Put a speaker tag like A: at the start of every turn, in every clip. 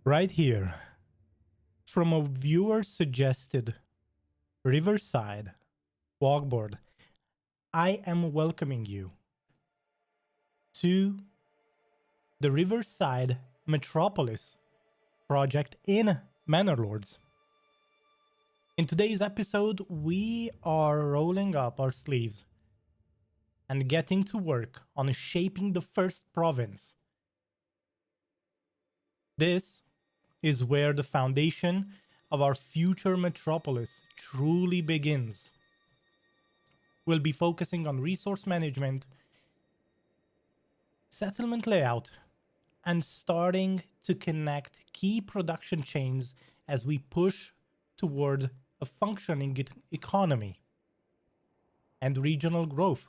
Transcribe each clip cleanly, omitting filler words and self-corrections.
A: right here, from a viewer suggested riverside walkboard, I am welcoming you to the Riverside Metropolis project in Manor Lords. In today's episode, we are rolling up our sleeves and getting to work on shaping the first province. This is where the foundation of our future metropolis truly begins. We'll be focusing on resource management, settlement layout, and starting to connect key production chains as we push toward a functioning economy and regional growth.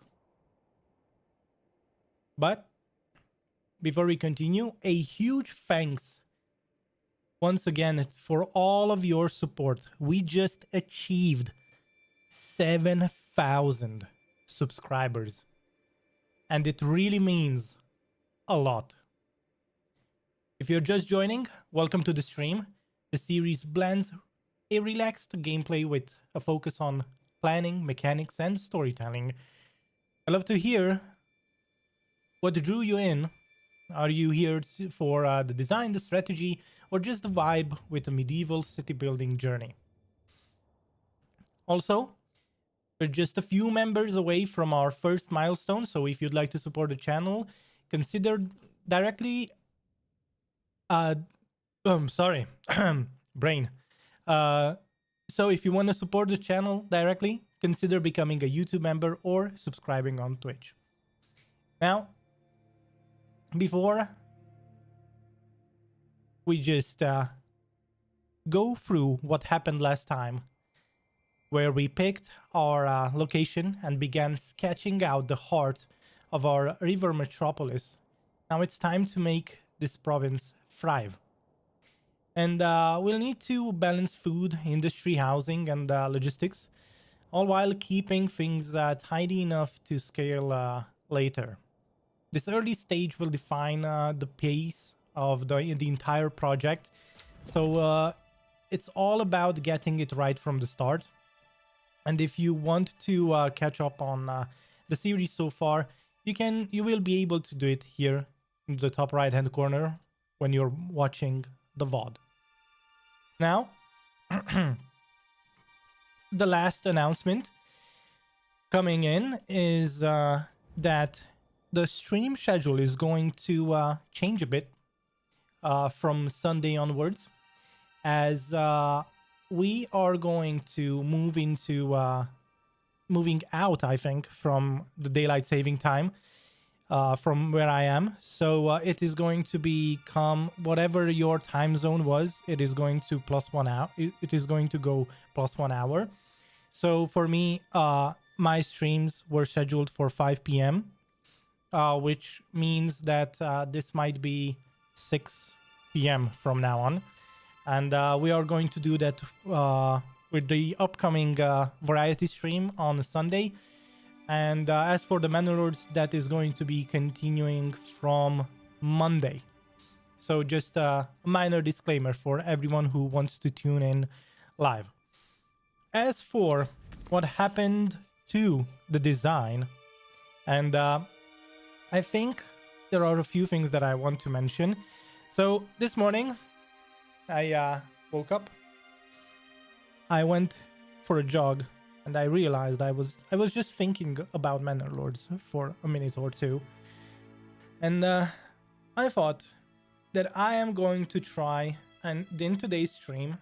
A: But before we continue, a huge thanks once again for all of your support. We just achieved 7,000 subscribers, and it really means a lot. If you're just joining, welcome to the stream. The series blends a relaxed gameplay with a focus on planning, mechanics, and storytelling. I love to hear what drew you in. Are you here for the design, the strategy, or just the vibe with a medieval city building journey? Also, we're just a few members away from our first milestone, so if you'd like to support the channel, consider directly brain. So if you want to support the channel directly, consider becoming a YouTube member or subscribing on Twitch. Now, before we just go through what happened last time, where we picked our location and began sketching out the heart of our river metropolis, now it's time to make this province thrive. And we'll need to balance food, industry, housing, and logistics, all while keeping things tidy enough to scale later. This early stage will define the pace of the entire project. So it's all about getting it right from the start. And if you want to catch up on the series so far, you will be able to do it here in the top right hand corner when you're watching the VOD. Now, the last announcement coming in is that the stream schedule is going to change a bit from Sunday onwards, as we are going to moving out, I think, from the daylight saving time from where I am. So it is going to become whatever your time zone was. It is going to plus 1 hour. It is going to go plus 1 hour. So for me, my streams were scheduled for 5 p.m. Which means that this might be 6 p.m. from now on. And we are going to do that with the upcoming variety stream on Sunday. And as for the Manor Lords, that is going to be continuing from Monday. So just a minor disclaimer for everyone who wants to tune in live. As for what happened to the design, and I think there are a few things that I want to mention. So this morning, I woke up, I went for a jog, and I realized I was just thinking about Manor Lords for a minute or two. And I thought that I am going to try, and in today's stream,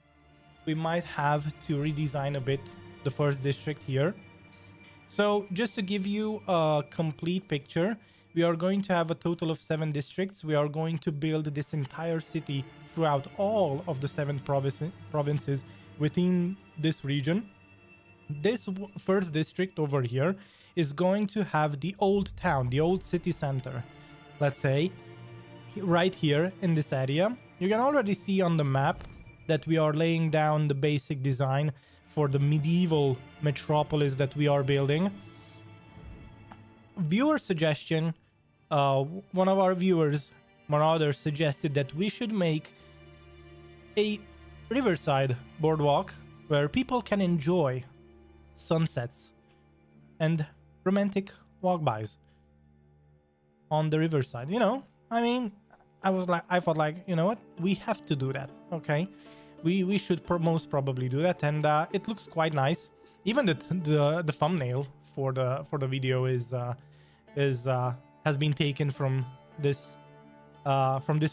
A: we might have to redesign a bit the first district here. So just to give you a complete picture, we are going to have a total of 7 districts. We are going to build this entire city throughout all of the 7 provinces within this region. This first district over here is going to have the old town, the old city center, let's say, right here in this area. You can already see on the map that we are laying down the basic design for the medieval metropolis that we are building. Viewer suggestion, one of our viewers, Marauders, suggested that we should make a riverside boardwalk where people can enjoy sunsets and romantic walk-bys on the riverside. You know, I mean, I thought like, you know what, we have to do that. Okay, we should most probably do that, and it looks quite nice. Even the thumbnail for the video is has been taken from this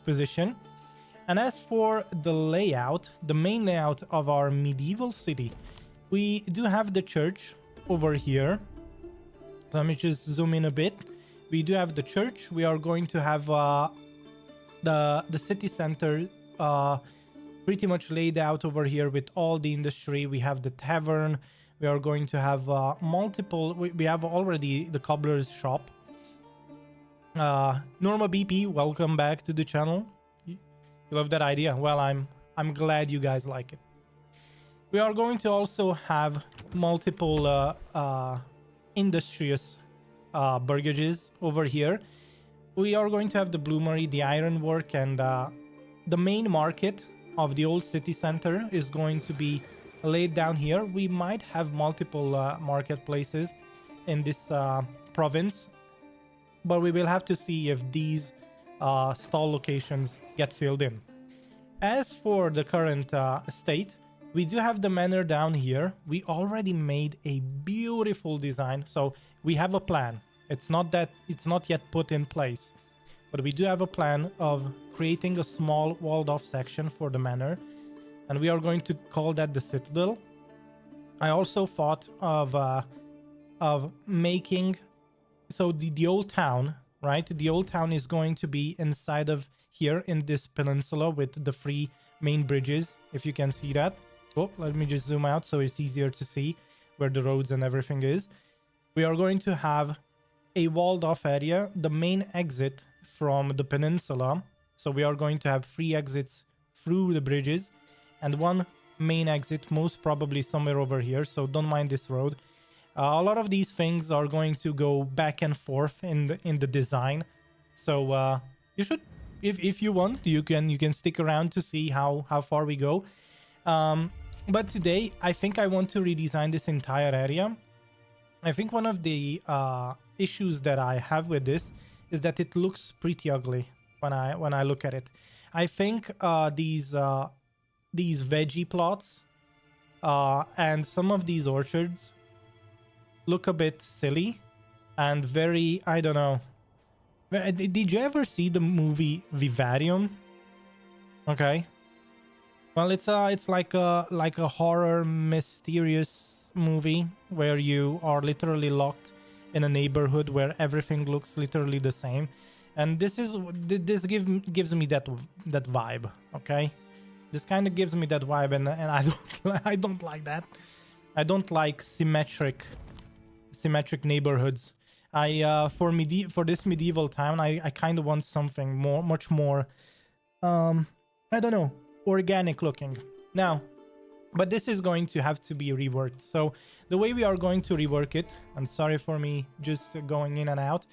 A: position. And as for the layout, the main layout of our medieval city, we do have the church over here. So let me just zoom in a bit. We do have the church. We are going to have the city center pretty much laid out over here with all the industry. We have the tavern. We are going to have multiple. We have already the cobbler's shop. Norma BP, welcome back to the channel. You love that idea? Well, I'm glad you guys like it. We are going to also have multiple industrious burgages over here. We are going to have the bloomery, the ironwork, and the main market of the old city center is going to be laid down here. We might have multiple marketplaces in this province, but we will have to see if these stall locations get filled in. As for the current state, we do have the manor down here. We already made a beautiful design, so we have a plan. It's not yet put in place, but we do have a plan of creating a small walled off section for the manor, and we are going to call that the citadel. I also thought of making so the old town, right? The old town is going to be inside of here in this peninsula with the 3 main bridges, if you can see that. Oh, let me just zoom out so it's easier to see where the roads and everything is. We are going to have a walled off area, the main exit from the peninsula. So we are going to have 3 exits through the bridges and 1 main exit, most probably somewhere over here. So don't mind this road. A lot of these things are going to go back and forth in the design. So you should, if you want, you can stick around to see how far we go. But today, I think I want to redesign this entire area. I think one of the issues that I have with this is that it looks pretty ugly when I look at it. I think these veggie plots and some of these orchards look a bit silly and very, I don't know. Did you ever see the movie Vivarium? Okay. Well, it's like a horror mysterious movie where you are literally locked in a neighborhood where everything looks literally the same, and this gives me that vibe. Okay, this kind of gives me that vibe, and I don't like that. I don't like symmetric neighborhoods. For this medieval town, I kind of want something much more I don't know, organic looking. Now, but this is going to have to be reworked. So the way we are going to rework it, I'm sorry for me just going in and out.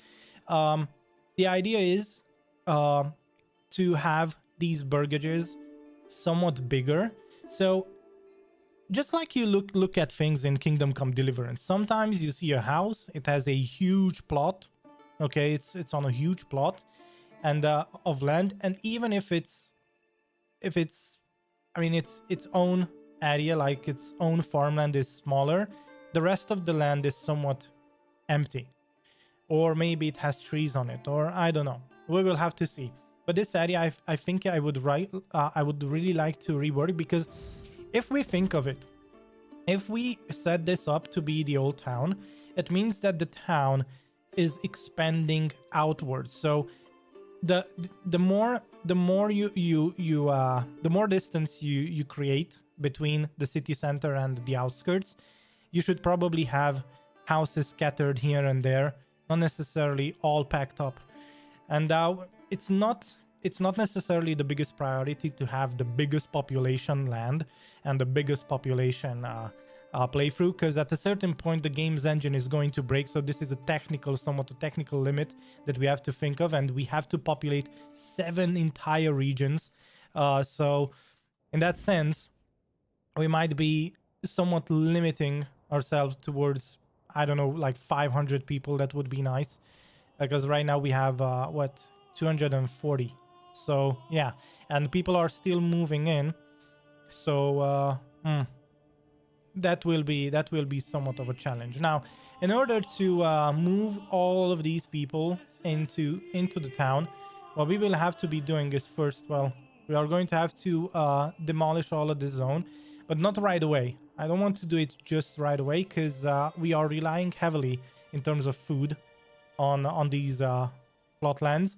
A: The idea is to have these burgages somewhat bigger. So just like you look at things in Kingdom Come Deliverance, sometimes you see a house, it has a huge plot. Okay, it's on a huge plot and of land, and even if it's I mean its own area, like its own farmland is smaller, the rest of the land is somewhat empty, or maybe it has trees on it, or I don't know. We will have to see. But this area, I think I would really like to rework, because if we think of it, if we set this up to be the old town, it means that the town is expanding outwards. So the more distance you create between the city center and the outskirts, you should probably have houses scattered here and there, not necessarily all packed up. And it's not necessarily the biggest priority to have the biggest population land and the biggest population playthrough, because at a certain point the game's engine is going to break. So this is somewhat a technical limit that we have to think of, and we have to populate 7 entire regions. So in that sense, we might be somewhat limiting ourselves towards, I don't know, like 500 people. That would be nice, because right now we have what, 240. So yeah, and people are still moving in. So that will be somewhat of a challenge. Now, in order to move all of these people into the town, what we will have to be doing is first, well, we are going to have to demolish all of this zone, but not right away. I don't want to do it just right away, because we are relying heavily in terms of food on these plot lands.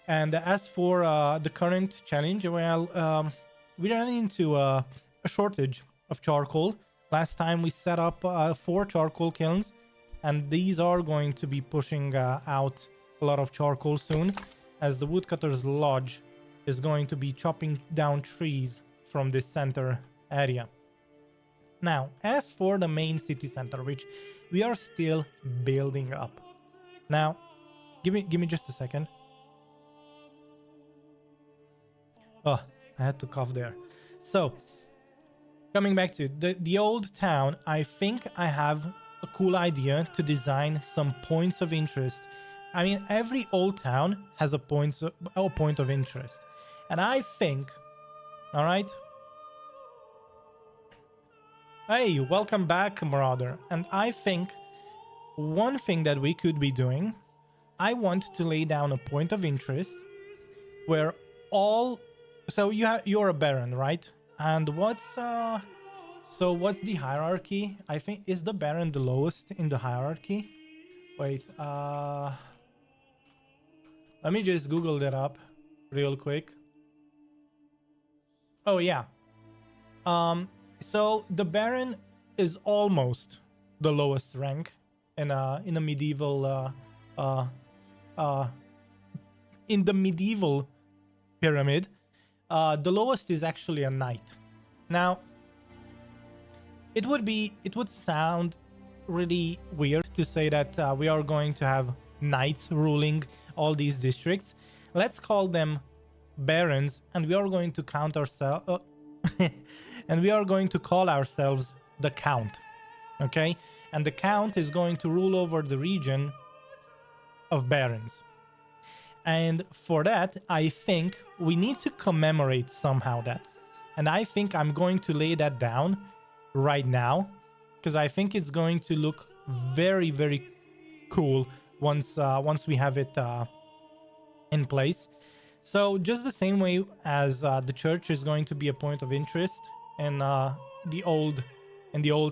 A: And as for the current challenge, well, we ran into a shortage of charcoal. Last time we set up 4 charcoal kilns, and these are going to be pushing out a lot of charcoal soon, as the woodcutter's lodge is going to be chopping down trees from this center area. Now, as for the main city center, which we are still building up. Now, give me just a second. Oh, I had to cough there. So, coming back to the old town, I think I have a cool idea to design some points of interest. I mean, every old town has a point of interest. And I think, all right. Hey, welcome back, Marauder. And I think one thing that we could be doing, I want to lay down a point of interest where all... So you're a baron, right? And what's the hierarchy? I think, is the baron the lowest in the hierarchy? Wait, let me just Google that up real quick. Oh yeah. So the baron is almost the lowest rank in a medieval in the medieval pyramid. The lowest is actually a knight. Now, it would sound really weird to say that we are going to have knights ruling all these districts. Let's call them barons, and we are going to count ourselves and we are going to call ourselves the Count. Okay? And the Count is going to rule over the region of barons. And for that, I think we need to commemorate somehow that. And I think I'm going to lay that down right now, because I think it's going to look very, very cool once we have it in place. So just the same way as the church is going to be a point of interest in the old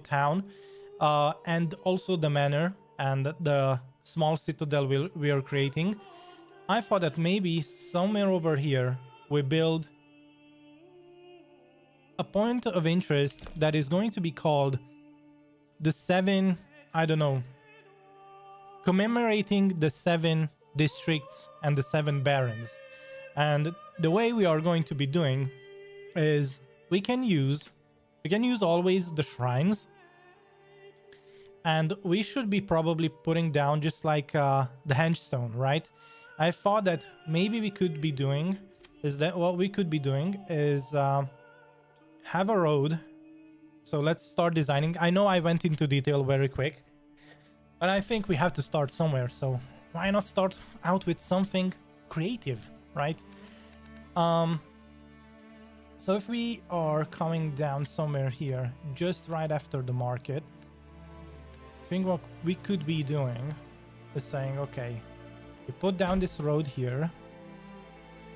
A: town, and also the manor and the small citadel we are creating, I thought that maybe somewhere over here we build a point of interest that is going to be called the 7, I don't know, commemorating the 7 districts and the 7 barons. And the way we are going to be doing is we can use always the shrines, and we should be probably putting down just like the hengstone, right? I thought that maybe we could be doing is have a road. So let's start designing. I know I went into detail very quick, but I think we have to start somewhere. So why not start out with something creative, right? So if we are coming down somewhere here, just right after the market, I think what we could be doing is saying, okay, we put down this road here.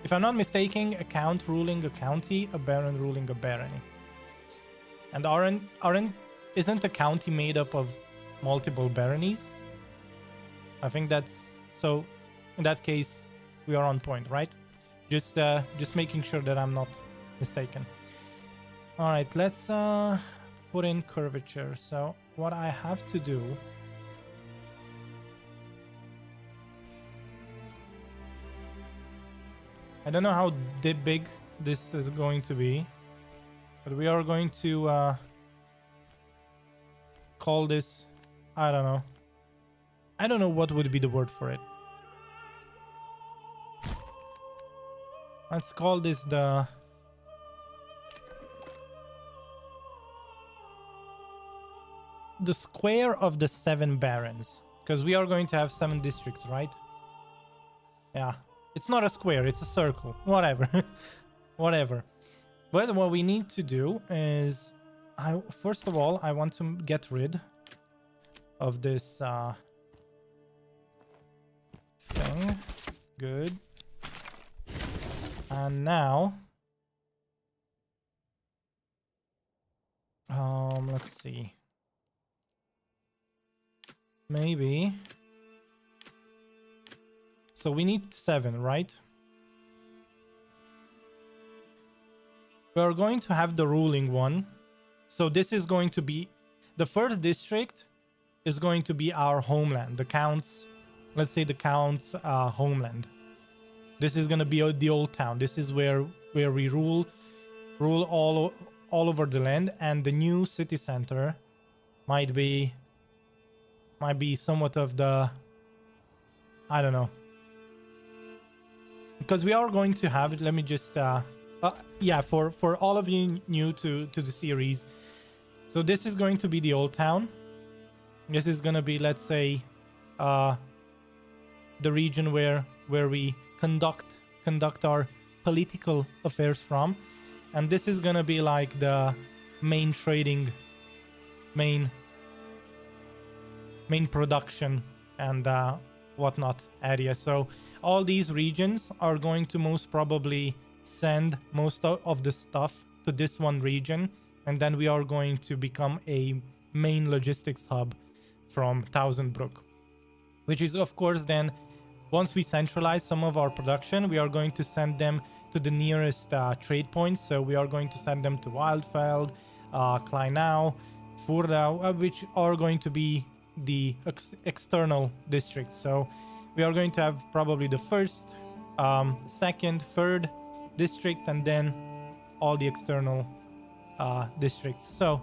A: If I'm not mistaken, a count ruling a county, a baron ruling a barony. And isn't a county made up of multiple baronies? I think that's so. In that case, we are on point, right? Just making sure that I'm not mistaken. All right, let's put in curvature. So what I have to do. I don't know how big this is going to be, but we are going to call this, I don't know what would be the word for it. Let's call this the the square of the 7 barons, because we are going to have 7 districts, right? Yeah, it's not a square, it's a circle. Whatever. Whatever. But what we need to do is, first of all, I want to get rid of this thing. Good. And now, let's see. Maybe. So we need 7, right? We're going to have the ruling one. So this is going to be, the first district is going to be our homeland, the count's, let's say the count's homeland. This is going to be the old town. This is where we rule all over the land, and the new city center might be somewhat of the, I don't know, because we are going to have it. Let me just yeah, for all of you new to the series, so this is going to be the old town. This is going to be, let's say, the region where we conduct our political affairs from, and this is going to be like the main trading, main production and whatnot area. So all these regions are going to most probably send most of the stuff to this one region, and then we are going to become a main logistics hub from Thousandbrook, which is, of course, then once we centralize some of our production, we are going to send them to the nearest trade points. So we are going to send them to Wildfeld, Kleinau, Furdau, which are going to be the external districts. So we are going to have probably the first, second, third district, and then all the external districts. So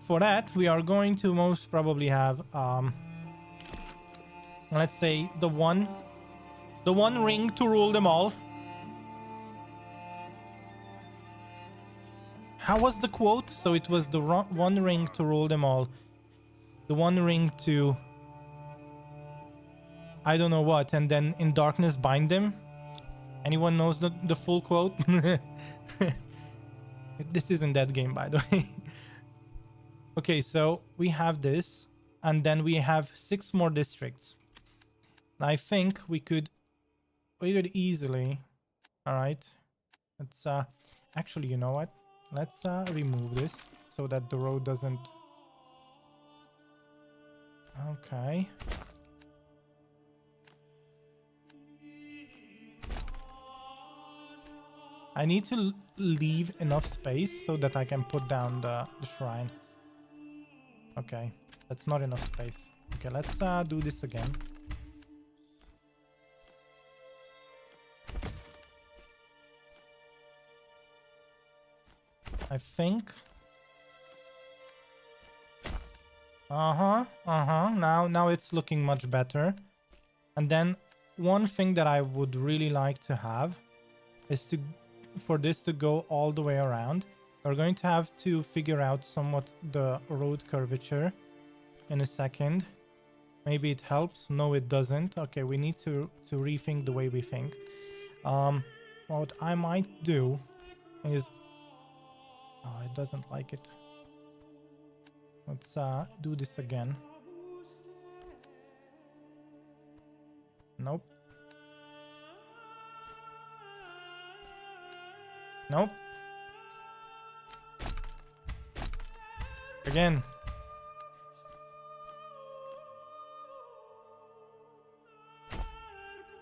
A: for that, we are going to most probably have, let's say, the one ring to rule them all. How was the quote? So it was the one ring to rule them all. The one ring to, I don't know what, and then in darkness bind them. Anyone knows the full quote? This isn't that game, by the way. Okay, so we have this, and then we have 6 more districts. I think we could easily. All right, let's actually, you know what? Let's remove this so that the road doesn't. Okay. I need to leave enough space so that I can put down the shrine. Okay, that's not enough space. Okay, let's do this again. I think. Now it's looking much better. And then one thing that I would really like to have is for this to go all the way around. We're going to have to figure out somewhat the road curvature in a second. Maybe it helps. No, it doesn't. Okay, we need to rethink the way we think. What I might do is, oh, it doesn't like it. Let's do this again. Nope. Nope. Again.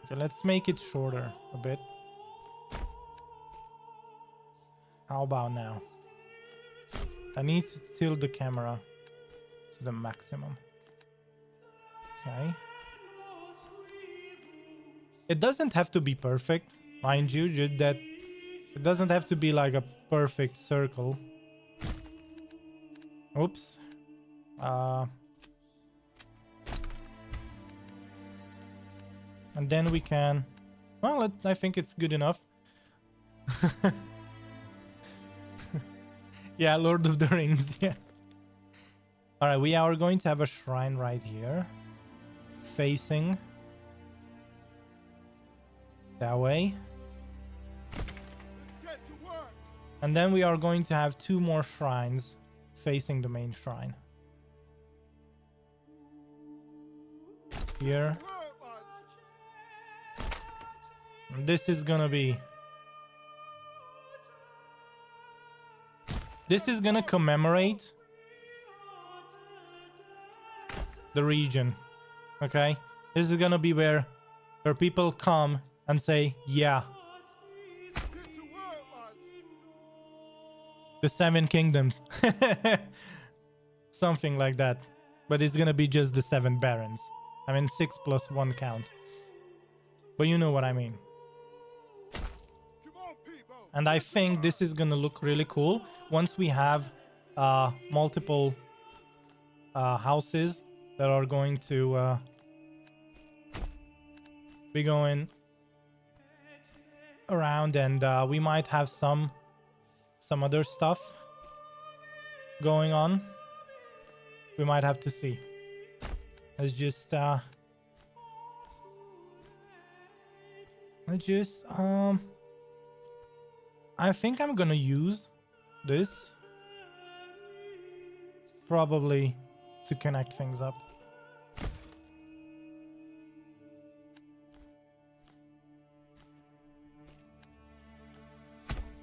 A: Okay, let's make it shorter a bit. How about now? I need to tilt the camera to the maximum. Okay. It doesn't have to be perfect, mind you, just that it doesn't have to be like a perfect circle. Oops. And then we can, well, I think it's good enough. Yeah, Lord of the Rings, yeah. All right, we are going to have a shrine right here, facing that way.
B: Let's get to work.
A: And then we are going to have 2 more shrines facing the main shrine. Here.
B: Work, lads.
A: And this is gonna be... This is gonna commemorate the region, okay? This is gonna be where people come and say, yeah,
B: Get to work, lads.
A: the 7 kingdoms. Something like that. But it's gonna be just the 7 barons. I mean 6 plus 1 count. But you know what I mean.
B: Come on, people.
A: And I think this is gonna look really cool once we have multiple houses that are going to be going around, and we might have some other stuff going on. We might have to see. Let's just I think I'm gonna use this probably to connect things up.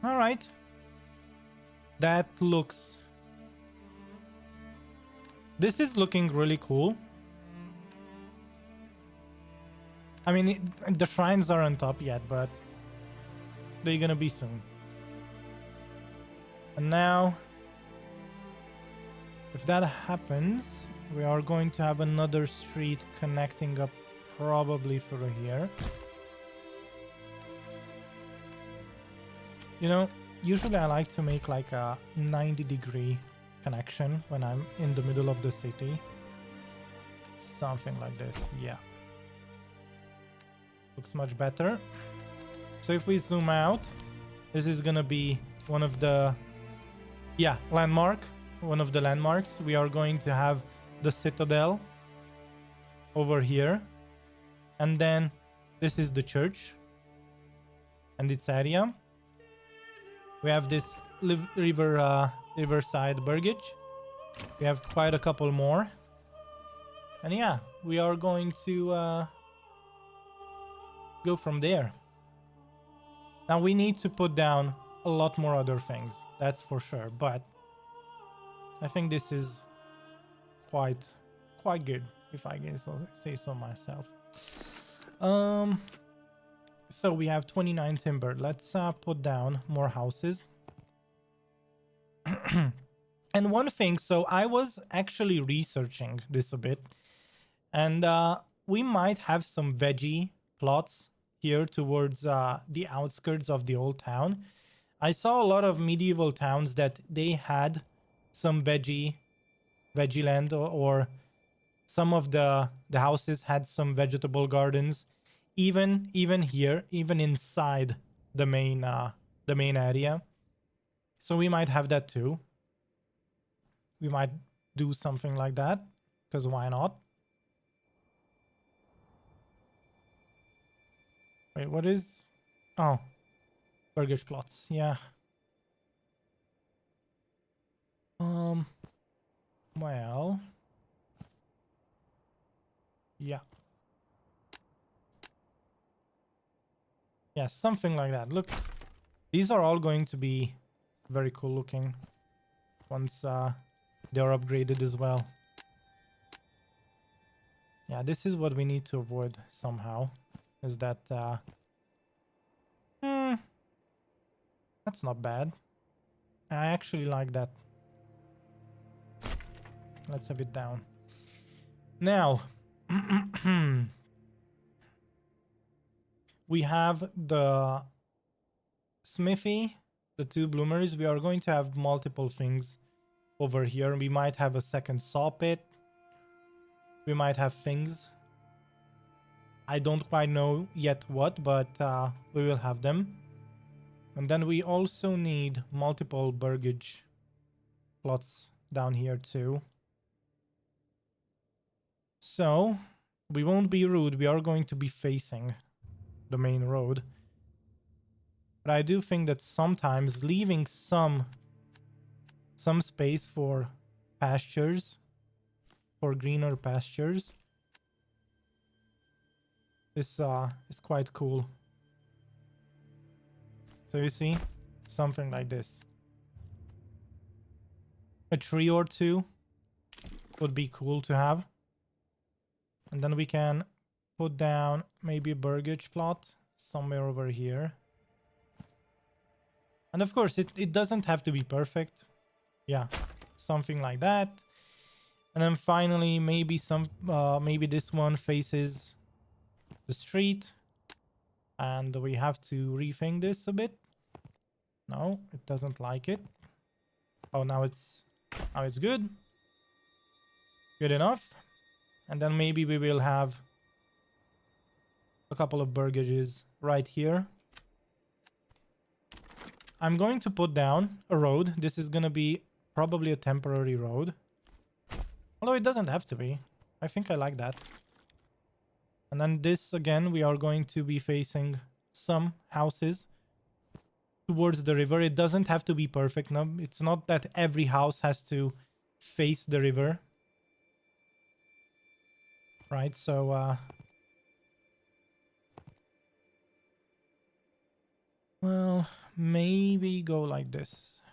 A: All right. That looks... This is looking really cool. I mean, the shrines aren't up yet, but they're gonna be soon. And now, if that happens, we are going to have another street connecting up probably through here. You know, usually I like to make like a 90-degree connection when I'm in the middle of the city. Something like this, yeah. Looks much better. So if we zoom out, this is gonna be one of the... Yeah, one of the landmarks. We are going to have the citadel over here. And then this is the church and its area. We have this riverside burgage. We have quite a couple more. And yeah, we are going to go from there. Now we need to put down a lot more other things, that's for sure, but I think this is quite good, if I can say so myself. So we have 29 timber. Let's put down more houses. And one thing, so I was actually researching this a bit, and we might have some veggie plots here towards the outskirts of the old town. I saw a lot of medieval towns that they had some veggie land, or some of the houses had some vegetable gardens, even here, even inside the main area. So we might have that too. We might do something like that, because why not? Wait, what is... Oh, burgage plots, yeah. Well... Yeah. Yeah, something like that. Look, these are all going to be very cool looking once they're upgraded as well. Yeah, this is what we need to avoid somehow, is that that's not bad. I actually like that. Let's have it down. Now, we have the smithy, the 2 bloomers. We are going to have multiple things over here. We might have a second saw pit. We might have things. I don't quite know yet what, but we will have them. And then we also need multiple burgage plots down here too. So we won't be rude. We are going to be facing the main road. But I do think that sometimes leaving some space for pastures, for greener pastures, is quite cool. So you see, something like this. A tree or two would be cool to have. And then we can put down maybe a burgage plot somewhere over here. And of course, it doesn't have to be perfect. Yeah, something like that. And then finally, maybe maybe this one faces the street. And we have to rethink this a bit. No, it doesn't like it. Oh, now it's good. Good enough. And then maybe we will have a couple of burgages right here. I'm going to put down a road. This is going to be probably a temporary road. Although it doesn't have to be. I think I like that. And then this, again, we are going to be facing some houses towards the river. It doesn't have to be perfect. No, it's not that every house has to face the river. Right, so well, maybe go like this.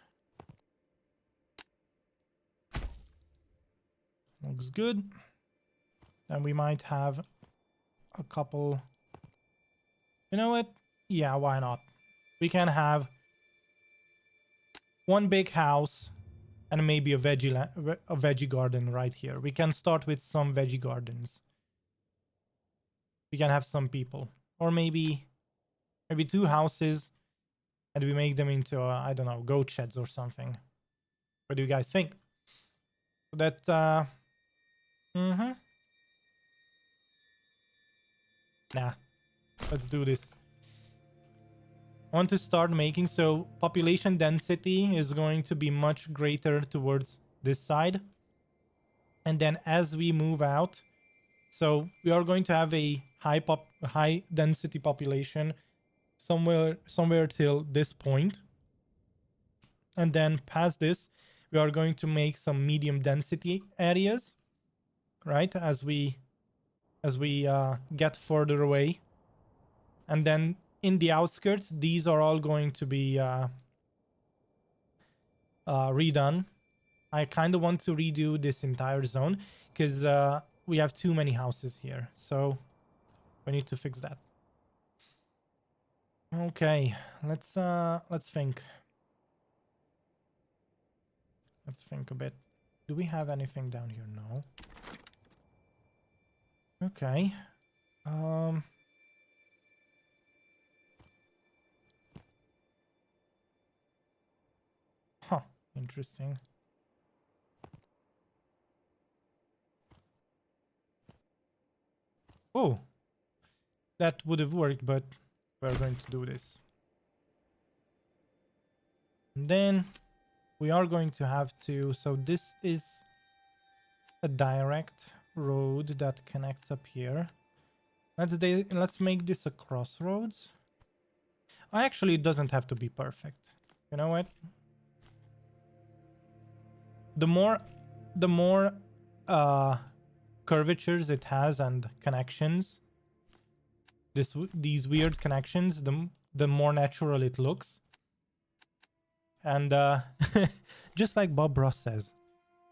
A: Looks good. Then we might have a couple. You know what? Yeah, why not? We can have one big house and maybe a veggie garden right here. We can start with some veggie gardens. We can have some people, or maybe two houses, and we make them into I don't know, goat sheds or something. What do you guys think? That nah, let's do this. I want to start making, so population density is going to be much greater towards this side. And then as we move out, so we are going to have a high density population somewhere till this point. And then past this, we are going to make some medium density areas, right? As we get further away. And then in the outskirts, these are all going to be redone. I kind of want to redo this entire zone because we have too many houses here. So we need to fix that. Okay, let's think. Let's think a bit. Do we have anything down here? No. Okay. Huh, interesting. Oh, that would have worked, but we're going to do this. And then we are going to have to, so this is a direct road that connects up here. Let's make this a crossroads. Actually, it doesn't have to be perfect. You know what? The more curvatures it has and connections, these weird connections, the more natural it looks. And just like Bob Ross says,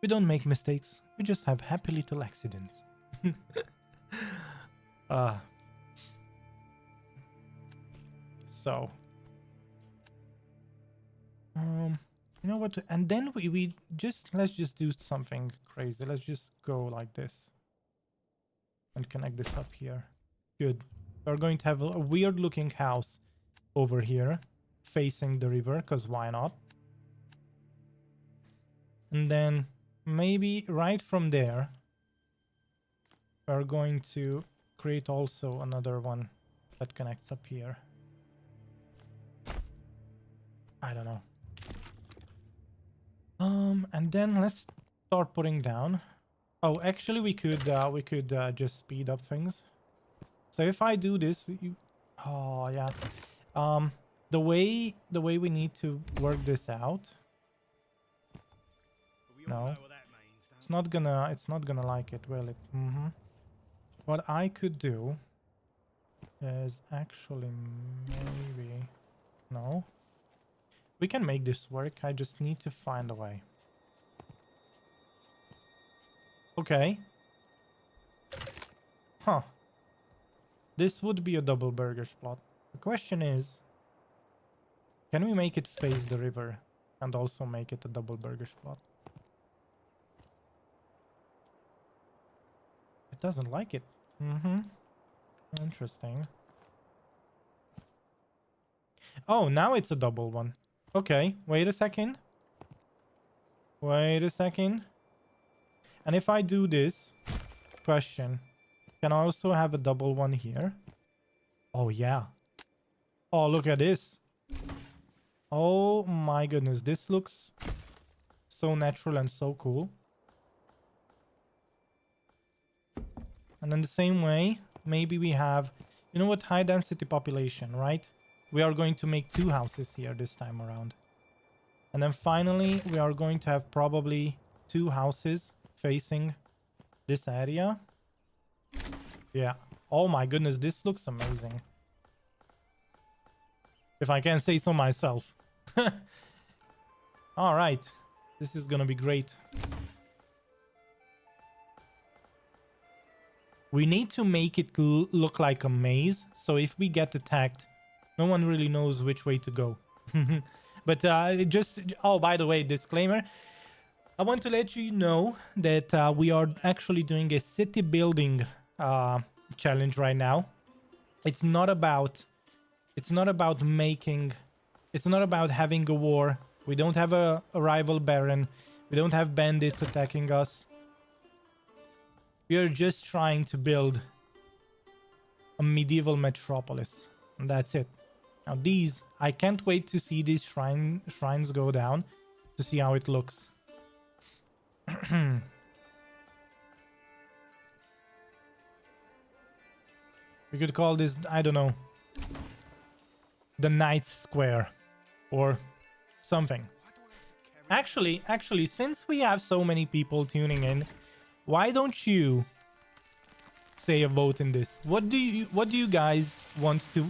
A: we don't make mistakes, we just have happy little accidents. So you know what, and then let's just do something crazy. Let's just go like this and connect this up here. Good. We're going to have a weird looking house over here facing the river, because why not? And then maybe right from there we're going to create also another one that connects up here. I don't know. And then let's start putting down Oh, actually, we could just speed up things. So if I do this, oh yeah, um, the way we need to work this out. No, it's not gonna like it, will it? What I could do is actually maybe no. We can make this work. I just need to find a way. Okay. Huh. This would be a double burger plot. The question is, can we make it face the river and also make it a double burger plot? It doesn't like it. Interesting. Oh, now it's a double one. Okay, wait a second. Wait a second. And if I do this, question, can I also have a double one here? Oh, yeah. Oh, look at this. Oh my goodness, this looks so natural and so cool. And in the same way, maybe we have, you know what, high density population, right? We are going to make 2 houses here this time around. And then finally, we are going to have probably 2 houses facing this area. Yeah. Oh my goodness, this looks amazing. If I can say so myself. All right. This is gonna be great. We need to make it look like a maze. So if we get attacked, no one really knows which way to go. But just... Oh, by the way, disclaimer. I want to let you know that we are actually doing a city building challenge right now. It's not about making... It's not about having a war. We don't have a rival baron. We don't have bandits attacking us. We are just trying to build a medieval metropolis. And that's it. Now these... I can't wait to see these shrines go down. To see how it looks. We could call this, I don't know, the Knight's Square or something. Actually, since we have so many people tuning in, why don't you say a vote in this? What do you guys want to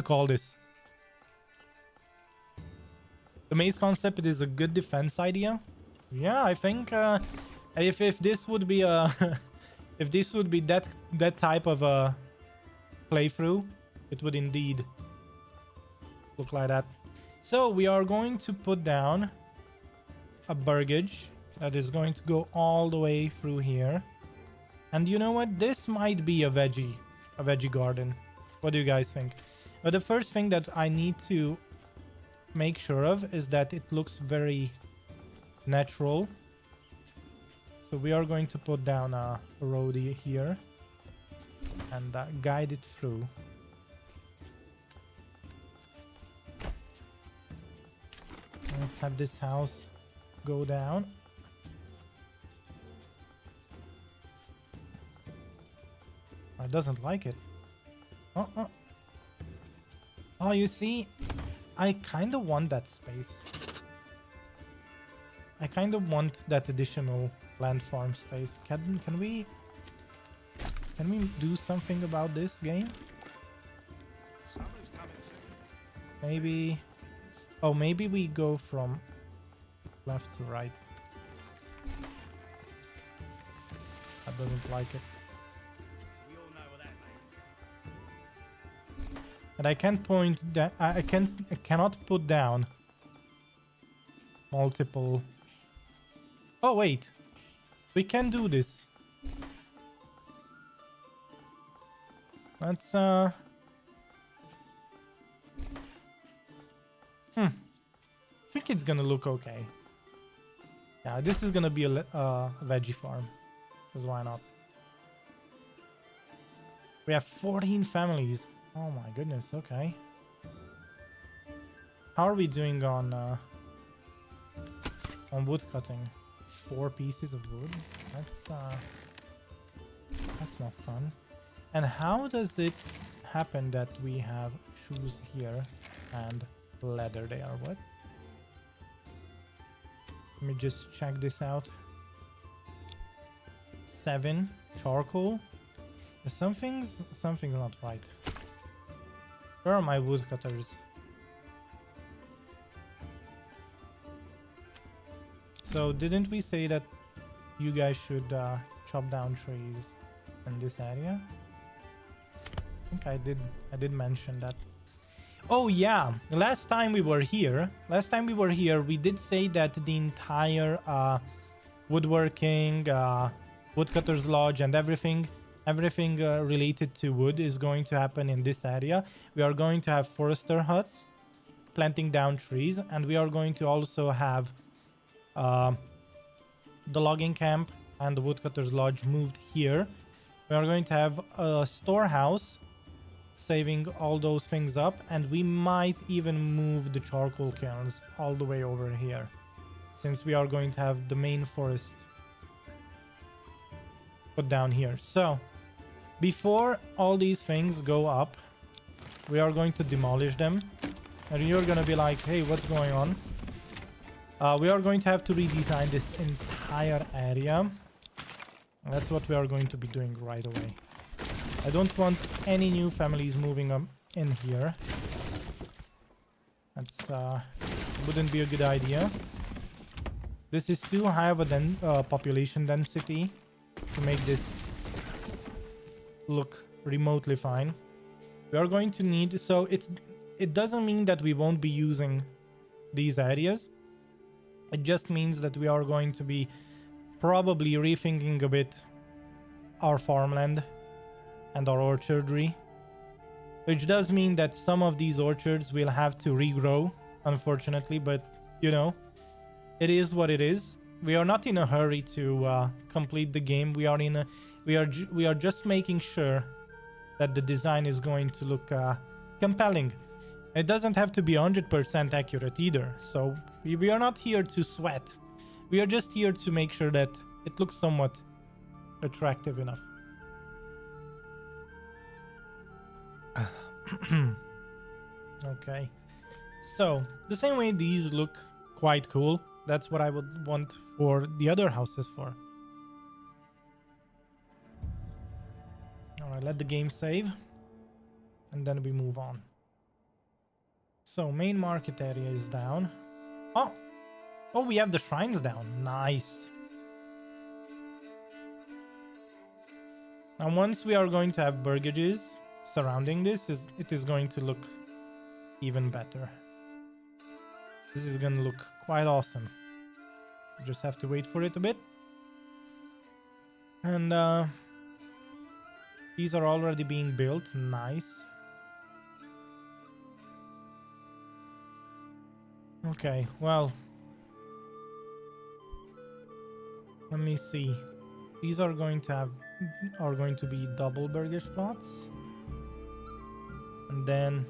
A: call this? The maze concept is a good defense idea. Yeah, I think if this would be a if this would be that type of a playthrough, it would indeed look like that. So we are going to put down a burgage that is going to go all the way through here. And you know what? This might be a veggie garden. What do you guys think? But the first thing that I need to make sure of is that it looks very natural. So we are going to put down a road here and guide it through. Let's have this house go down. It doesn't like it. Oh, you see, I kind of want that space. I kind of want that additional land farm space. Can we do something about this game? Maybe... Oh, maybe we go from left to right. That doesn't like it. And I can't point that... I cannot put down multiple... Oh, wait. We can do this. Let's, I think it's gonna look okay. Yeah, this is gonna be a veggie farm. Because why not? We have 14 families. Oh my goodness, okay. How are we doing on wood cutting? 4 pieces of wood. That's not fun. And how does it happen that we have shoes here and leather there? What? Let me just check this out. 7 charcoal. Something's not right. Where are my woodcutters? So didn't we say that you guys should chop down trees in this area? I think I did mention that. Oh yeah, the last time we were here, we did say that the entire woodworking, woodcutter's lodge and everything related to wood is going to happen in this area. We are going to have forester huts, planting down trees, and we are going to also have the logging camp and the woodcutter's lodge moved here. We are going to have a storehouse, saving all those things up, and we might even move the charcoal cairns all the way over here, since we are going to have the main forest put down here. So before all these things go up, we are going to demolish them, and you're gonna be like, hey, what's going on? We are going to have to redesign this entire area. That's what we are going to be doing right away. I don't want any new families moving up in here. That's wouldn't be a good idea. This is too high of a population density to make this look remotely fine. We are going to need, so it doesn't mean that we won't be using these areas. It just means that we are going to be probably rethinking a bit our farmland and our orchardry, which does mean that some of these orchards will have to regrow, unfortunately, but you know, it is what it is. We are not in a hurry to complete the game. We are just making sure that the design is going to look compelling. It doesn't have to be 100% accurate either, so we are not here to sweat. We are just here to make sure that it looks somewhat attractive enough. Okay, so the same way these look quite cool, that's what I would want for the other houses for. Alright, let the game save, and then we move on. So main market area is down. Oh, we have the shrines down. Nice. And once we are going to have burgages surrounding this, it is going to look even better. This is going to look quite awesome. You just have to wait for it a bit. And these are already being built. Nice. Okay, well, let me see. These are going to be double burgage plots, and then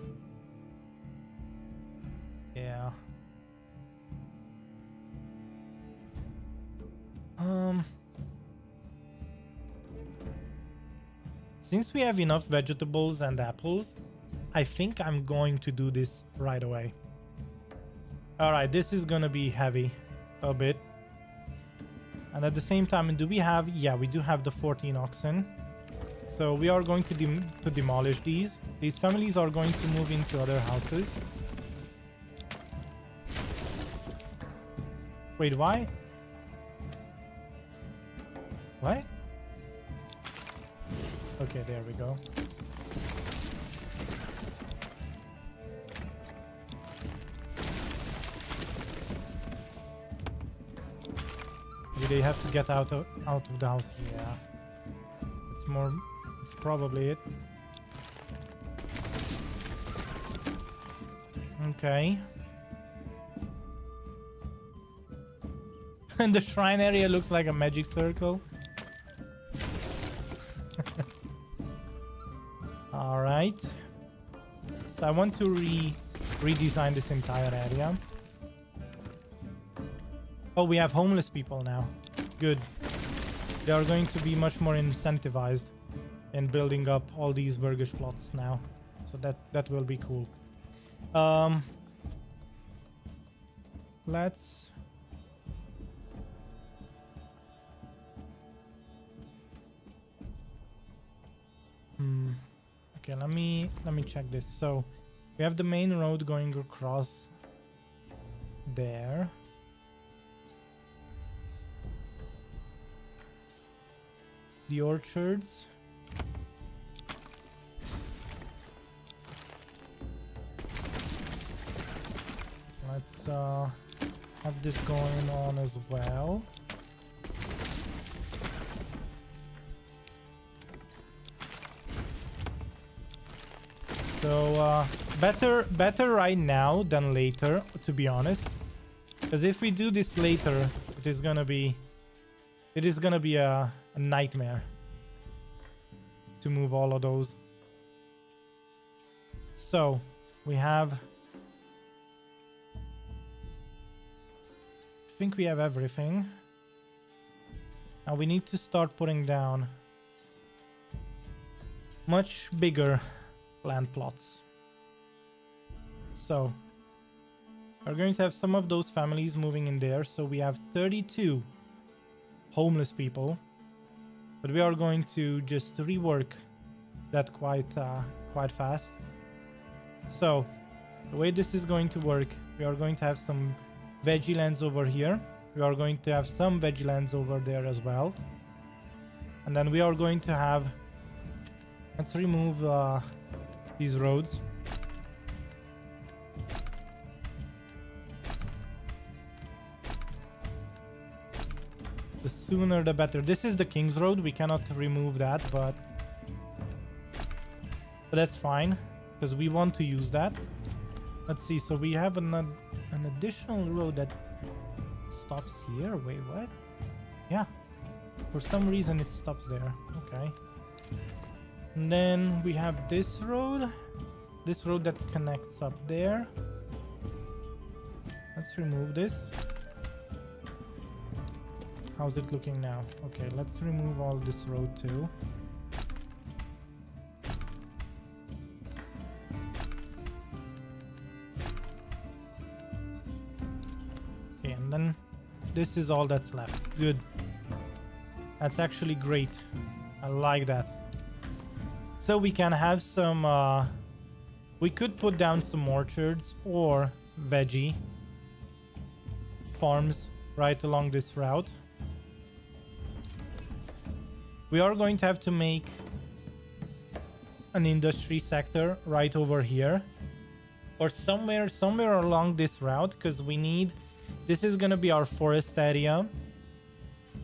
A: yeah, since we have enough vegetables and apples, I think I'm going to do this right away. Alright, this is gonna be heavy a bit. And at the same time, do we have... Yeah, we do have the 14 oxen. So we are going to demolish these. These families are going to move into other houses. Wait, why? What? Okay, there we go. They have to get out of the house. Yeah, it's probably it. Okay. And the shrine area looks like a magic circle. All right. So I want to redesign this entire area. Oh, we have homeless people now. Good. They are going to be much more incentivized in building up all these burgish plots now. So that will be cool. Let's... Okay, let me check this. So we have the main road going across there. The orchards. Let's have this going on as well. So better right now than later, to be honest. Because if we do this later, it is gonna be a nightmare to move all of those. So we have, I think we have everything. Now we need to start putting down much bigger land plots. So we're going to have some of those families moving in there. So we have 32 homeless people, but we are going to just rework that quite fast. So the way this is going to work, we are going to have some veggie lands over here. We are going to have some veggie lands over there as well. And then we are going to have, let's remove these roads. The sooner the better. This is the King's Road. We cannot remove that, but that's fine because we want to use that. Let's see. So we have an additional road that stops here. Wait, what? Yeah. For some reason it stops there. Okay. And then we have this road that connects up there. Let's remove this. How's it looking now? Okay, let's remove all this road too. Okay, and then this is all that's left. Good. That's actually great. I like that. So we can have some, we could put down some orchards or veggie farms right along this route. We are going to have to make an industry sector right over here or somewhere along this route, because we need, this is going to be our forest area.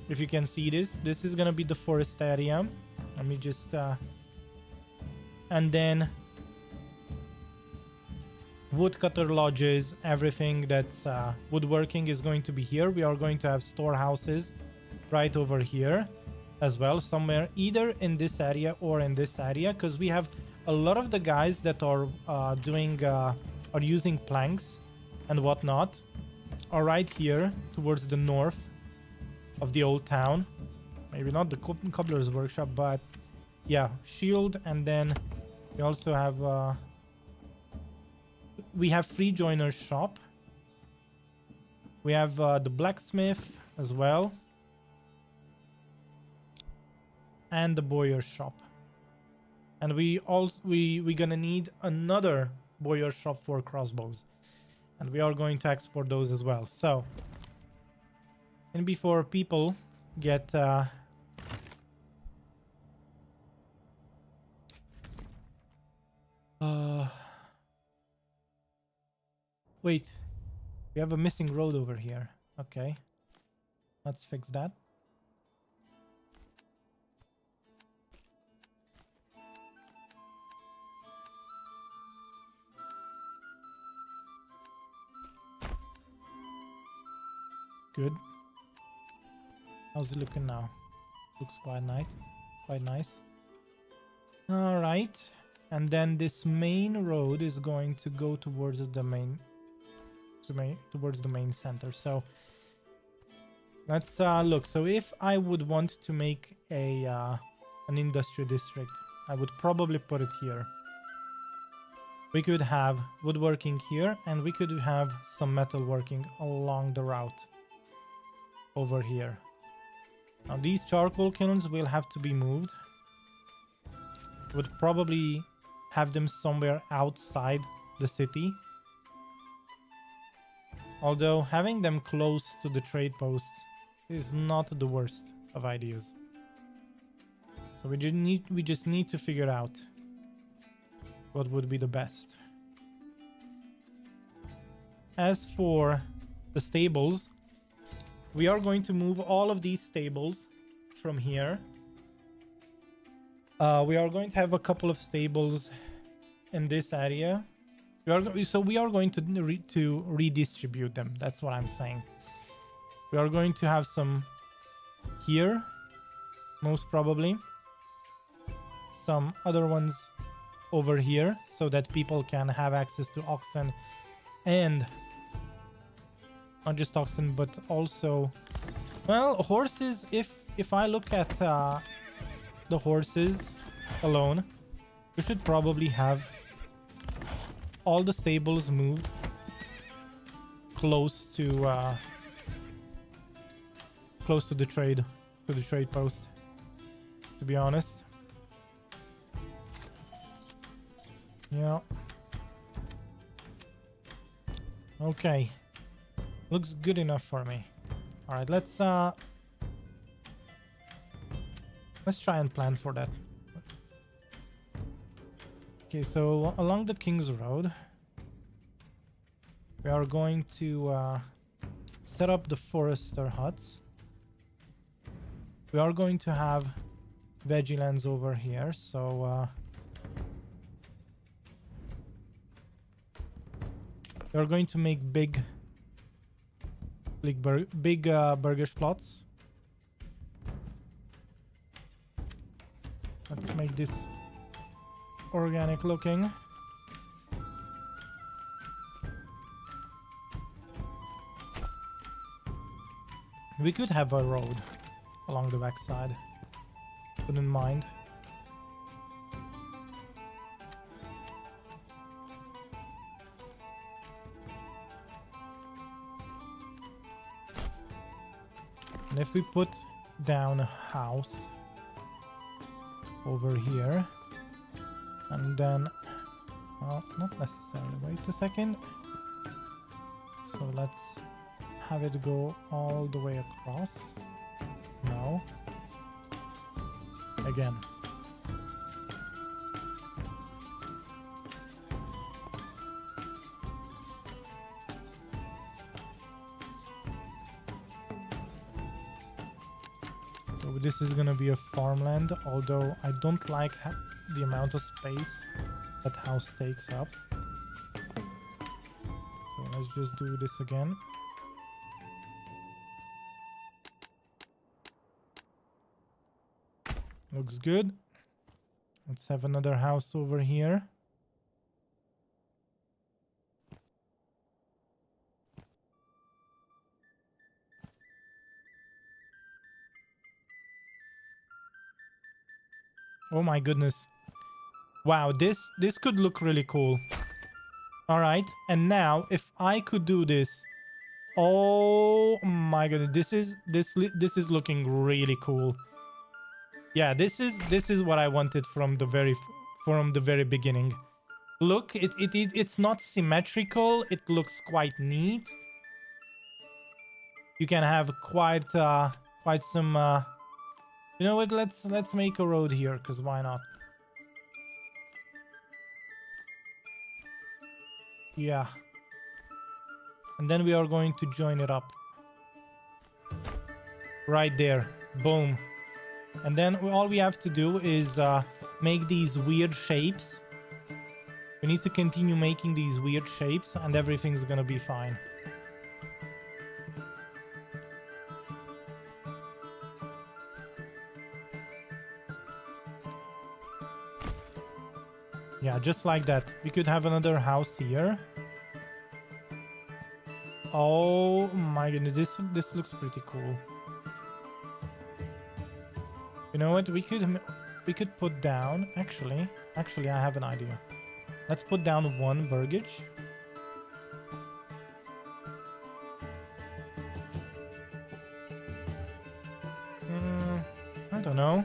A: If you can see this is going to be the forest area. Let me just and then woodcutter lodges, everything that's woodworking is going to be here. We are going to have storehouses right over here as well, somewhere either in this area or in this area, because we have a lot of the guys that are are using planks and whatnot are right here towards the north of the old town. Maybe not the cobbler's workshop, but yeah, shield. And then we also have we have free joiner's shop. We have the blacksmith as well, and the bowyer's shop. And we gonna need another bowyer's shop for crossbows, and we are going to export those as well. So, and before people get wait, we have a missing road over here. Okay, let's fix that. Good. How's it looking now? Looks quite nice. Quite nice. All right. And then this main road is going to go towards the main towards the main center. So Let's look. So if I would want to make a an industry district, I would probably put it here. We could have woodworking here, and we could have some metalworking along the route over here. Now these charcoal kilns will have to be moved. Would probably have them somewhere outside the city. Although having them close to the trade posts is not the worst of ideas. So we just need to figure out what would be the best. As for the stables, we are going to move all of these stables from here. We are going to have a couple of stables in this area. We are going to redistribute them. That's what I'm saying. We are going to have some here, most probably. Some other ones over here, so that people can have access to oxen, and not just oxen, but also, well, horses. If I look at the horses alone, we should probably have all the stables moved close to the trade post, to be honest. Yeah. Okay. Looks good enough for me. All right, let's try and plan for that. Okay, so along the King's Road, we are going to set up the forester huts. We are going to have veggie lands over here, so we are going to make big burgers plots. Let's make this organic looking. We could have a road along the backside. Wouldn't mind. And if we put down a house over here, and then, well, not necessarily. Wait a second. So let's have it go all the way across. No. Again. So this is gonna be a farmland, although I don't like the amount of space that house takes up. So let's just do this again. Looks good. Let's have another house over here. Oh my goodness. Wow, this could look really cool. All right, and now if I could do this, oh my goodness, this is looking really cool. Yeah, this is what I wanted from the very beginning. Look, it's not symmetrical. It looks quite neat. You can have quite some. You know what? Let's make a road here, because why not? Yeah. And then we are going to join it up. Right there. Boom. And then all we have to do is make these weird shapes. We need to continue making these weird shapes, and everything's gonna be fine. Yeah, just like that. We could have another house here. Oh my goodness, this looks pretty cool. You know what? We could put down. Actually, I have an idea. Let's put down one burgage. I don't know.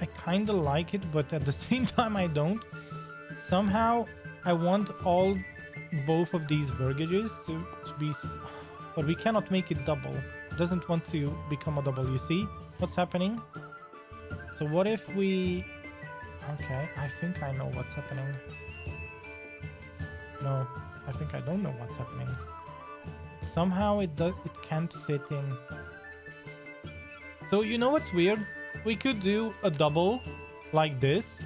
A: I kind of like it, but at the same time I don't. Somehow I want both of these burgages to be... But we cannot make it double. It doesn't want to become a double. You see what's happening? So what if we... Okay, I think I know what's happening. No, I think I don't know what's happening. Somehow it can't fit in. So you know what's weird? We could do a double like this,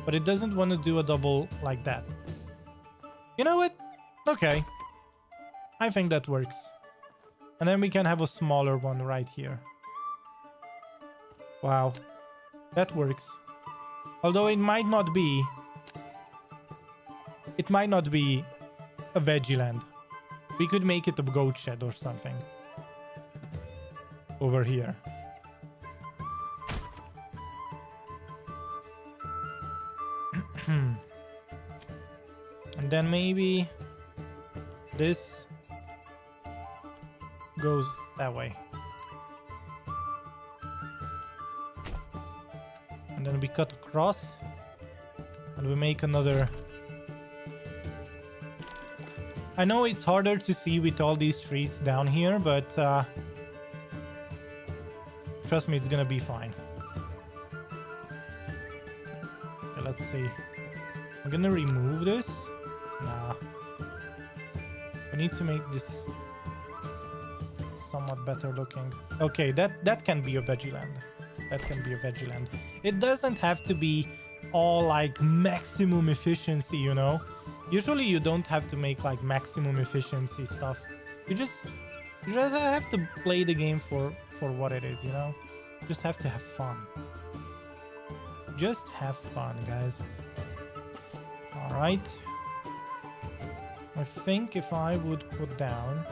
A: but it doesn't want to do a double like that. You know what? Okay. I think that works. And then we can have a smaller one right here. Wow. That works. Although it might not be... It might not be a veggie land. We could make it a goat shed or something. Over here. And then maybe this goes that way. And then we cut across and we make another. I know it's harder to see with all these trees down here, but trust me, it's gonna be fine. Okay, let's see. I'm gonna remove this. Nah. I need to make this somewhat better looking. Okay, that can be a veggie land. That can be a veggie land. It doesn't have to be all like maximum efficiency, you know? Usually you don't have to make like maximum efficiency stuff. You just have to play the game for what it is, you know? You just have to have fun. Just have fun, guys. All right. I think if I would put down...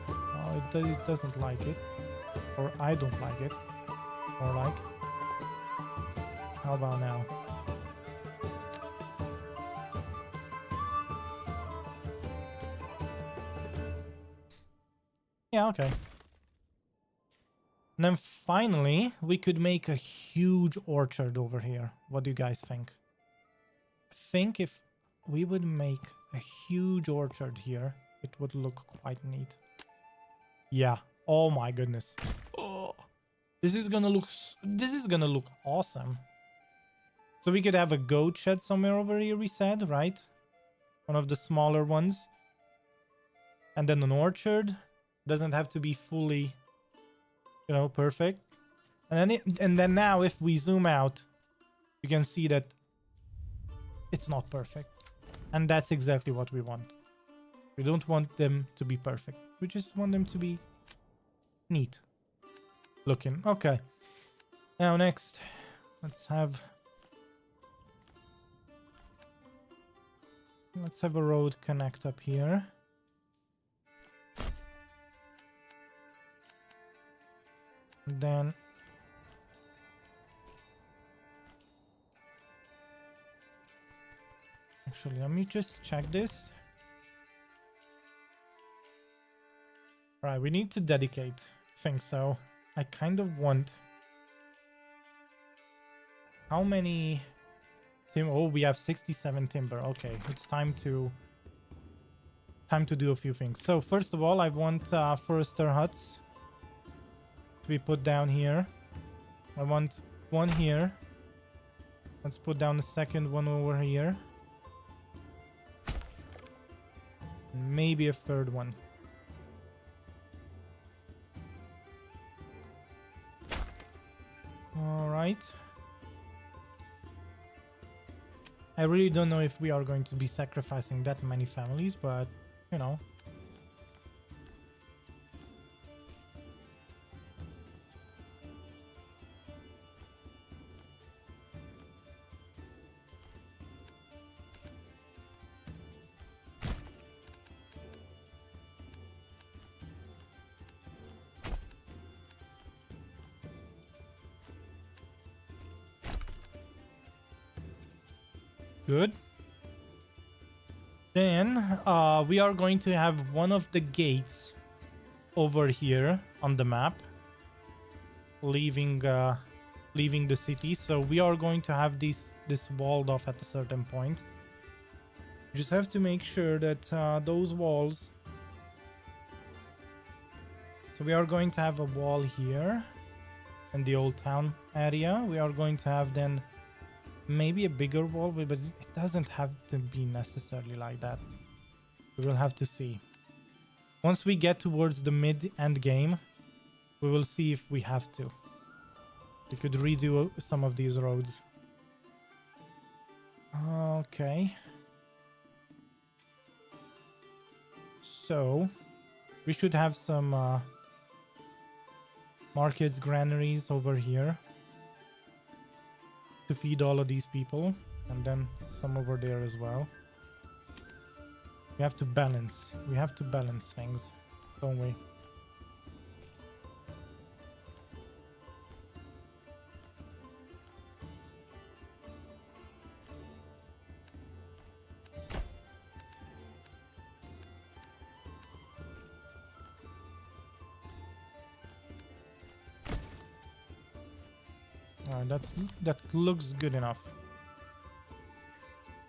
A: Oh, it doesn't like it. Or I don't like it. Or like... How about now? Yeah, okay. And then finally, we could make a huge orchard over here. What do you guys think? I think if we would make a huge orchard here, it would look quite neat. Yeah. Oh my goodness. Oh, this is gonna look awesome. So we could have a goat shed somewhere over here, we said, right? One of the smaller ones. And then an orchard. Doesn't have to be fully, you know, perfect. And then now if we zoom out, you can see that it's not perfect. And that's exactly what we want. We don't want them to be perfect. We just want them to be neat looking. Okay. Now next, let's have a road connect up here. And then actually, let me just check this. All right, we need to dedicate. I think so. I kind of want... How many... Oh, we have 67 timber. Okay, it's time to do a few things. So first of all, I want forester huts to be put down here. I want one here. Let's put down the second one over here. Maybe a third one. All right. I really don't know if we are going to be sacrificing that many families, but, you know. Good. Then we are going to have one of the gates over here on the map, leaving the city. So we are going to have this walled off at a certain point. You just have to make sure that those walls. So we are going to have a wall here in the old town area. We are going to have then maybe a bigger wall, but it doesn't have to be necessarily like that. We will have to see. Once we get towards the mid-end game, we will see if we have to. We could redo some of these roads. Okay. So, we should have some markets, granaries over here to feed all of these people, and then some over there as well. We have to balance. We have to balance things, don't we? That looks good enough.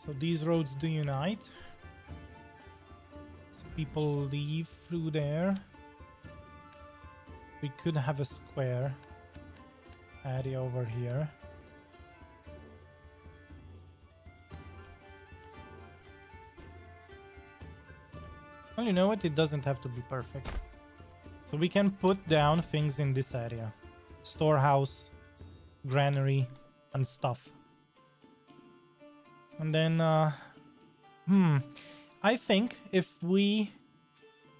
A: So these roads do unite. So people leave through there. We could have a square area over here. Well, you know what? It doesn't have to be perfect. So we can put down things in this area. Storehouse, granary, and stuff. And then, I think if we...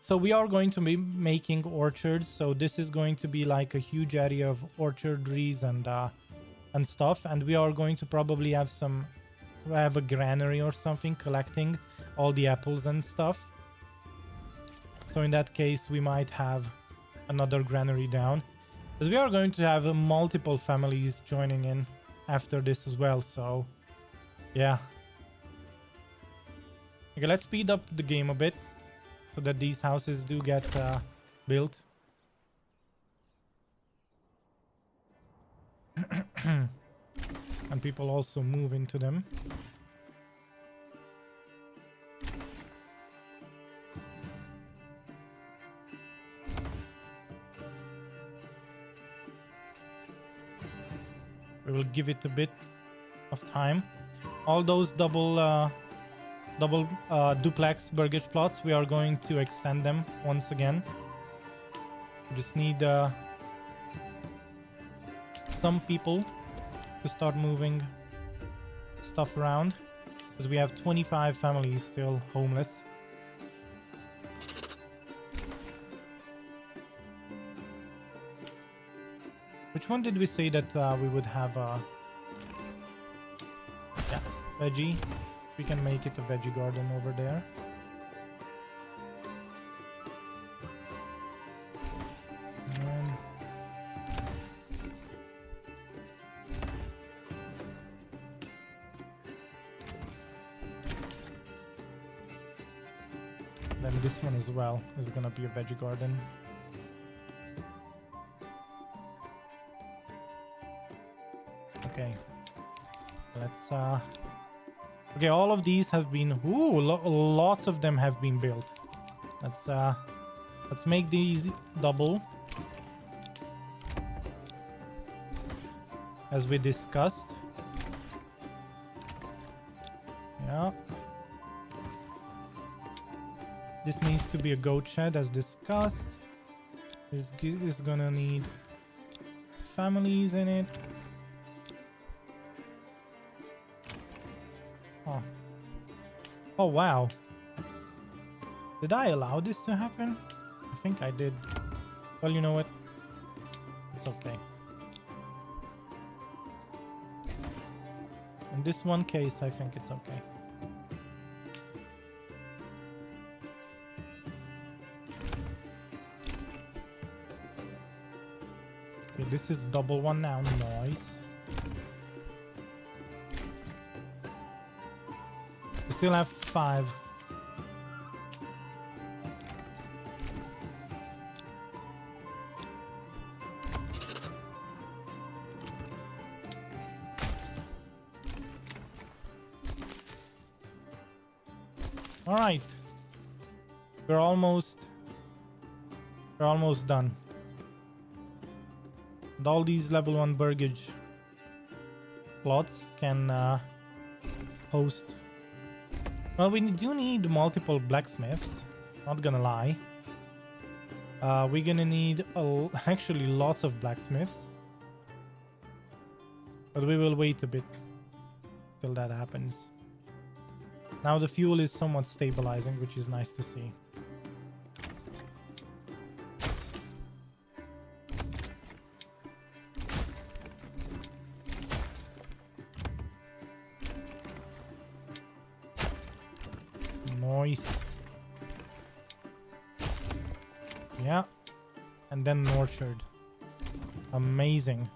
A: So we are going to be making orchards. So this is going to be like a huge area of orchardries and stuff. And we are going to probably have a granary or something collecting all the apples and stuff. So in that case, we might have another granary down. Because we are going to have multiple families joining in after this as well, so yeah. Okay, let's speed up the game a bit so that these houses do get built. And people also move into them. We will give it a bit of time. All those double duplex burgage plots, we are going to extend them once again. We just need some people to start moving stuff around, because we have 25 families still homeless. Which one did we say that we would have yeah, veggie. We can make it a veggie garden over there. And then this one as well is gonna be a veggie garden. Okay, let's okay, all of these have been lots of them have been built. Let's make these double as we discussed. Yeah, this needs to be a goat shed as discussed. This is gonna need families in it. Oh wow. Did I allow this to happen? I think I did. Well, you know what? It's okay. In this one case, I think it's okay. Okay, this is double one now. Nice. still have 5. All right. We're almost done. And all these level 1 burgage plots can host. Well, we do need multiple blacksmiths, not gonna lie. We're gonna need actually lots of blacksmiths, but we will wait a bit till that happens. Now the fuel is somewhat stabilizing, which is nice to see. Nice. Yeah. And then nurtured. Amazing.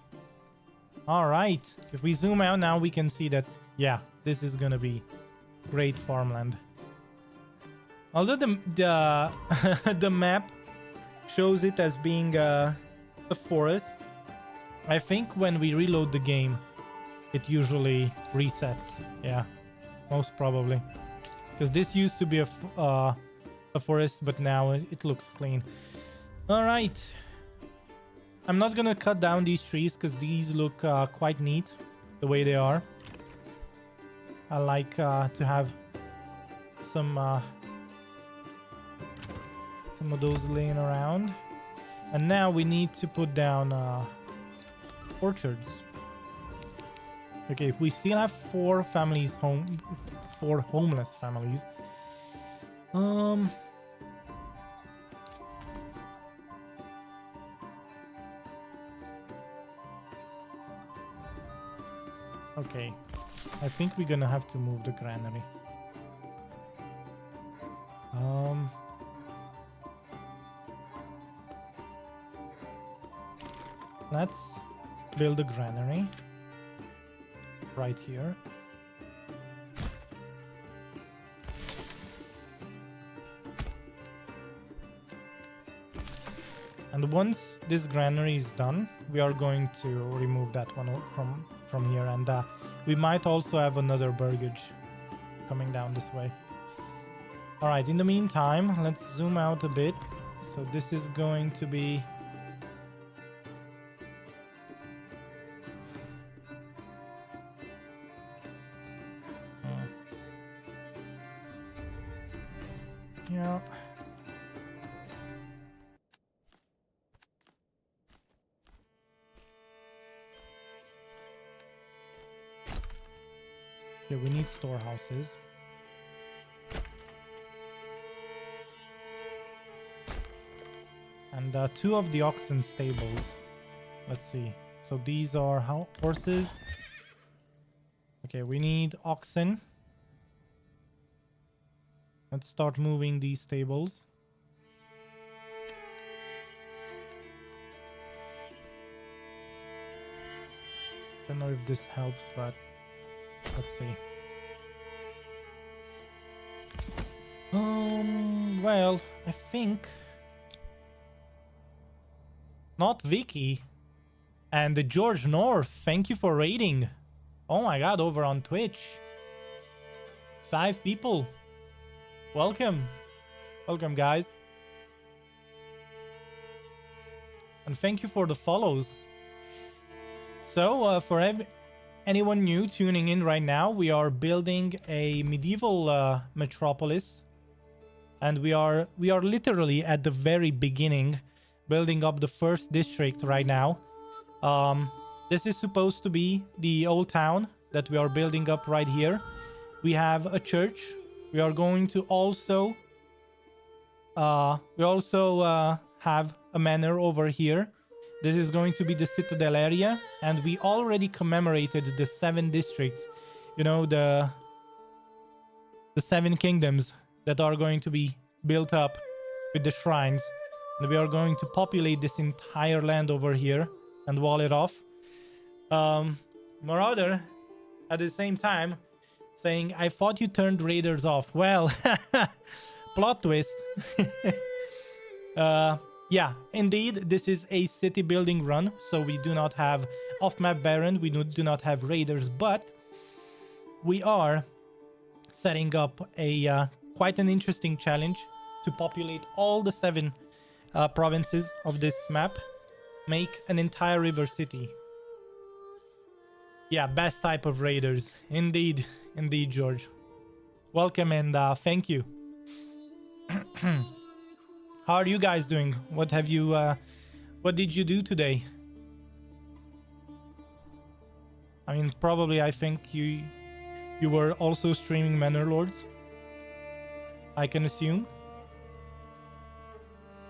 A: All right. If we zoom out now, we can see that, yeah, this is gonna be great farmland. Although the the map shows it as being a forest, I think when we reload the game, it usually resets. Yeah, most probably, because this used to be a forest, but now it looks clean. All right, I'm not gonna cut down these trees because these look quite neat the way they are. I like to have some of those laying around. And now we need to put down orchards. Okay, we still have 4 families home, 4 homeless families. Okay. I think we're gonna have to move the granary. Let's build a granary right here. And once this granary is done, we are going to remove that one from here, and we might also have another burgage coming down this way. All right, in the meantime, let's zoom out a bit. So this is going to be yeah. Okay, we need storehouses. And 2 of the oxen stables. Let's see. So these are horses. Okay, we need oxen. Let's start moving these stables. Don't know if this helps, but let's see. Well, I think not Vicky and the George North. Thank you for raiding. Oh my god, over on Twitch. 5 people. Welcome. Welcome, guys. And thank you for the follows. So, for anyone new tuning in right now, we are building a medieval metropolis. And we are literally at the very beginning, building up the first district right now. This is supposed to be the old town that we are building up right here. We have a church. We are going to also have a manor over here. This is going to be the citadel area, and we already commemorated the 7 districts. You know, the 7 kingdoms that are going to be built up with the shrines. And we are going to populate this entire land over here and wall it off. Marauder, at the same time, saying, I thought you turned raiders off. Well, plot twist. Yeah, indeed, this is a city building run, so we do not have off-map Baron, we do not have raiders, but we are setting up a quite an interesting challenge to populate all the 7 provinces of this map, make an entire river city. Yeah, best type of raiders. Indeed, indeed, George. Welcome and thank you. How are you guys doing? What have you what did you do today? I mean, probably I think you were also streaming Manor Lords. I can assume.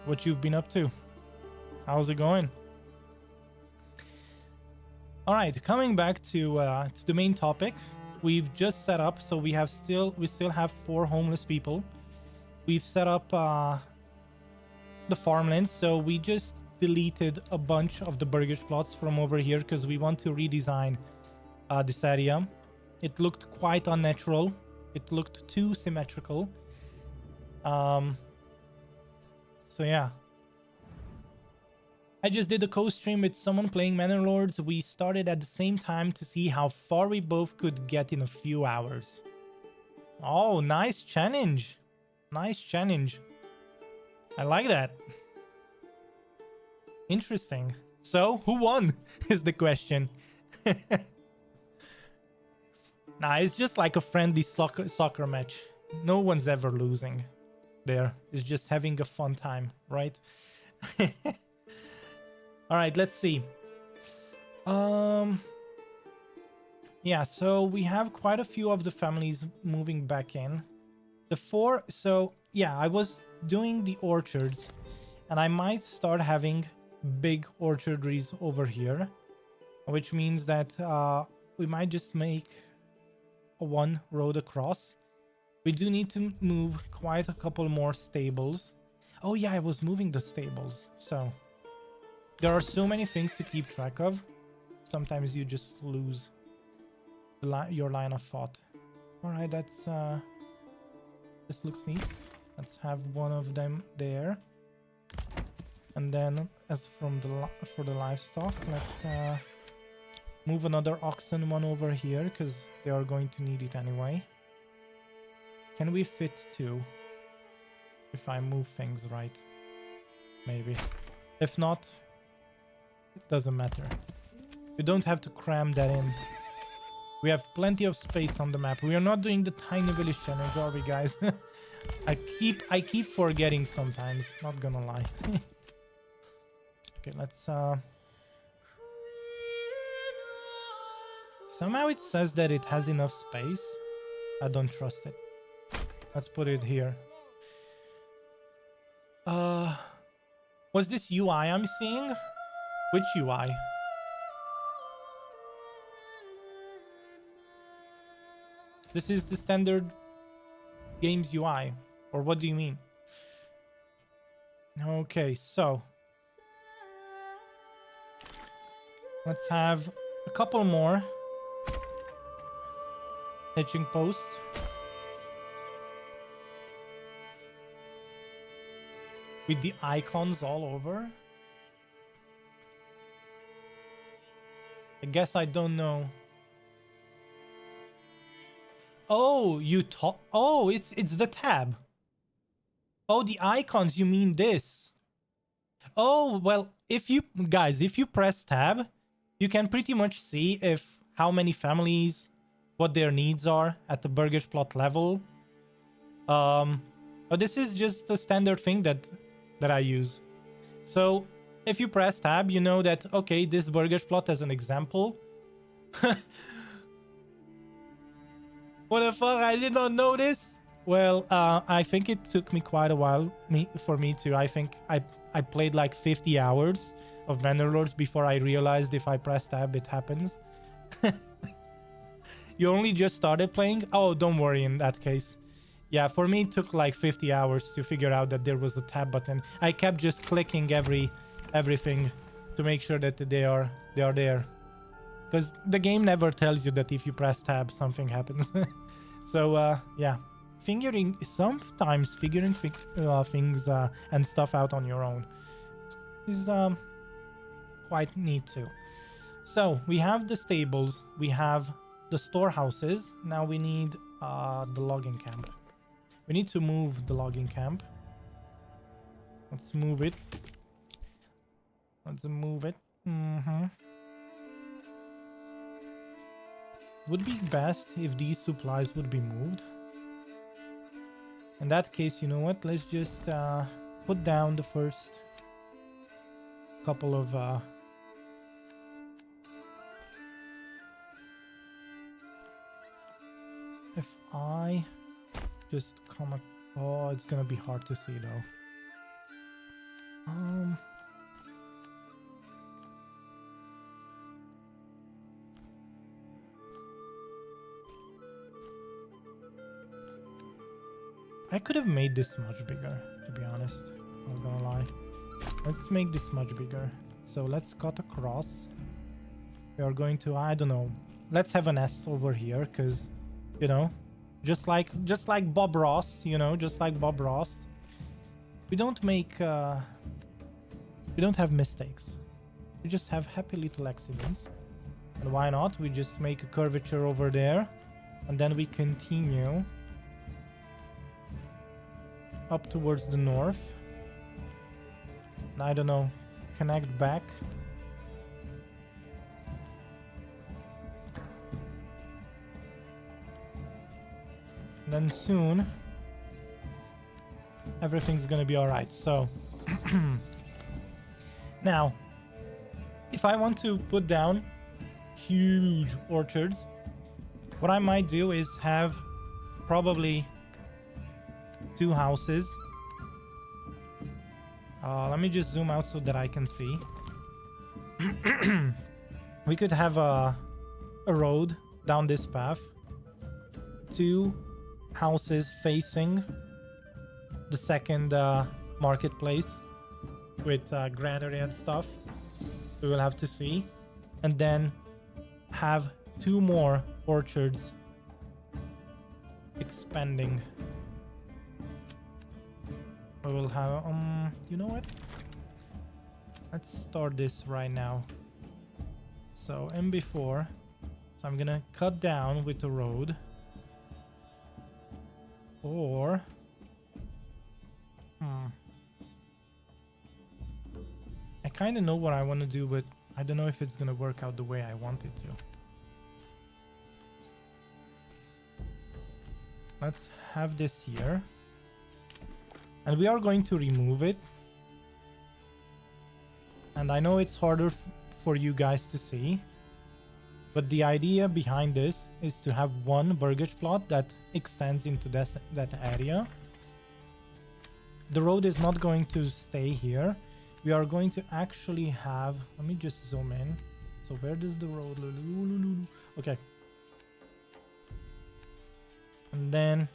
A: What you've been up to. How's it going? All right, coming back to the main topic. We've just set up, so we still have 4 homeless people. We've set up the farmlands, so we just deleted a bunch of the burgage plots from over here because we want to redesign this area. It looked quite unnatural. It looked too symmetrical. So yeah. I just did a co-stream with someone playing Manor Lords. We started at the same time to see how far we both could get in a few hours. Oh, nice challenge. Nice challenge. I like that. Interesting. So, who won? Is the question. Nah, it's just like a friendly soccer match. No one's ever losing there. It's just having a fun time, right? All right, let's see. Yeah, so we have quite a few of the families moving back in. The 4, so yeah, I was doing the orchards and I might start having big orchardries over here, which means that we might just make a 1 road across. We do need to move quite a couple more stables. Oh yeah, I was moving the stables, so there are so many things to keep track of. Sometimes you just lose your line of thought. All right, that's this looks neat. Let's have one of them there, and then as from for the livestock, let's move another oxen one over here because they are going to need it anyway. Can we fit 2 if I move things right? Maybe. If not, it doesn't matter. We don't have to cram that in. We have plenty of space on the map. We are not doing the tiny village challenge, are we, guys? I keep forgetting sometimes, not gonna lie. Okay, let's somehow it says that it has enough space. I don't trust it. Let's put it here. Was this UI I'm seeing? Which UI? This is the standard games UI, or what do you mean? Okay, so let's have a couple more hitching posts. With the icons all over. I guess I don't know. Oh, oh, it's the tab. Oh, the icons, you mean this. Oh, well, if you press tab, you can pretty much see how many families, what their needs are at the burgage plot level. But this is just the standard thing that I use. So if you press tab, you know that, okay, this burgage plot as an example. What the fuck? I did not know this. Well, I think it took me quite a while for me to. I think I played like 50 hours of Manor Lords before I realized if I press tab, it happens. You only just started playing? Oh, don't worry in that case. Yeah, for me, it took like 50 hours to figure out that there was a tab button. I kept just clicking everything to make sure that they are there. Because the game never tells you that if you press tab, something happens. So yeah, sometimes figuring things and stuff out on your own is quite neat too. So we have the stables, we have the storehouses. Now we need the logging camp. We need to move the logging camp. Let's move it. Let's move it. Would be best if these supplies would be moved. In that case, you know what? Let's just put down the first couple of if I just come oh, it's gonna be hard to see though. I could have made this much bigger, to be honest. I'm not gonna lie. Let's make this much bigger. So let's cut across. We are going to, I don't know. Let's have a nest over here, because, you know, just like Bob Ross, you know, just like Bob Ross. We don't make, we don't have mistakes. We just have happy little accidents. And why not? We just make a curvature over there, and then we continue up towards the north. I don't know, connect back. And then soon everything's gonna be all right. So now if I want to put down huge orchards, what I might do is have probably 2 houses. Let me just zoom out so that I can see. We could have a road down this path, 2 houses facing the second marketplace with granary and stuff. We will have to see, and then have 2 more orchards expanding. We will have you know what, let's start this right now. So MB4, so I'm gonna cut down with the road, or I kind of know what I want to do, but I don't know if it's gonna work out the way I want it to. Let's have this here. And we are going to remove it. And I know it's harder for you guys to see, but the idea behind this is to have one burgage plot that extends into that area. The road is not going to stay here. We are going to actually have, let me just zoom in. So where does the road, okay. And then,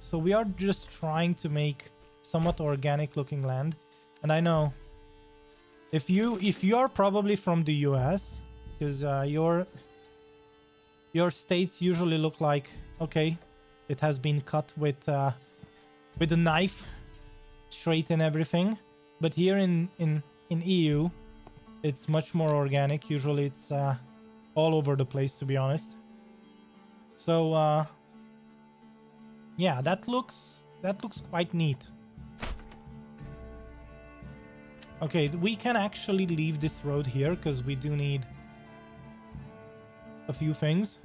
A: so we are just trying to make somewhat organic looking land. And I know if you are probably from the US, because your states usually look like, okay, it has been cut with a knife straight and everything. But here in EU, it's much more organic. Usually it's all over the place, to be honest. So yeah, that looks quite neat. Okay, we can actually leave this road here because we do need a few things.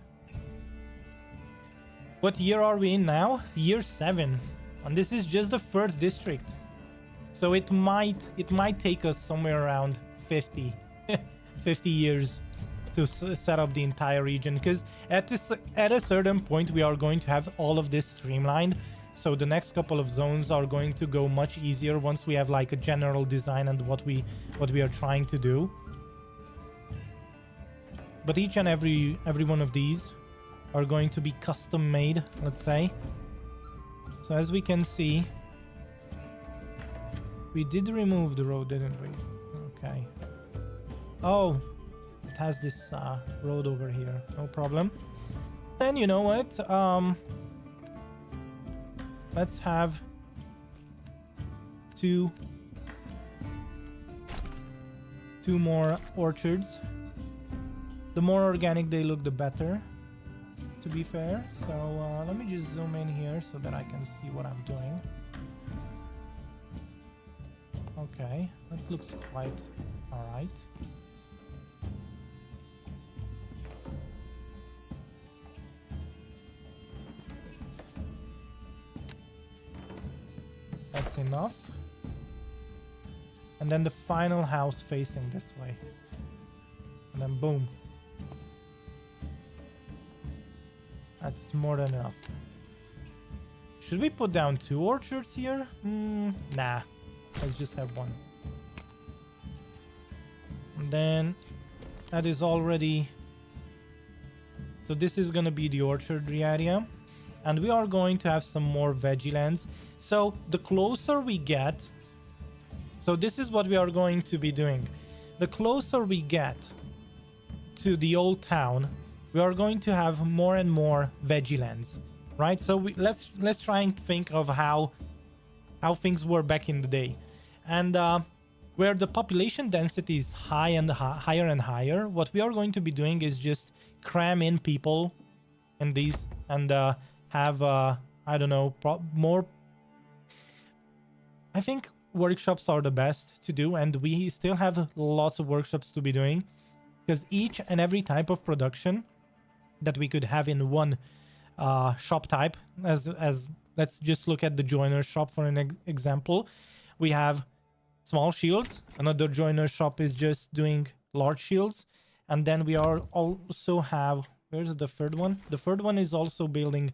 A: What year are we in now? Year 7, and this is just the first district. So it might take us somewhere around 50 years to set up the entire region, because at a certain point we are going to have all of this streamlined. So the next couple of zones are going to go much easier once we have like a general design and what we are trying to do. But each and every one of these are going to be custom made, let's say. So as we can see, we did remove the road, didn't we? Okay. Oh, it has this road over here. No problem. Then you know what? Let's have two more orchards. The more organic they look, the better, to be fair. So let me just zoom in here so that I can see what I'm doing. Okay, that looks quite all right. That's enough. And then the final house facing this way. And then boom. That's more than enough. Should we put down 2 orchards here? Nah. Let's just have 1. And then that is already... So this is going to be the orchard area. And we are going to have some more veggie lands. So the closer we get... So this is what we are going to be doing. The closer we get to the old town, we are going to have more and more veggie lands, right? So let's try and think of how things were back in the day. And where the population density is higher and higher, what we are going to be doing is just cram in people in these and have I don't know, more. I think workshops are the best to do, and we still have lots of workshops to be doing, because each and every type of production that we could have in one shop type, as let's just look at the joiner shop for an example. We have small shields. Another joiner shop is just doing large shields, and then we are also have, where's the third one? The third one is also building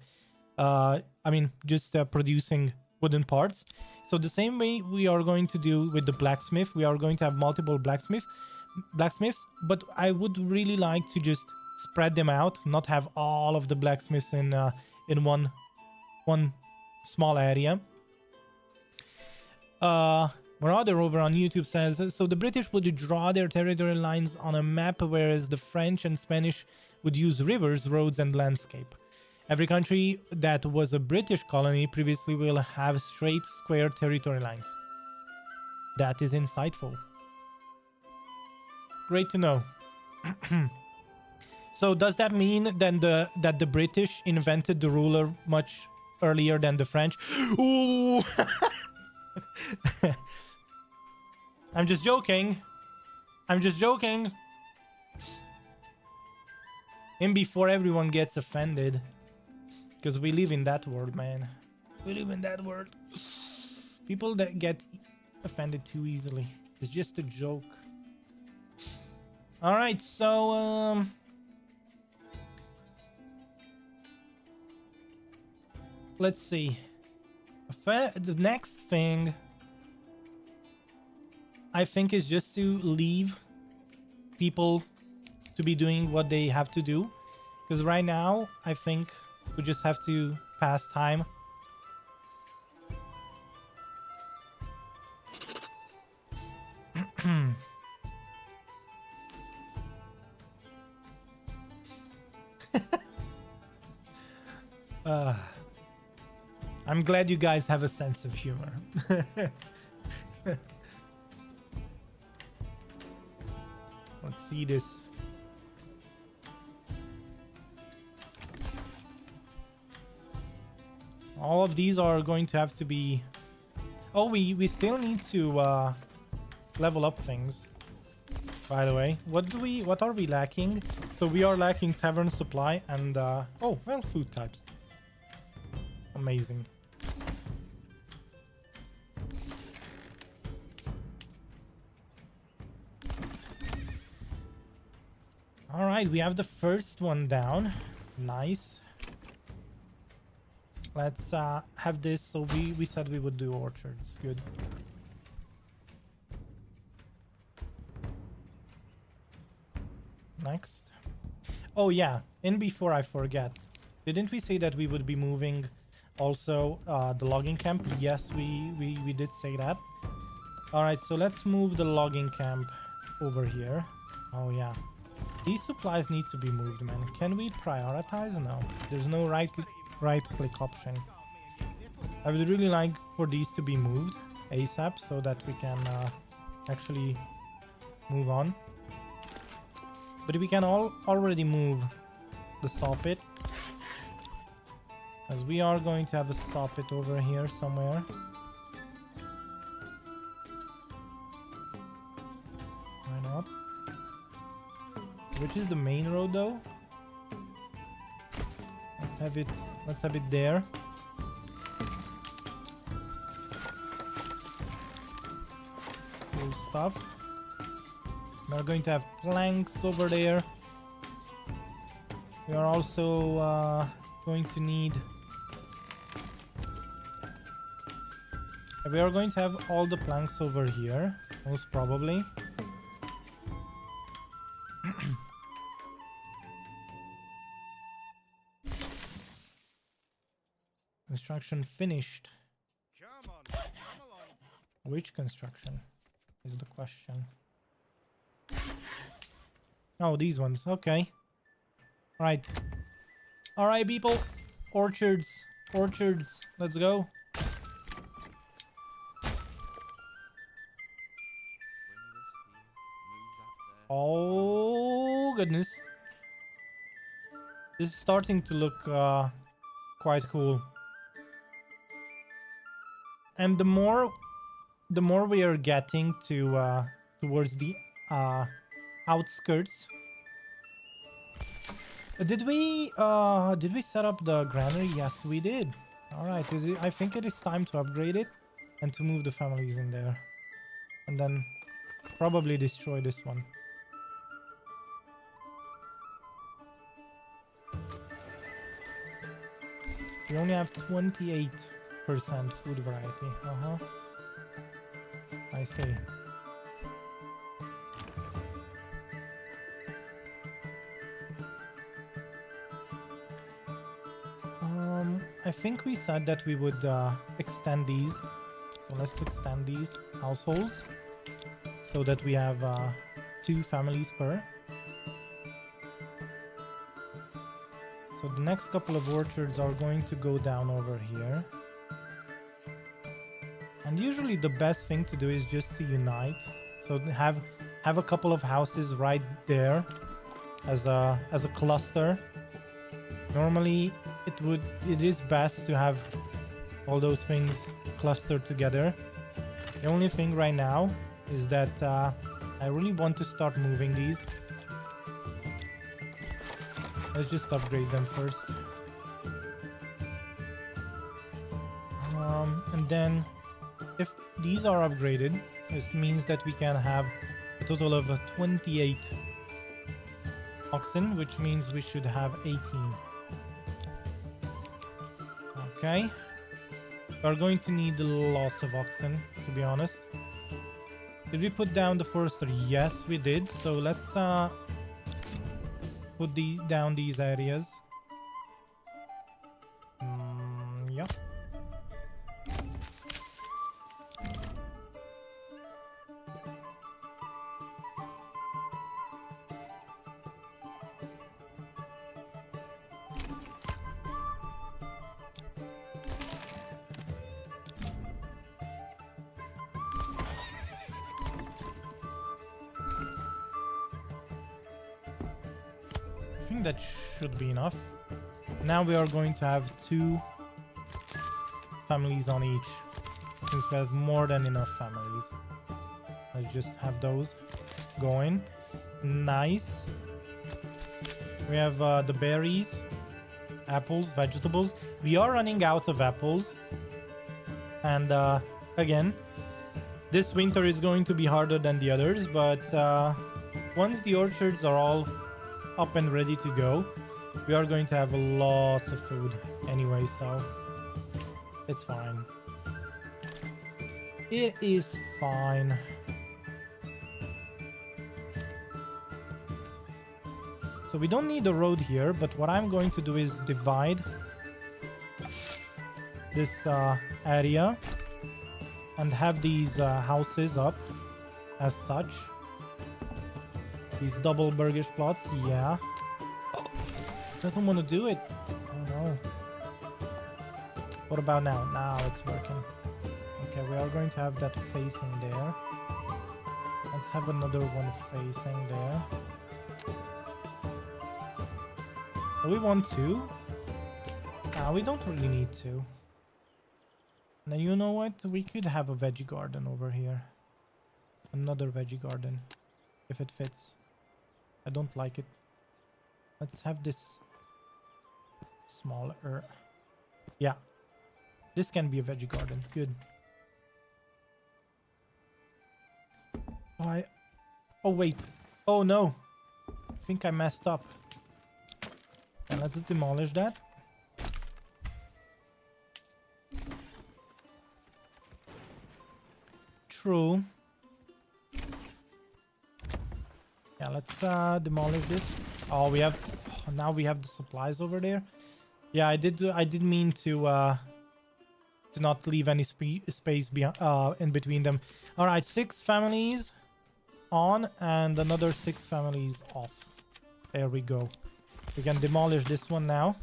A: producing wooden parts. So the same way we are going to do with the blacksmith, we are going to have multiple blacksmiths, but I would really like to just spread them out, not have all of the blacksmiths in one small area. Marauder over on YouTube says, so the British would draw their territory lines on a map, whereas the French and Spanish would use rivers, roads, and landscape. Every country that was a British colony previously will have straight, square territory lines. That is insightful. Great to know. So does that mean then that the British invented the ruler much earlier than the French? Ooh! I'm just joking. And before everyone gets offended. Because we live in that world, man. We live in that world. People that get offended too easily. It's just a joke. Alright, so... let's see. The next thing... I think is just to leave people to be doing what they have to do. Because right now, I think we just have to pass time. I'm glad you guys have a sense of humor. Let's see this. All of these are going to have to be... Oh, we still need to level up things. By the way, what are we lacking? So we are lacking tavern supply and oh, well, food types. Amazing. All right, we have the first one down. Nice. Let's have this. So we said we would do orchards. Good. Next. Oh yeah, and before I forget, didn't we say that we would be moving also the logging camp? Yes, we did say that. All right, so let's move the logging camp over here. Oh yeah. These supplies need to be moved, man. Can we prioritize? No. There's no right click option. I would really like for these to be moved ASAP so that we can actually move on. But we can already move the saw pit, as we are going to have a saw pit over here somewhere. Why not? Which is the main road though? Let's have it there. Cool stuff. We're going to have planks over there. We are also going to need... We are going to have all the planks over here, most probably. Construction finished.
B: Come on, come along.
A: Which construction is the question? Oh, these ones. Okay. Right. All right, people. Orchards. Orchards. Let's go. Oh, goodness. This is starting to look quite cool. And the more we are getting to towards the outskirts. Did we set up the granary? Yes, we did. All right. I think it is time to upgrade it and to move the families in there, and then probably destroy this one. We only have 28% food variety. I see. I think we said that we would extend these. So let's extend these households so that we have 2 families per. So the next couple of orchards are going to go down over here. And usually the best thing to do is just to unite. So have a couple of houses right there as a cluster. Normally it is best to have all those things clustered together. The only thing right now is that I really want to start moving these. Let's just upgrade them first. And then if these are upgraded, it means that we can have a total of 28 oxen, which means we should have 18. Okay. We're going to need lots of oxen, to be honest. Did we put down the forester? Yes, we did. So let's put down these areas. Yep. I think that should be enough. Now we are going to have 2 families on each, since we have more than enough families. Let's just have those going. Nice. We have the berries, apples, vegetables. We are running out of apples. And again, this winter is going to be harder than the others, but once the orchards are all up and ready to go, we are going to have lots of food anyway, so it's fine. It is fine. So we don't need a road here, but what I'm going to do is divide this area and have these houses up as such. These double burgish plots, yeah. Doesn't want to do it. Oh no. What about now? Now it's working. Okay, we are going to have that facing there. Let's have another one facing there. Do we want two? Nah, we don't really need to. Now, you know what? We could have a veggie garden over here. Another veggie garden. If it fits. I don't like it. Let's have this smaller. Yeah. This can be a veggie garden. Good. Why? Oh, wait. Oh, no. I think I messed up. And let's demolish that. True. Yeah, let's demolish this. Oh, we have. Oh, now we have the supplies over there. Yeah, I did mean to not leave any space in between them. All right, 6 families on and another 6 families off. There we go. We can demolish this one now.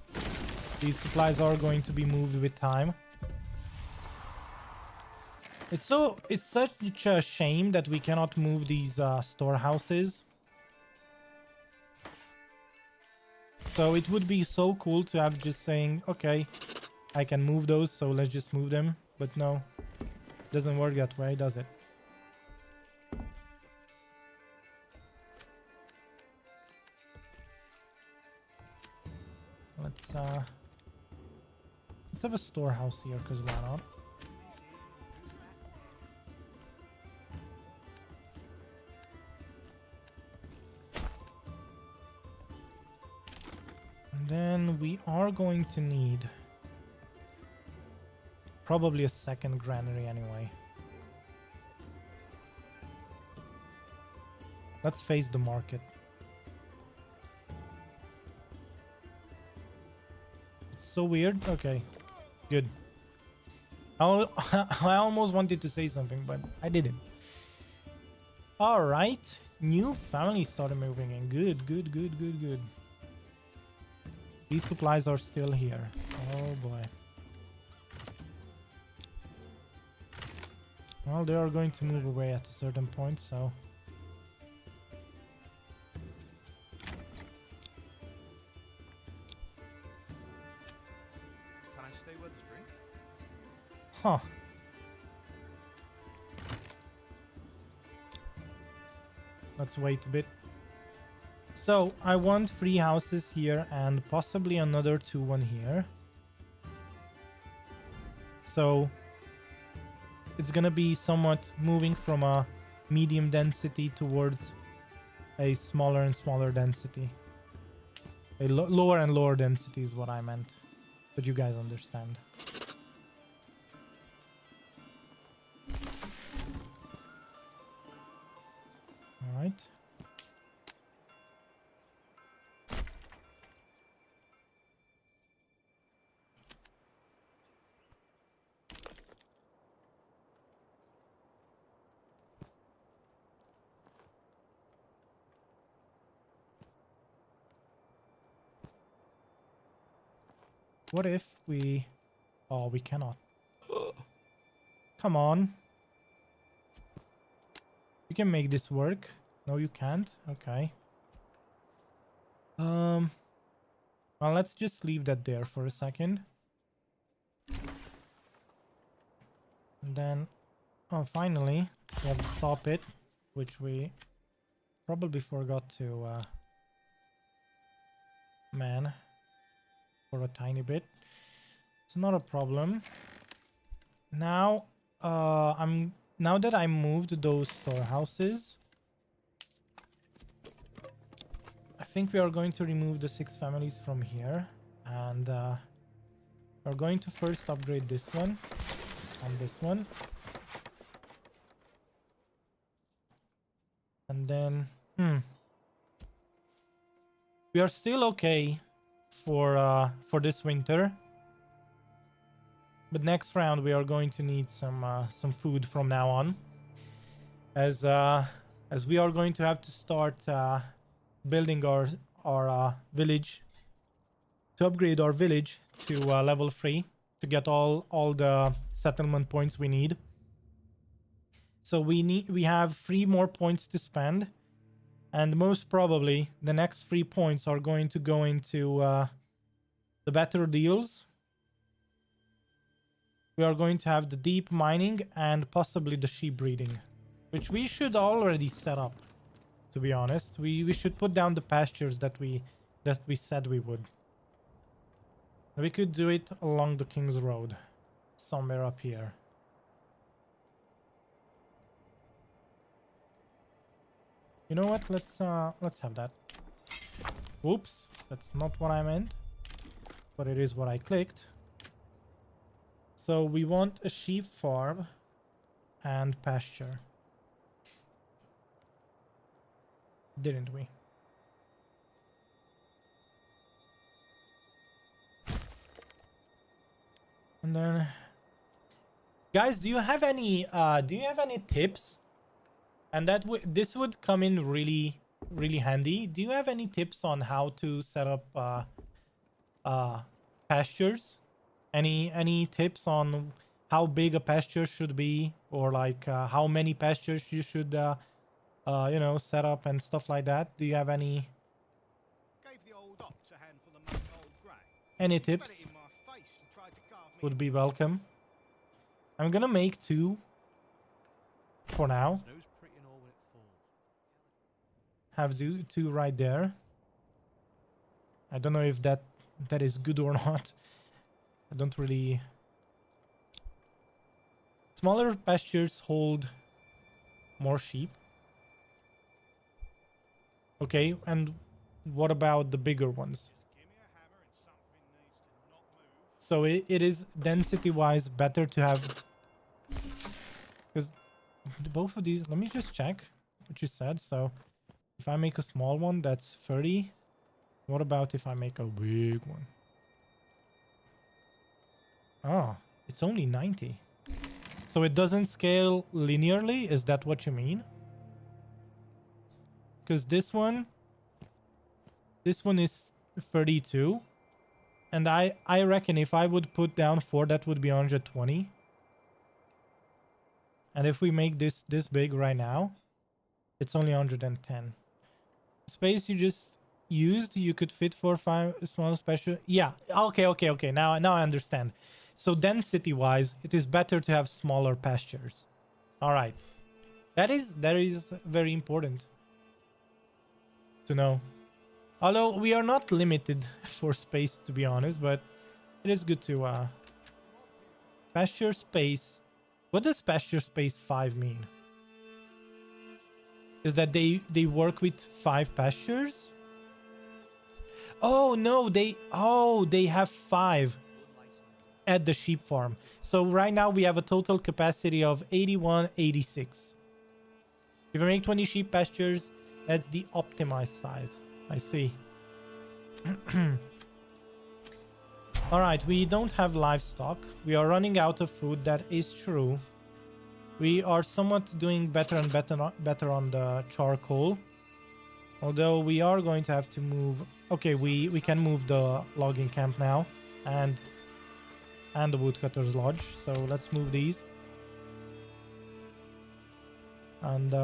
A: These supplies are going to be moved with time. It's such a shame that we cannot move these storehouses. So it would be so cool to have just saying, okay, I can move those, so let's just move them. But no, doesn't work that way, does it? Let's have a storehouse here, because why not? And then we are going to need probably a second granary anyway. Let's face the market. It's so weird. Okay, good. I almost wanted to say something, but I didn't. All right, new family started moving in. Good, good, good, good, good. These supplies are still here. Oh boy. Well, they are going to move away at a certain point, so...
B: Can I stay with this drink?
A: Huh. Let's wait a bit. So, I want 3 houses here and possibly another 2 here. So, it's gonna be somewhat moving from a medium density towards a smaller and smaller density. A lower and lower density is what I meant. But you guys understand. Alright. What if we... Oh, we cannot. Come on. You can make this work. No, you can't. Okay. Well, let's just leave that there for a second. And then... Oh, finally, we have the saw pit, which we probably forgot to man for a tiny bit. It's not a problem. Now, now that I moved those storehouses, I think we are going to remove the 6 families from here, and we're going to first upgrade this one and this one. And then, we are still okay for this winter, but next round we are going to need some food from now on, as as we are going to have to start building our village, to upgrade our village to level 3 to get all the settlement points we need. So we have 3 more points to spend, and most probably the next 3 points are going to go into the better deals. We are going to have the deep mining and possibly the sheep breeding, which we should already set up, to be honest. We should put down the pastures that we said we would. We could do it along the King's Road, somewhere up here. You know what? Let's have that. Whoops, that's not what I meant, but it is what I clicked. So we want a sheep farm and pasture. Didn't we? And then, guys, do you have any tips? And this would come in really handy. Do you have any tips on how to set up pastures? Any tips on how big a pasture should be, or like how many pastures you should you know, set up and stuff like that? Do you have any tips? Would be welcome. I'm gonna make 2 for now. Have 2 right there. I don't know if that is good or not. I don't really... Smaller pastures hold more sheep. Okay, and what about the bigger ones? So it is density-wise better to have... Because both of these... Let me just check what you said. So if I make a small one, that's 30. What about if I make a big one? Oh, it's only 90. So it doesn't scale linearly? Is that what you mean? Because this one is 32. And I reckon if I would put down 4, that would be 120. And if we make this big right now, it's only 110. Space you just used, you could fit 4 or 5 small special. Yeah, okay. Now I understand. So density wise, it is better to have smaller pastures. All right. That is very important to know. Although we are not limited for space, to be honest, but it is good to pasture space. What does pasture space 5 mean? Is that they work with 5 pastures? Oh no, they have 5 at the sheep farm. So right now we have a total capacity of 81, 86. If I make 20 sheep pastures, that's the optimized size. I see. All right, we don't have livestock. We are running out of food. That is true. We are somewhat doing better and better on the charcoal. Although we are going to have to move. Okay, we can move the logging camp now and the woodcutter's lodge. So let's move these and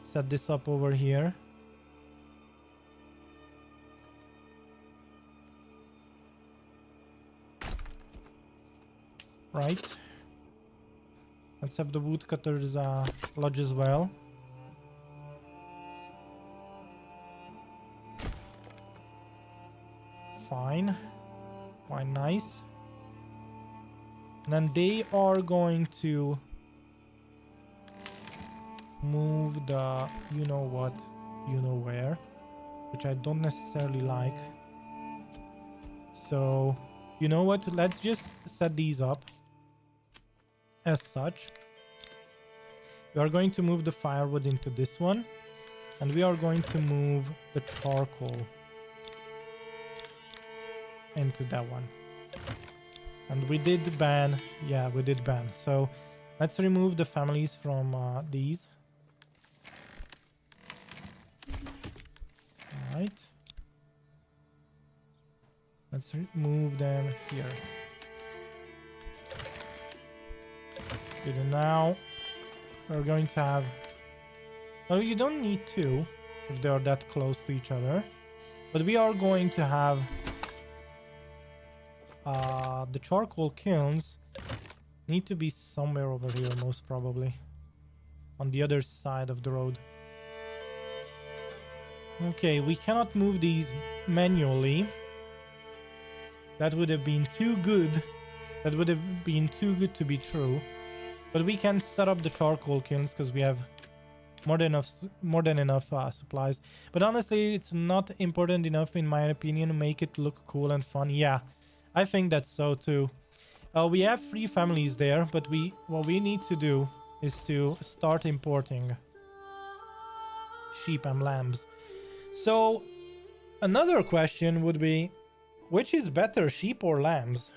A: set this up over here. Right. Let's have the woodcutter's lodge as well. Fine. Quite nice. And then they are going to move the you know what, you know where, which I don't necessarily like. So, you know what? Let's just set these up as such. We are going to move the firewood into this one, and we are going to move the charcoal into that one. And we did ban, yeah, we did ban. So let's remove the families from these. right. Let's move them here. Good, and now we're going to have... Well, you don't need two if they're that close to each other. But we are going to have the charcoal kilns need to be somewhere over here, most probably. On the other side of the road. Okay, we cannot move these manually. That would have been too good. That would have been too good to be true. But we can set up the charcoal kilns because we have more than enough supplies. But honestly, it's not important enough, in my opinion, to make it look cool and fun. Yeah, I think that's so too. We have 3 families there, but what we need to do is to start importing sheep and lambs. So another question would be, which is better, sheep or lambs?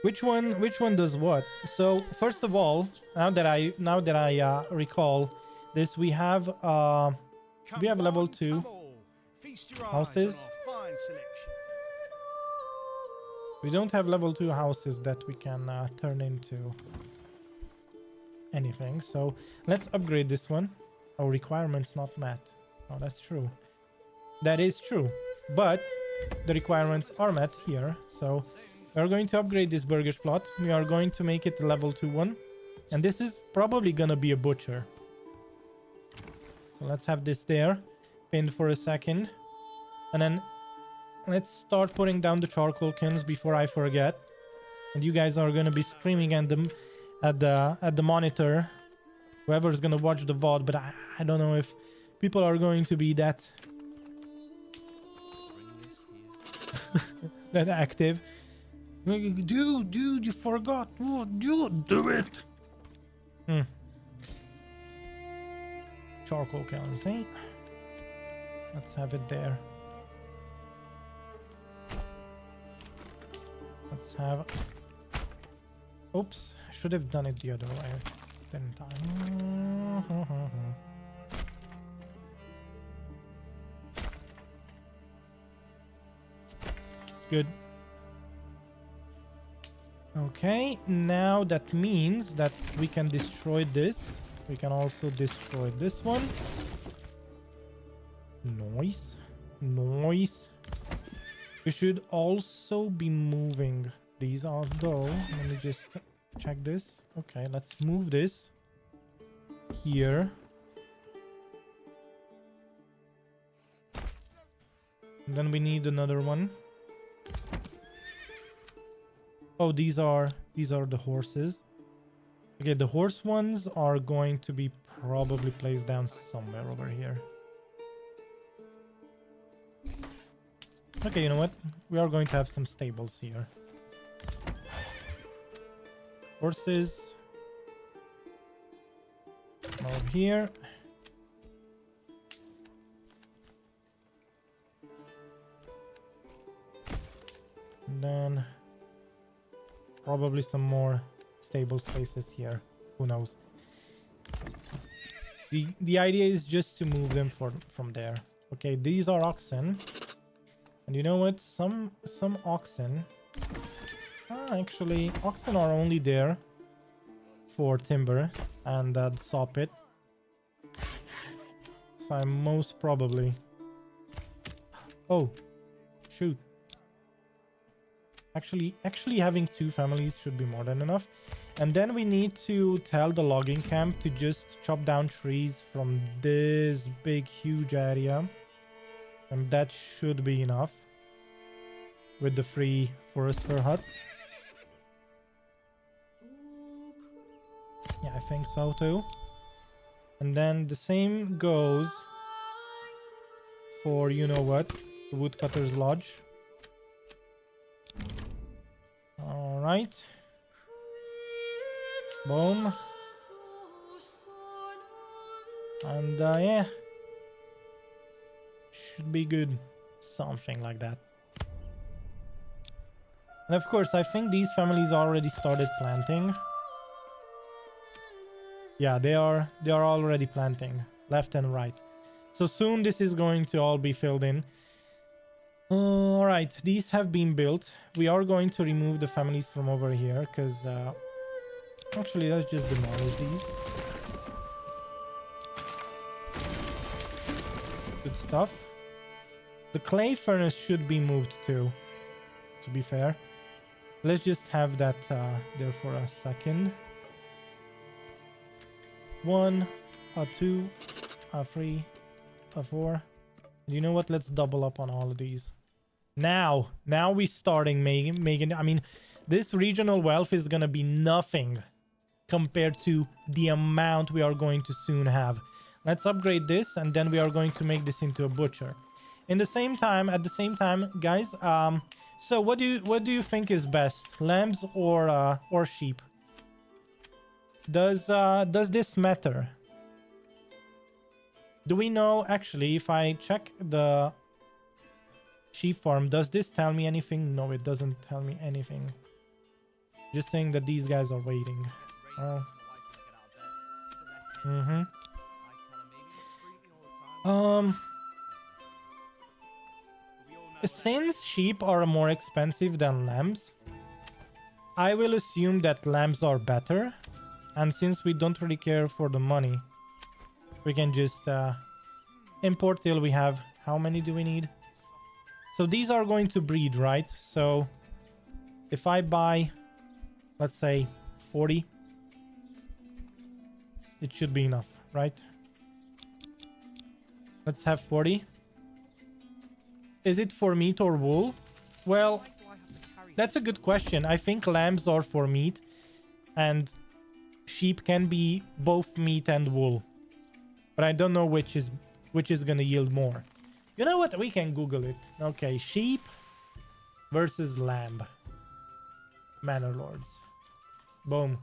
A: Which one does what? So first of all, now that I recall this, we have level 2 houses. We don't have level 2 houses that we can turn into anything. So let's upgrade this one. Oh, requirements not met. Oh, that's true. That is true. But the requirements are met here. So we're going to upgrade this burgage plot. We are going to make it a level 2 one. And this is probably gonna be a butcher. So let's have this there, pinned for a second. And then let's start putting down the charcoal kilns before I forget. And you guys are gonna be screaming at the monitor. Whoever's gonna watch the VOD, but I don't know if people are going to be that that active. Dude, you forgot. Oh, dude, do it. Charcoal kilns, eh? Let's have it there. Let's have... Oops, I should have done it the other way, didn't I? Good. Okay, now that means that we can destroy this. We can also destroy this one. Nice. Nice. We should also be moving these out though. Let me just check this. Okay, let's move this here. And then we need another one. Oh, these are the horses. Okay, the horse ones are going to be probably placed down somewhere over here. Okay, you know what? We are going to have some stables here. Horses. Over here. And then probably some more stable spaces here. Who knows? The idea is just to move them from there. Okay, these are oxen. And you know what? Some oxen... actually, oxen are only there for timber and saw pit. So I'm most probably... Oh, shoot. Actually having 2 families should be more than enough. And then we need to tell the logging camp to just chop down trees from this big, huge area. And that should be enough with the free forester huts. Yeah, I think so too. And then the same goes for, you know what, the woodcutter's lodge. All right. Boom. And yeah, should be good. Something like that. And of course, I think these families already started planting. Yeah, they are already planting left and right. So soon this is going to all be filled in. All right, these have been built. We are going to remove the families from over here because actually let's just demolish these. Good stuff. The clay furnace should be moved too, to be fair. Let's just have that there for a second. 1, 2, 3, 4. You know what? Let's double up on all of these. Now we're starting making. I mean, this regional wealth is gonna be nothing compared to the amount we are going to soon have. Let's upgrade this, and then we are going to make this into a butcher. At the same time, guys. So what do you think is best, lambs or sheep? Does this matter? Do we know, actually, if I check the sheep farm, does this tell me anything? No, it doesn't tell me anything. Just saying that these guys are waiting. Oh. Since sheep are more expensive than lambs, I will assume that lambs are better. And since we don't really care for the money, we can just import till we have... How many do we need? So these are going to breed, right? So if I buy, let's say, 40, it should be enough, right? Let's have 40. Is it for meat or wool? Well, that's a good question. I think lambs are for meat, and sheep can be both meat and wool. But I don't know which is going to yield more. You know what? We can Google it. Okay, sheep versus lamb. Manor Lords. Boom.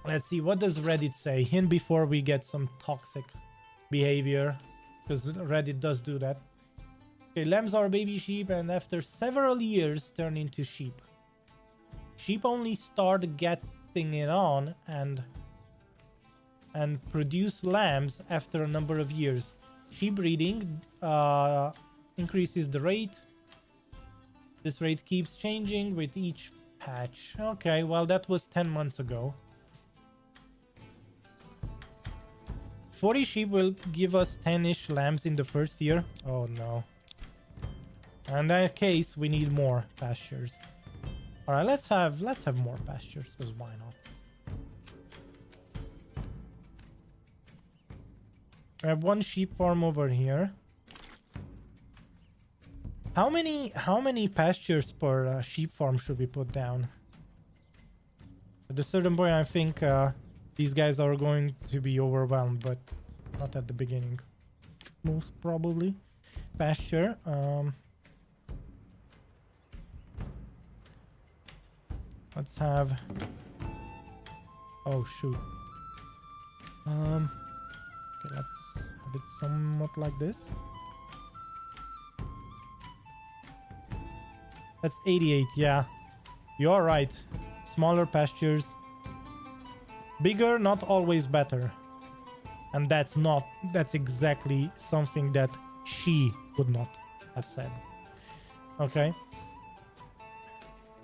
A: Let's see, what does Reddit say? Hint before we get some toxic behavior, because Reddit does do that. Okay, lambs are baby sheep and after several years turn into sheep. Sheep only start getting it on and produce lambs after a number of years. Sheep breeding increases the rate. This rate keeps changing with each patch. Okay, well, that was 10 months ago. 40 sheep will give us 10-ish lambs in the first year. Oh no. In that case, we need more pastures. All right, let's have more pastures, because why not? I have one sheep farm over here. How many pastures per sheep farm should we put down? At a certain point, I think these guys are going to be overwhelmed, but not at the beginning. Most probably. Pasture. Let's have... Oh, shoot. Okay, let's have it somewhat like this. That's 88, yeah. You're right. Smaller pastures. Bigger, not always better. And that's exactly something that she would not have said. Okay.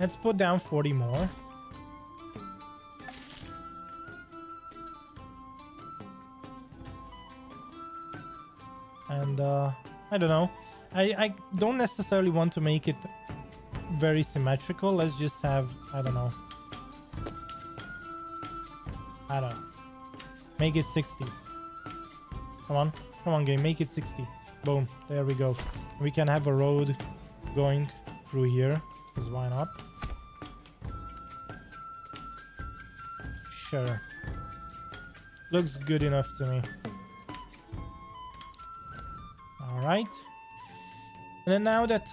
A: Let's put down 40 more. And I don't know. I don't necessarily want to make it very symmetrical. Let's just have, I don't know. Make it 60. Come on game, make it 60. Boom, there we go. We can have a road going through here, because why not? Sure. Looks good enough to me. Alright. And then now that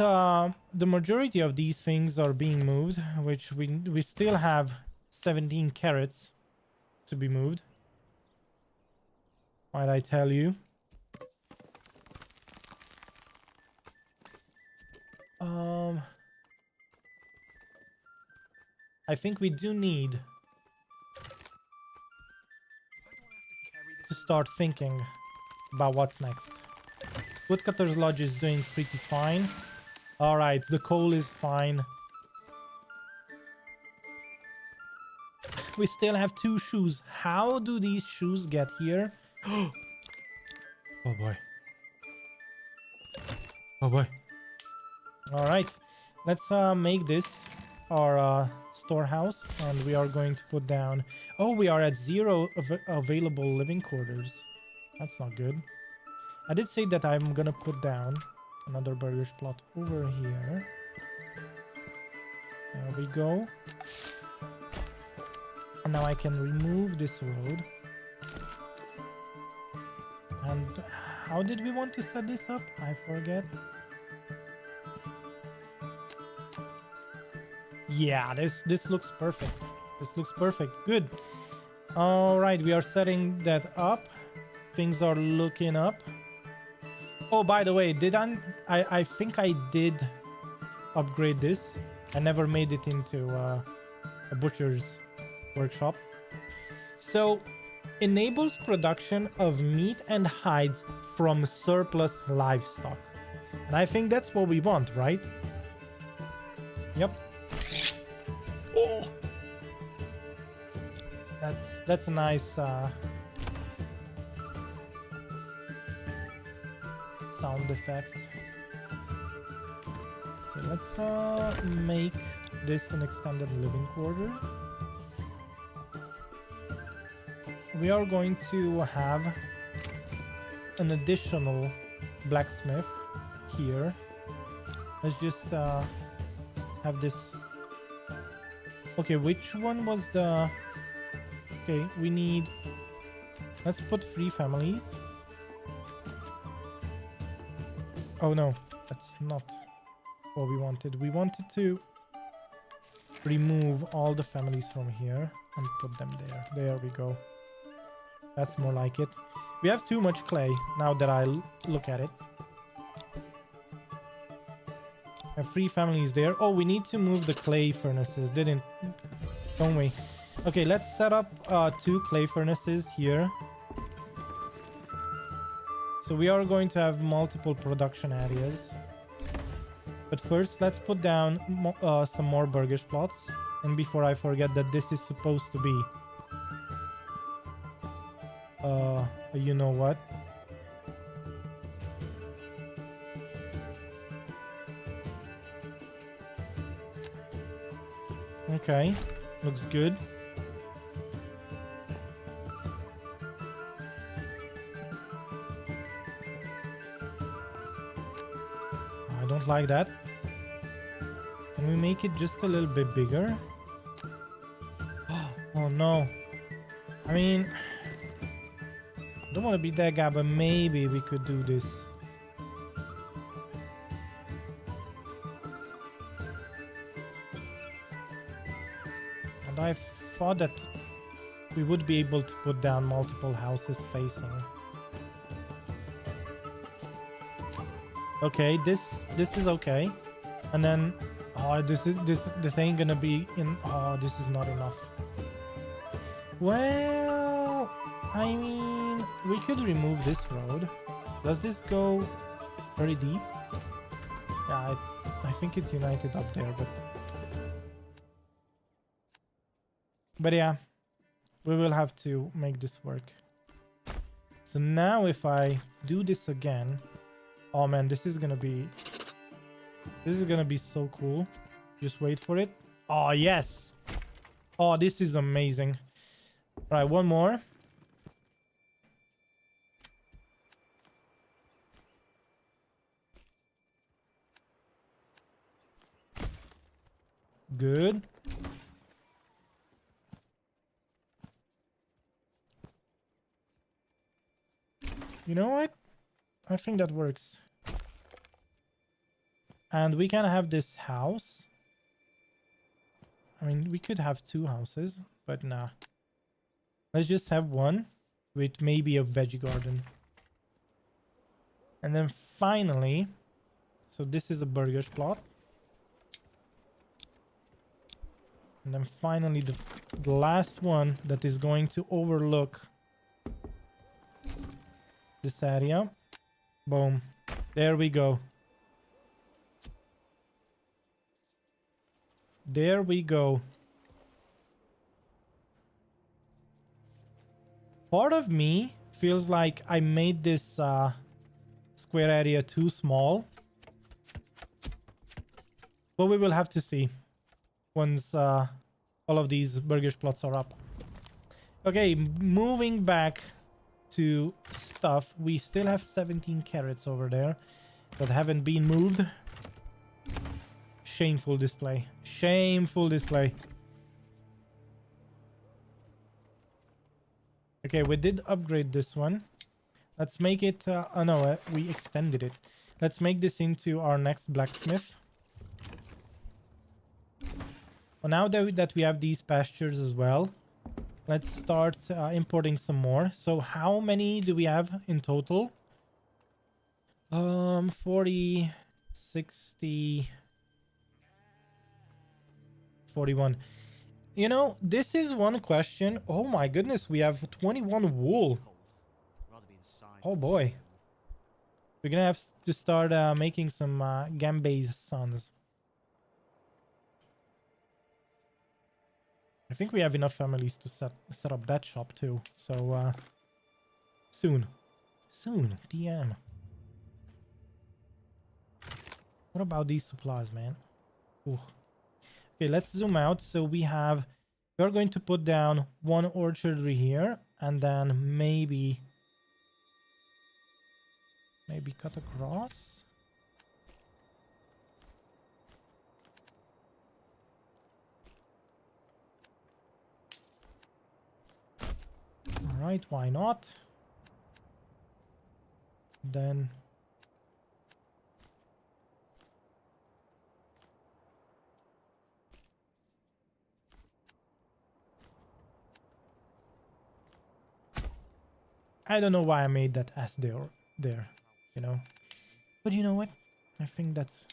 A: the majority of these things are being moved, which we still have 17 carrots to be moved. Might I tell you? I think we do need to start thinking. about what's next. Woodcutter's Lodge is doing pretty fine. All right, the coal is fine. We still have 2 shoes. How do these shoes get here? Oh boy. Oh boy. All right, let's make this our storehouse, and we are going to put down... Oh, we are at 0 available living quarters. That's not good. I did say that I'm gonna put down another burger's plot over here. There we go. And now I can remove this road. And how did we want to set this up? I forget. Yeah, this looks perfect. This looks perfect. Good. All right, we are setting that up. Things are looking up. Oh, by the way, I think I did upgrade this. I never made it into a butcher's workshop. So, enables production of meat and hides from surplus livestock. And I think that's what we want, right? Yep. Oh, that's a nice sound effect. Okay, let's make this an extended living quarter. We are going to have an additional blacksmith here. Let's just have this. Okay, which one was the... Okay, we need... Let's put 3 families. Oh no, that's not what we wanted. We wanted to remove all the families from here and put them there. There we go. That's more like it. We have too much clay now that I look at it. Have 3 families there. Oh, we need to move the clay furnaces, don't we? Okay, let's set up 2 clay furnaces here. So we are going to have multiple production areas. But first, let's put down some more burgers plots. And before I forget that this is supposed to be... you know what? Okay, looks good. I don't like that. Can we make it just a little bit bigger? Oh no. I mean, I don't want to be that guy, but maybe we could do this. And I thought that we would be able to put down multiple houses facing. Okay, this is okay. And then this ain't gonna be in... Oh, this is not enough. Well, I mean, we could remove this road. Does this go very deep? Yeah, I think it's united up there, but yeah, we will have to make this work. So now if I do this again... Oh man, this is gonna be so cool. Just wait for it. Oh yes. Oh, this is amazing. All right, one more. Good. You know what? I think that works. And we can have this house. I mean, we could have 2 houses, but nah. Let's just have one with maybe a veggie garden. And then finally, so this is a burger's plot. And then finally the last one that is going to overlook this area. Boom. There we go. There we go. Part of me feels like I made this square area too small. But we will have to see once all of these burgish plots are up. Okay, moving back to stuff. We still have 17 carrots over there that haven't been moved. Shameful display. Shameful display. Okay, we did upgrade this one. Let's make it... oh no, we extended it. Let's make this into our next blacksmith. Well, now that we have these pastures as well, let's start importing some more. So how many do we have in total? 40, 60, 41. You know, this is one question. Oh my goodness, we have 21 wool. Oh boy. We're gonna have to start making some Gambay's sons. I think we have enough families to set up that shop too. So soon. Soon. DM. What about these supplies, man? Ooh. Okay, let's zoom out. So we're going to put down one orchardry here and then maybe cut across. All right, why not? Then I don't know why I made that S there, you know. But you know what? I think that's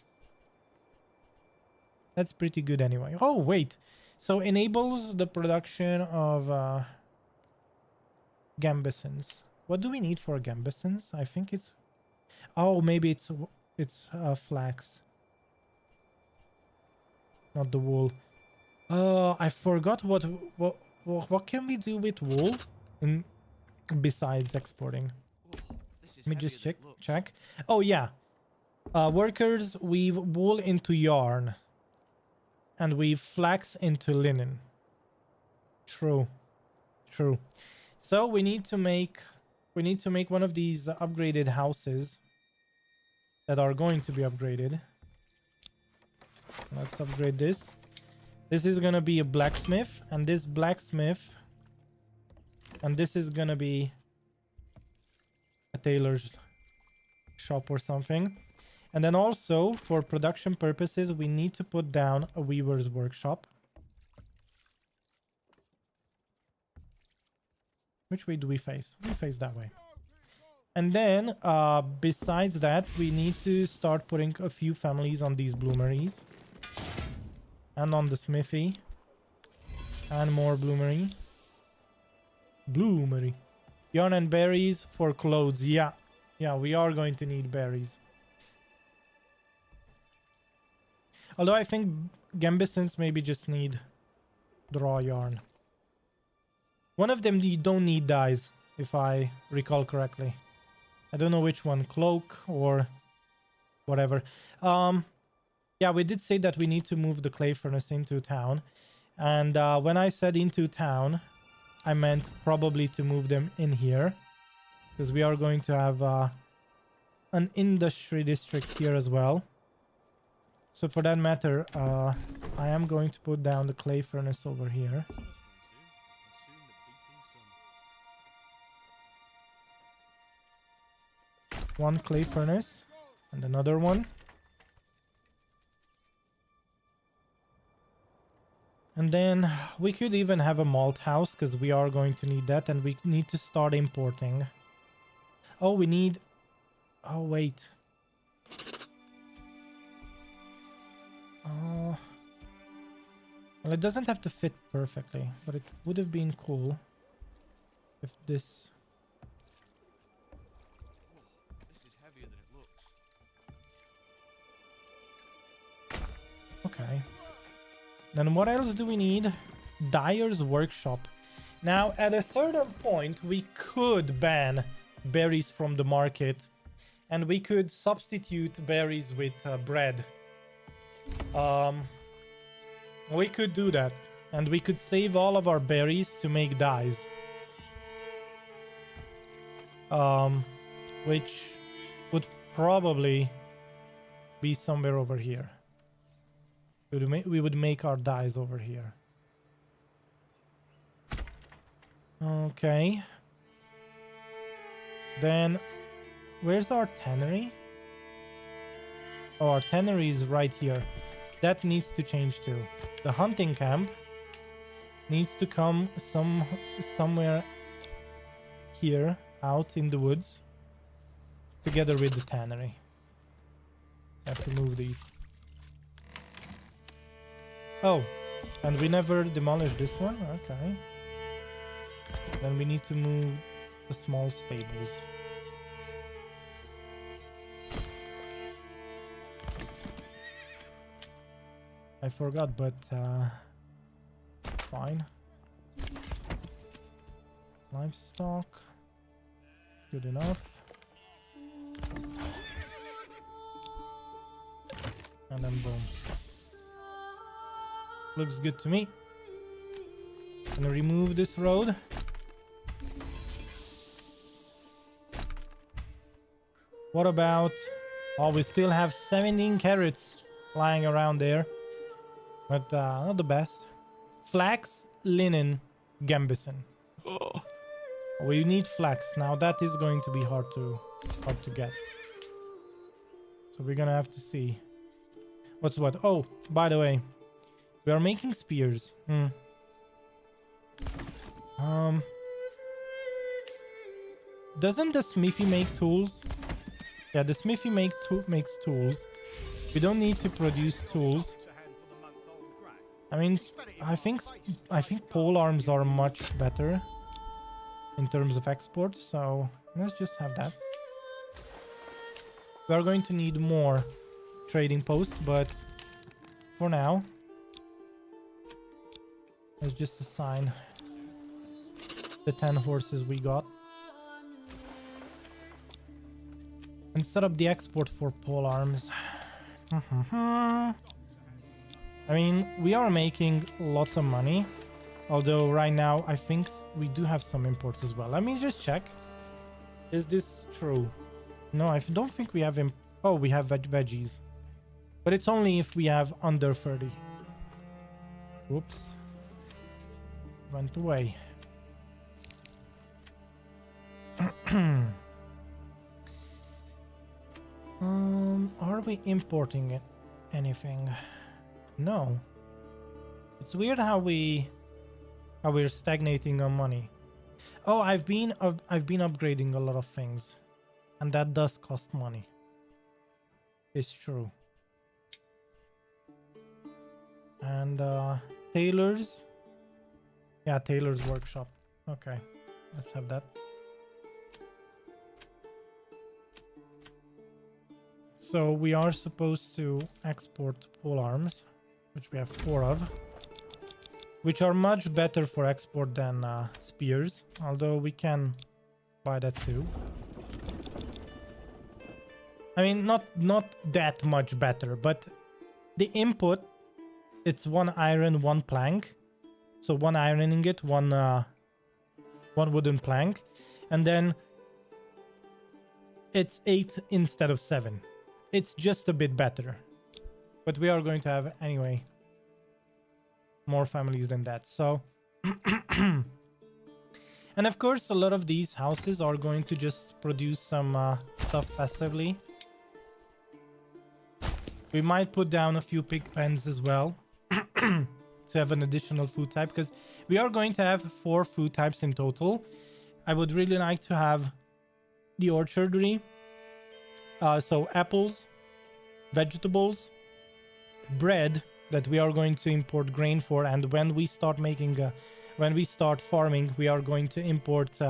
A: pretty good anyway. Oh, wait. So enables the production of gambesons. What do we need for gambesons? I think it's... Oh, maybe it's flax. Not the wool. I forgot what can we do with wool besides exporting. Let me just check. Oh yeah. Workers weave wool into yarn and weave flax into linen. True. So we need to make one of these upgraded houses that are going to be upgraded. Let's upgrade this. This is gonna be a blacksmith, and this blacksmith, and this is gonna be a tailor's shop or something. And then also for production purposes, we need to put down a weaver's workshop. Which way do we face? We face that way. And then besides that, we need to start putting a few families on these bloomeries. And on the smithy. And more bloomery. Yarn and berries for clothes. Yeah, we are going to need berries. Although I think gambesons maybe just need draw yarn. One of them you don't need dyes, if I recall correctly. I don't know which one, cloak or whatever. Yeah, we did say that we need to move the clay furnace into town. And when I said into town, I meant probably to move them in here. Because we are going to have an industry district here as well. So for that matter, I am going to put down the clay furnace over here. One clay furnace and another one. And then we could even have a malt house because we are going to need that, and we need to start importing. Oh, we need... Oh, wait. Well, it doesn't have to fit perfectly, but it would have been cool if this... Okay. Then what else do we need? Dyer's workshop. Now, at a certain point, we could ban berries from the market, and we could substitute berries with bread. We could do that, and we could save all of our berries to make dyes. Which would probably be somewhere over here. We would make our dyes over here. Okay. Then, where's our tannery? Oh, our tannery is right here. That needs to change too. The hunting camp needs to come somewhere here, out in the woods, together with the tannery. I have to move these. Oh, and we never demolished this one? Okay. Then we need to move the small stables. I forgot, but fine. Livestock. Good enough. And then boom. Looks good to me. Gonna remove this road. What about... Oh, we still have 17 carrots lying around there. But not the best. Flax, linen, gambison. Oh. We need flax. Now that is going to be hard to get. So we're gonna have to see. What's what? Oh, by the way. We are making spears. Doesn't the smithy make tools? Yeah, the smithy makes tools. We don't need to produce tools. I mean, I think pole arms are much better in terms of export, so let's just have that. We are going to need more trading posts, but for now, let's just assign the 10 horses we got and set up the export for pole arms. I mean, we are making lots of money, although right now I think we do have some imports as well. Let me just check. Is this true? No, I don't think we have oh, we have veggies, but it's only if we have under 30. Whoops. Went away. Are we importing anything? No. It's weird how we're stagnating on money. Oh, I've been upgrading a lot of things, and that does cost money. It's true. And tailors. Yeah, tailor's workshop. Okay, let's have that. So we are supposed to export pole arms, which we have 4 of, which are much better for export than spears, although we can buy that too. I mean, not that much better, but the input, it's 1 iron, 1 plank. So 1 iron ingot, 1 wooden plank, and then it's 8 instead of 7. It's just a bit better, but we are going to have anyway more families than that. So and of course a lot of these houses are going to just produce some stuff passively. We might put down a few pig pens as well to have an additional food type, because we are going to have 4 food types in total. I would really like to have the orchardry. So apples, vegetables, bread that we are going to import grain for, and when we start farming, we are going to import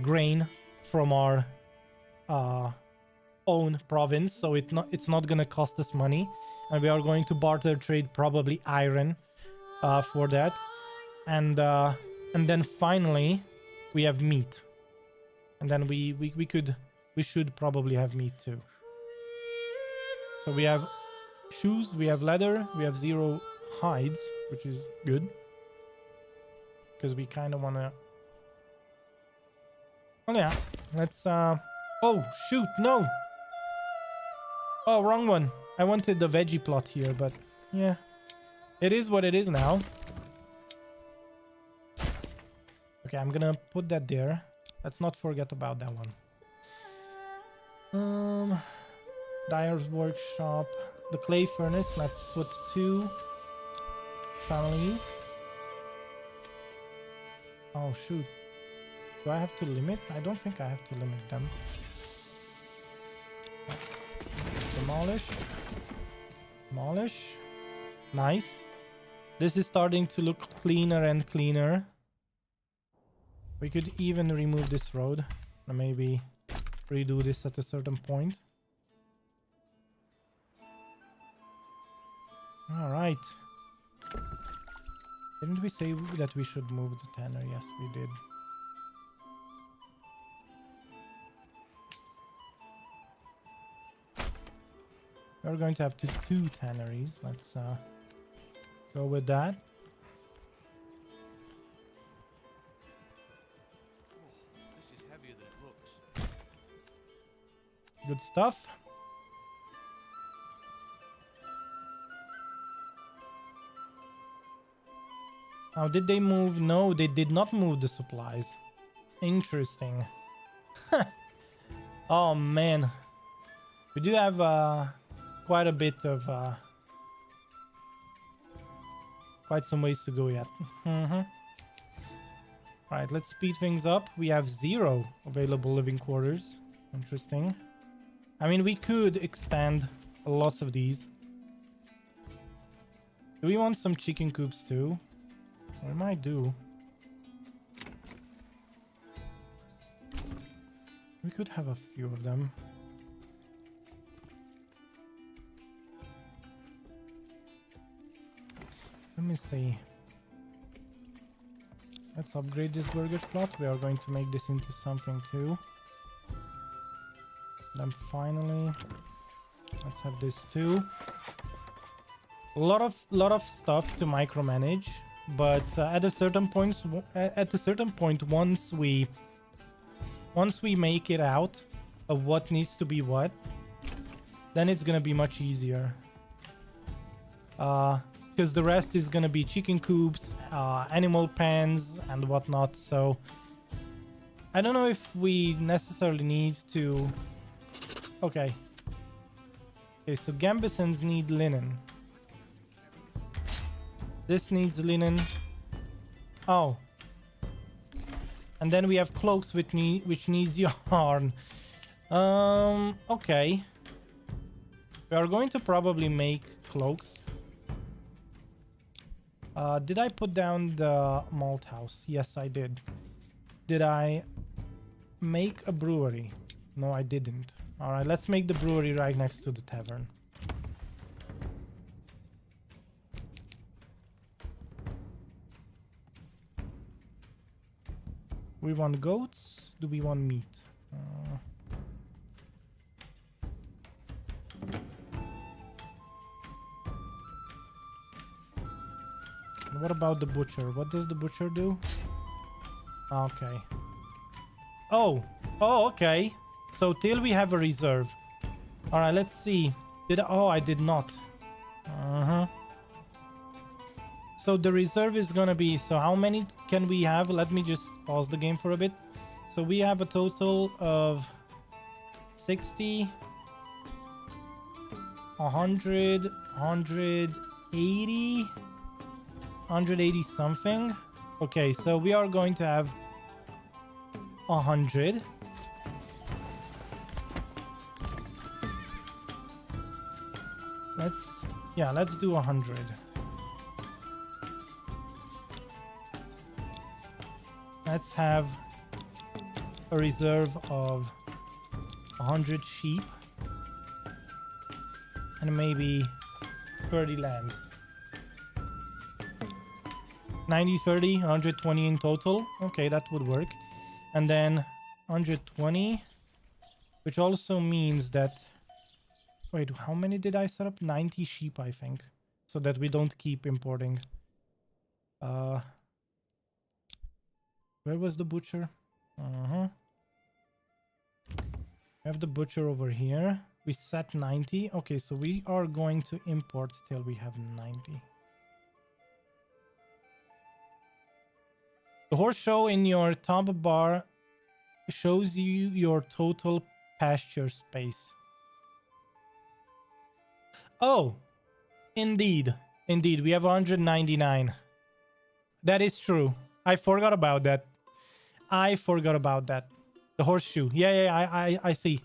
A: grain from our own province, so it's not gonna cost us money, and we are going to barter trade probably iron for that. And then finally we have meat. And then we should probably have meat too. So we have shoes, we have leather, we have 0 hides, which is good. Because we kind of want to... Oh yeah, let's... Oh, shoot, no! Oh, wrong one. I wanted the veggie plot here, but yeah. It is what it is now. Okay, I'm gonna put that there. Let's not forget about that one. Dyer's workshop. The clay furnace. Let's put 2 families. Oh, shoot. Do I have to limit? I don't think I have to limit them. Demolish. Demolish. Nice. This is starting to look cleaner and cleaner. We could even remove this road and maybe redo this at a certain point. All right. Didn't we say that we should move the tanner? Yes, we did. We're going to have 2 tanneries. Let's go with that.
B: This is heavier than it looks.
A: Good stuff. Now, did they move? No, they did not move the supplies. Interesting. Oh, man. We do have quite a bit of... quite some ways to go yet. Alright, let's speed things up. We have 0 available living quarters. Interesting. I mean, we could extend lots of these. Do we want some chicken coops too? We might do. We could have a few of them. Let me see. Let's upgrade this burger plot. We are going to make this into something too. Then finally, let's have this too. A lot of stuff to micromanage, but at a certain point, once we make it out of what needs to be what, then it's gonna be much easier. Because the rest is gonna be chicken coops, animal pens, and whatnot. So I don't know if we necessarily need to. Okay. Okay, so Gambesons need linen. This needs linen. Oh. And then we have cloaks which needs yarn. Okay. We are going to probably make cloaks. Did I put down the malt house? Yes, I did. Did I make a brewery? No, I didn't. Alright, let's make the brewery right next to the tavern. We want goats? Do we want meat? What about the butcher? What does the butcher do? Okay. Oh, okay. So till we have a reserve. All right, let's see. I did not. So the reserve is gonna be, so how many can we have? Let me just pause the game for a bit. So we have a total of 60, 100, 180, 180 something. Okay, so we are going to have 100. Let's do 100. Let's have a reserve of 100 sheep and maybe 30 lambs. 90, 30, 120 in total. Okay, that would work. And then 120, which also means that... Wait, how many did I set up? 90 sheep, I think. So that we don't keep importing. Where was the butcher? We have the butcher over here. We set 90. Okay, so we are going to import till we have 90. The horse show in your top bar shows you your total pasture space. Oh, indeed. Indeed, we have 199. That is true. I forgot about that. The horseshoe. Yeah, I see.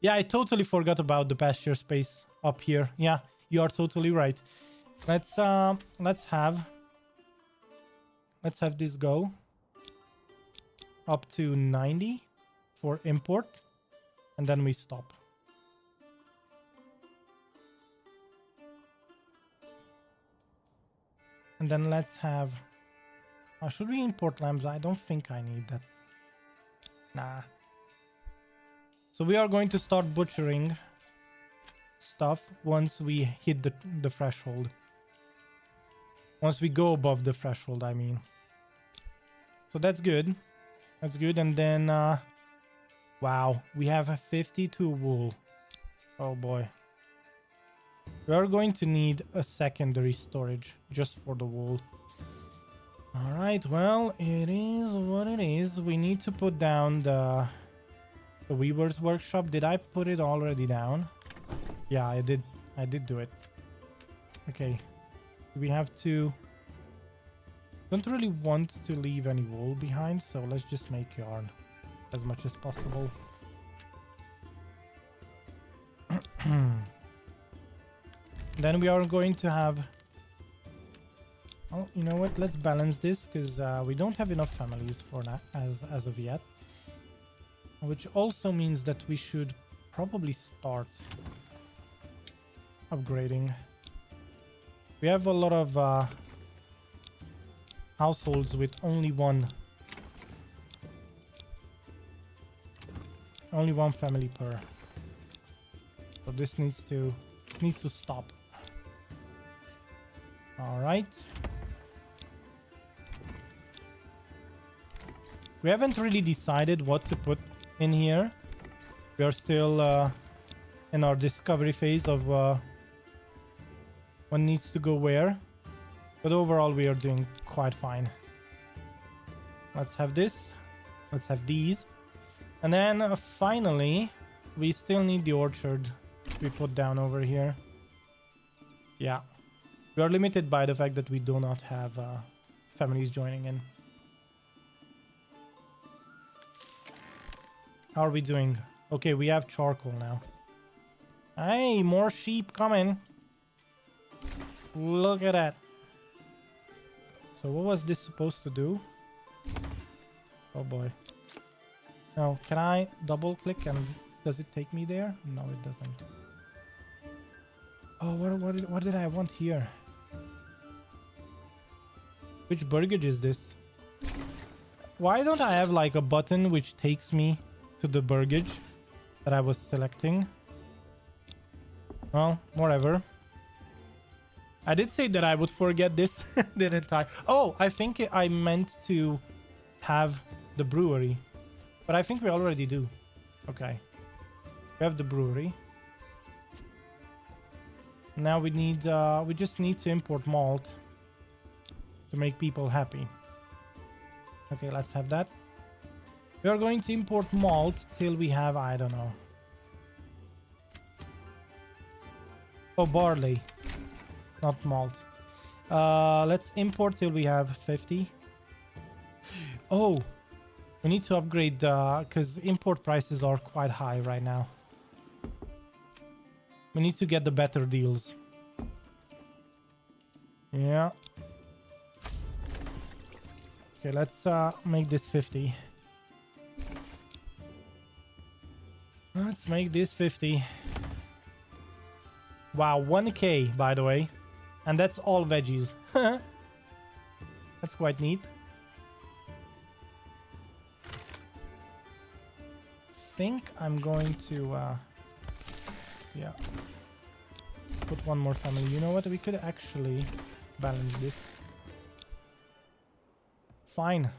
A: Yeah, I totally forgot about the pasture space up here. Yeah, you are totally right. Let's have this go up to 90 for import, and then we stop. And then let's have... should we import lambs? I don't think I need that. Nah. So we are going to start butchering stuff once we hit the threshold. Once we go above the threshold, I mean. So that's good. That's good. And then... wow, we have a 52 wool. Oh boy. We are going to need a secondary storage just for the wool. Alright, well, it is what it is. We need to put down the weaver's workshop. Did I put it already down? Yeah, I did. I did do it. Okay. We have to... Don't really want to leave any wool behind, so let's just make yarn as much as possible. Then we are going to have... Oh, you know what? Let's balance this, because we don't have enough families for now, as of yet. Which also means that we should probably start upgrading. We have a lot of households with only one family per. So this needs to stop. All right. We haven't really decided what to put in here. We are still in our discovery phase of what needs to go where. But overall, we are doing quite fine. Let's have this. Let's have these. And then finally, we still need the orchard we put down over here. Yeah. We are limited by the fact that we do not have families joining in. How are we doing? Okay, we have charcoal now. Hey, more sheep coming. Look at that. So what was this supposed to do? Oh boy. Now, can I double click and does it take me there? No, it doesn't. Oh, what did I want here? Which burgage is this? Why don't I have like a button which takes me to the burgage that I was selecting? Well, whatever. I did say that I would forget this, didn't I? Oh, I think I meant to have the brewery. But I think we already do. Okay. We have the brewery. Now we need, we just need to import malt to make people happy. Okay, let's have that. We are going to import malt till we have, I don't know. Oh, barley. Not malt. Let's import till we have 50. Oh, we need to upgrade because import prices are quite high right now. We need to get the better deals. Yeah. Okay, let's make this 50. Let's make this 50. Wow, 1k, by the way. And that's all veggies. That's quite neat. Think I'm going to, yeah, put one more family. You know what? We could actually balance this. Fine.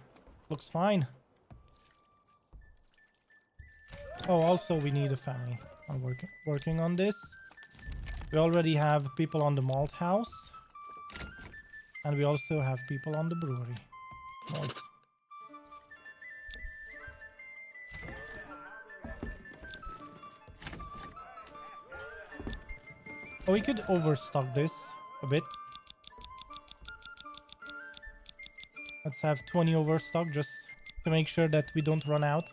A: Looks fine. Oh, also we need a family. I'm working on this. We already have people on the malt house. And we also have people on the brewery. Nice. Oh, we could overstock this a bit. Let's have 20 overstock just to make sure that we don't run out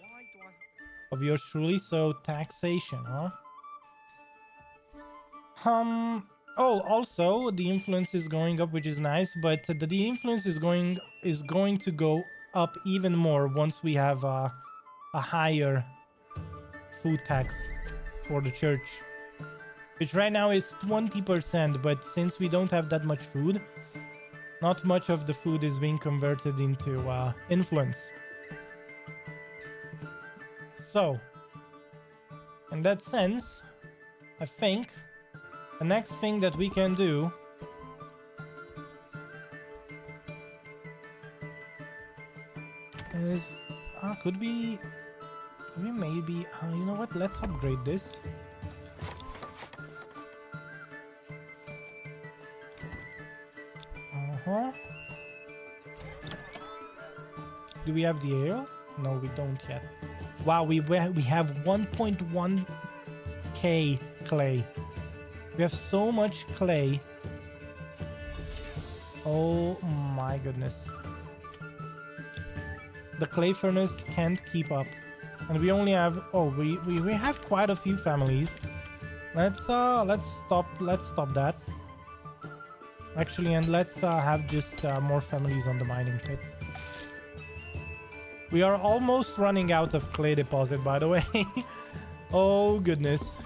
A: of yours truly. So taxation, huh? Oh, also the influence is going up, which is nice, but the influence is going to go up even more once we have a higher food tax for the church, which right now is 20%, but since we don't have that much food, not much of the food is being converted into influence. So, in that sense, I think the next thing that we can do is, could we maybe, you know what, let's upgrade this. Do we have the ale? No, we don't yet. Wow, we have 1.1k clay. We have so much clay. Oh my goodness. The clay furnace can't keep up. And we only have, oh, we have quite a few families. Let's stop that. Actually, and let's have just more families on the mining pit. We are almost running out of clay deposit, by the way. Oh goodness.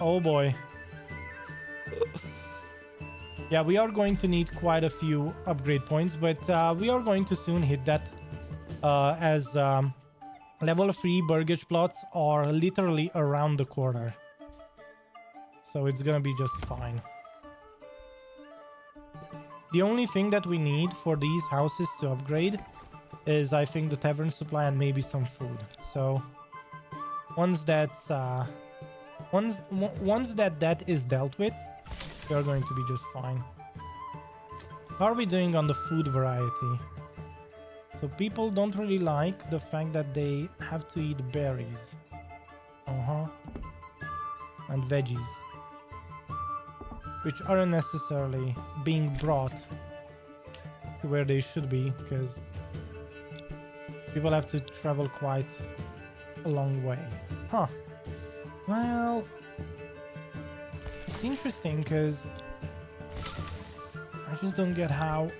A: Oh boy. Yeah, we are going to need quite a few upgrade points, but we are going to soon hit that as level 3 burgage plots are literally around the corner. So it's gonna be just fine. The only thing that we need for these houses to upgrade is, I think, the tavern supply and maybe some food. So once that's once that is dealt with, we are going to be just fine. How are we doing on the food variety? So people don't really like the fact that they have to eat berries. And veggies, which aren't necessarily being brought to where they should be, because people have to travel quite a long way. Well, it's interesting because I just don't get how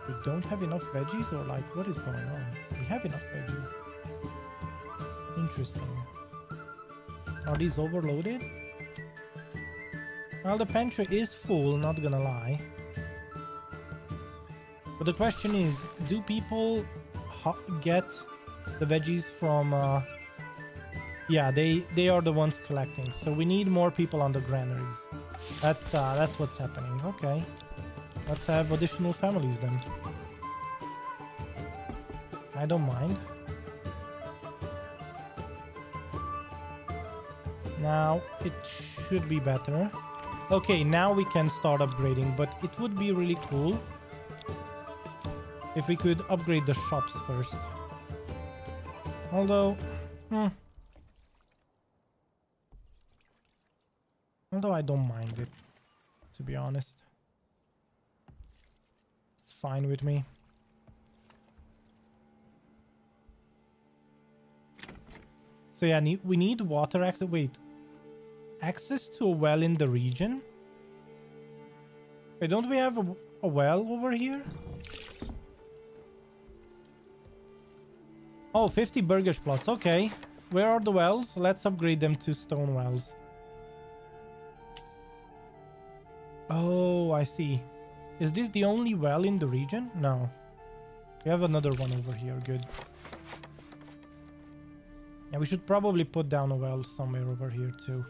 A: we don't have enough veggies, or like what is going on? We have enough veggies. Interesting. Are these overloaded? Well, the pantry is full, not gonna lie. But the question is, do people get the veggies from... Yeah, they are the ones collecting. So we need more people on the granaries. That's what's happening. Okay. Let's have additional families then. I don't mind. Now it should be better. Okay, now we can start upgrading, but it would be really cool if we could upgrade the shops first. Although, although I don't mind it, to be honest. It's fine with me. So yeah, we need water access. Wait, access to a well in the region? Wait, don't we have a well over here? Oh, 50 burgage plots. Okay. Where are the wells? Let's upgrade them to stone wells. Oh, I see. Is this the only well in the region? No. We have another one over here. Good. Yeah, we should probably put down a well somewhere over here too.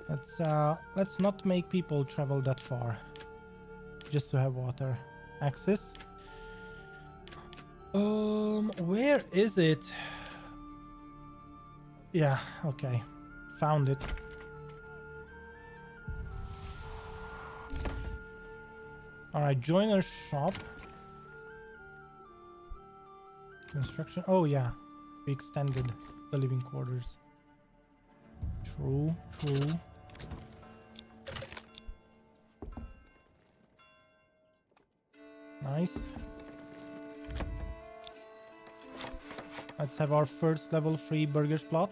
A: Let's not make people travel that far just to have water access. Where is it? Yeah, okay. Found it. Alright, joiner shop. Construction. Oh, yeah. We extended the living quarters. True, true. Nice. Let's have our first level 3 burgers plot.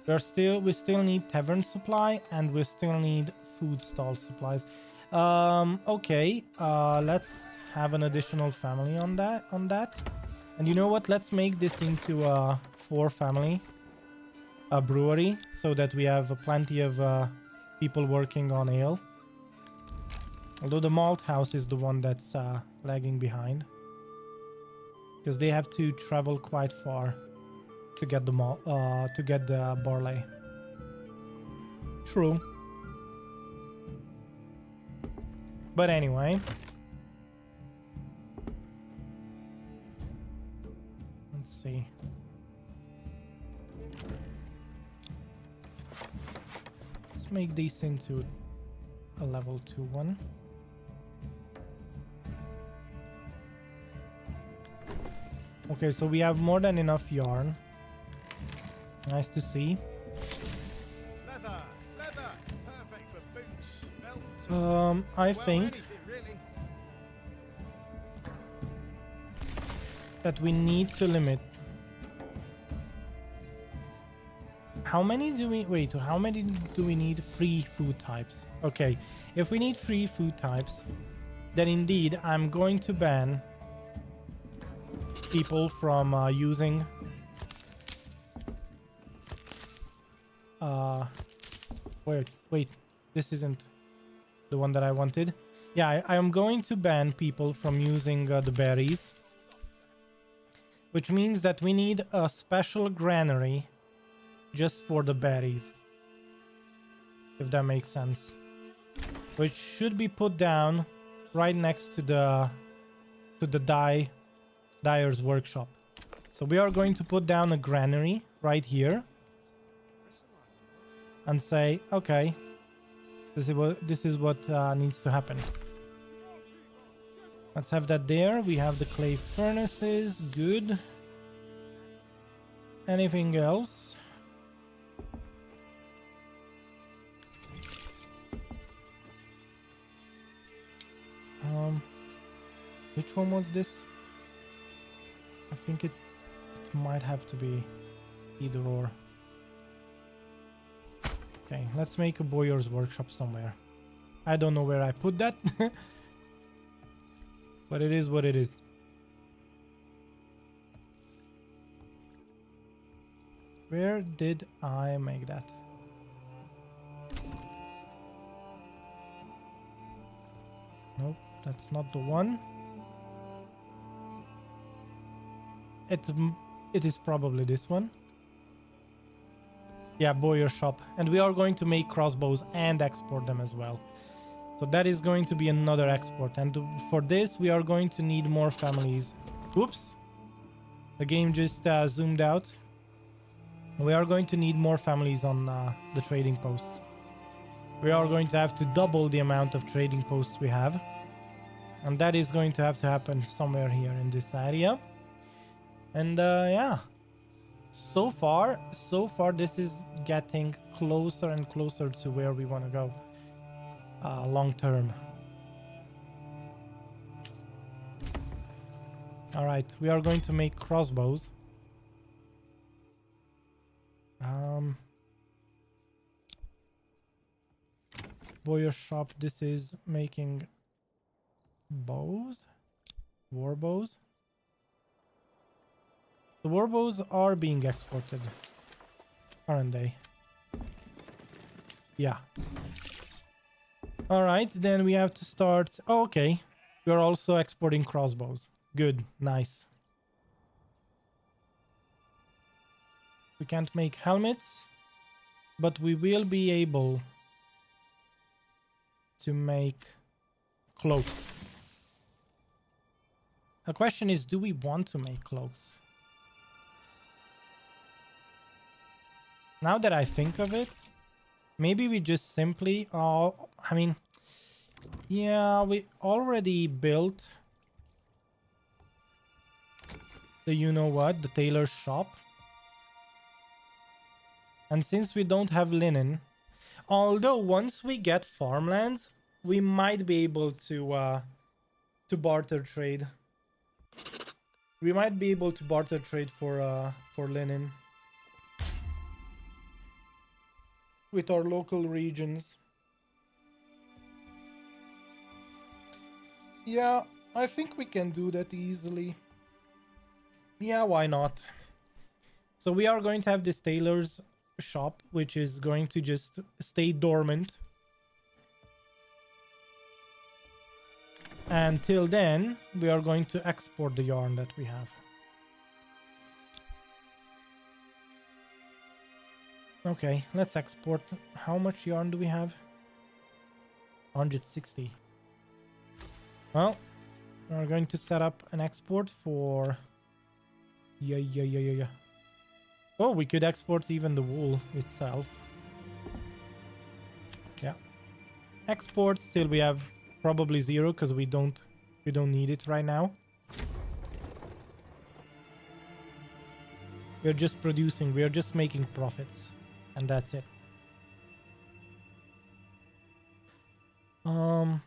A: We still need tavern supply and we still need food stall supplies. Okay. Let's have an additional family on that. And you know what? Let's make this into a 4-family brewery so that we have plenty of people working on ale. Although the malt house is the one that's lagging behind, because they have to travel quite far to get the barley. True. But anyway, let's see. Let's make these into a level 2 one. Okay, so we have more than enough yarn. Nice to see.
B: Leather, perfect for boots, belts.
A: I think
B: anything, really.
A: that we need to limit. How many do we need 3 food types? Okay, if we need 3 food types, then indeed I'm going to ban people from using wait, this isn't the one that I wanted. Yeah, I am going to ban people from using the berries, which means that we need a special granary just for the berries, if that makes sense, which should be put down right next to the dyer's workshop. So we are going to put down a granary right here and say, okay, this is what needs to happen. Let's have that there. We have the clay furnaces. Good. Anything else? Which one was this? I think it might have to be either or. Okay, let's make a bowyer's workshop somewhere. I don't know where I put that. But it is what it is. Where did I make that? Nope, that's not the one. It is probably this one. Yeah, bowyer shop. And we are going to make crossbows and export them as well. So that is going to be another export. And for this, we are going to need more families. Whoops. The game just zoomed out. We are going to need more families on the trading posts. We are going to have to double the amount of trading posts we have. And that is going to have to happen somewhere here in this area. And yeah. So far, this is getting closer and closer to where we want to go. Long term. All right, we are going to make crossbows. Bowyer shop. This is making bows, war bows. The warbows are being exported, aren't they? Yeah. All right, then we have to start. Oh, okay. We're also exporting crossbows. Good, nice. We can't make helmets, but we will be able to make cloaks. The question is, do we want to make cloaks? Now that I think of it, maybe we just simply... Oh, I mean... Yeah, we already built the you-know-what, the tailor's shop. And since we don't have linen... Although once we get farmlands, we might be able to barter trade. We might be able to barter trade for linen with our local regions. Yeah, I think we can do that easily. Yeah, why not? So we are going to have this tailor's shop, which is going to just stay dormant. Until then, we are going to export the yarn that we have. Okay, let's export. How much yarn do we have? 160. Well, we're going to set up an export for... Yeah. Oh, we could export even the wool itself. Yeah. Export, still we have probably 0 because we don't need it right now. We're just producing, we're just making profits. And that's it. And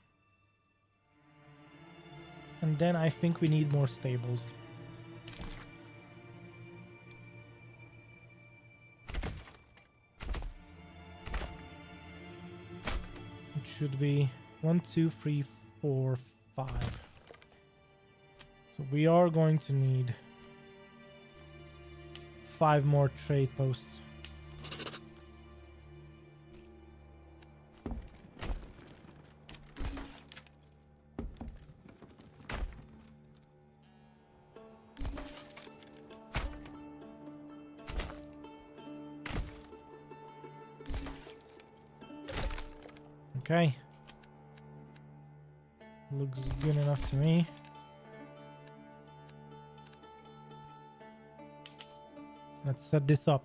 A: then I think we need more stables. It should be 1, 2, 3, 4, 5. So we are going to need 5 more trade posts. Okay. Looks good enough to me. Let's set this up.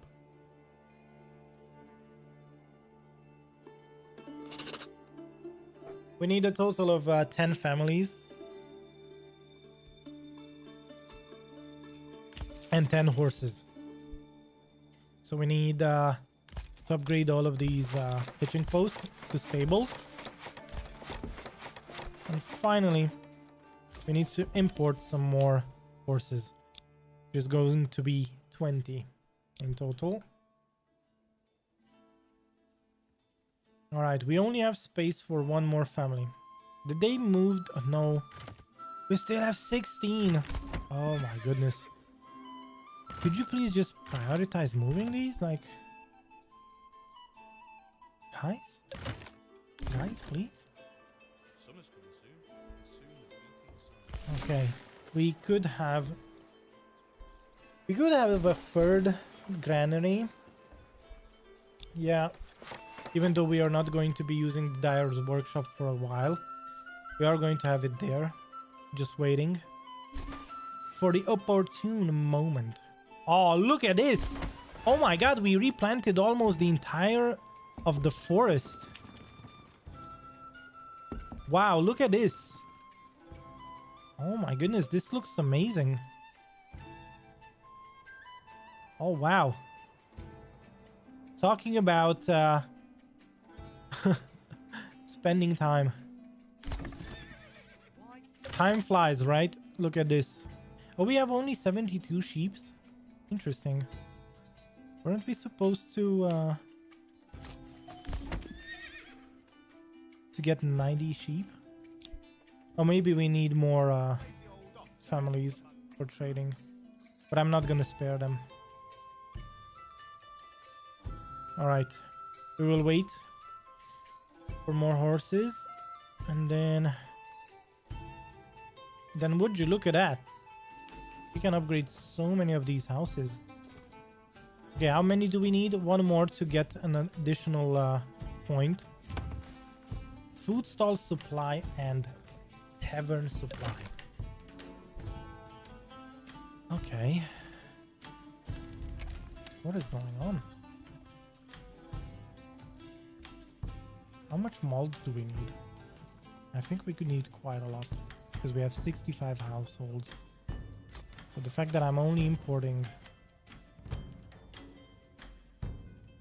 A: We need a total of 10 families. And 10 horses. So we need to upgrade all of these hitching posts to stables. And finally, we need to import some more horses, which is going to be 20 in total. All right, we only have space for one more family. Did they move? Oh, no, we still have 16. Oh my goodness. Could you please just prioritize moving these? Like, guys, please. Okay, we could have a third granary. Yeah, even though we are not going to be using the dyer's workshop for a while, we are going to have it there, just waiting for the opportune moment. Oh, look at this! Oh my god, we replanted almost the entire of the forest. Wow, look at this. Oh my goodness, this looks amazing. Oh wow. Talking about spending time. Time flies, right? Look at this. Oh, we have only 72 sheeps. Interesting. Weren't we supposed to get 90 sheep? Or maybe we need more families for trading. but I'm not gonna spare them. All right, we will wait for more horses, and then would you look at that? We can upgrade so many of these houses. Okay, how many do we need? One more to get an additional point. Food stall supply and tavern supply. Okay. What is going on? How much malt do we need? I think we could need quite a lot because we have 65 households. So the fact that I'm only importing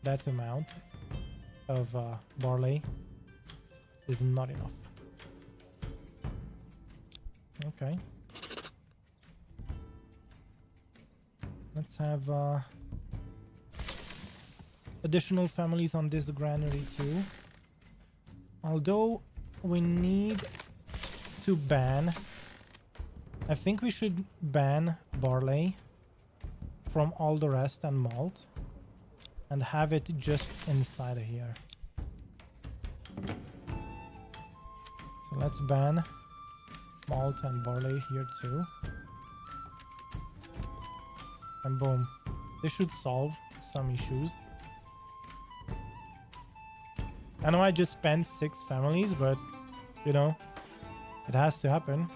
A: that amount of barley is not enough. Okay. Let's have additional families on this granary too. Although we need to ban, I think we should ban barley from all the rest and malt and have it just inside of here. So let's ban malt and barley here too. And boom. This should solve some issues. I know I just spent 6 families, but you know, it has to happen.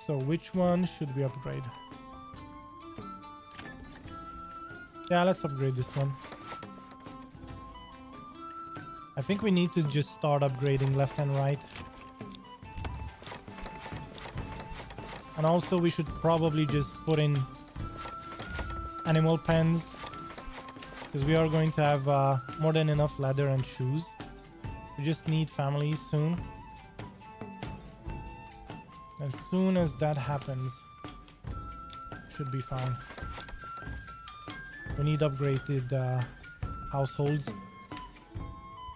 A: So which one should we upgrade? Yeah, let's upgrade this one. I think we need to just start upgrading left and right. And also we should probably just put in animal pens, because we are going to have more than enough leather and shoes. We just need families soon. As soon as that happens, should be fine. We need upgraded households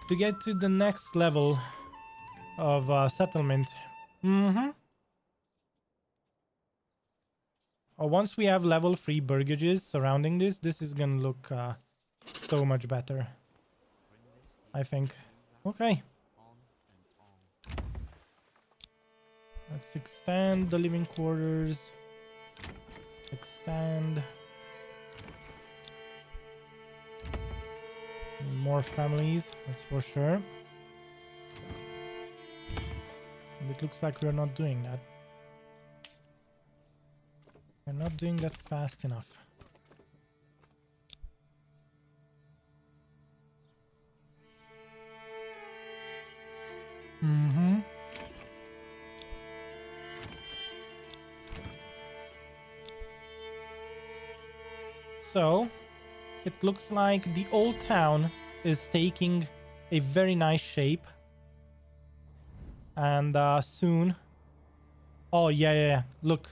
A: to get to the next level of settlement. Once we have level 3 burgages surrounding this, this is gonna look so much better, I think. Okay. Let's extend the living quarters. Extend. More families, that's for sure. And it looks like we're not doing that. We're not doing that fast enough. So, it looks like the old town is taking a very nice shape. And soon... Oh, yeah. Look,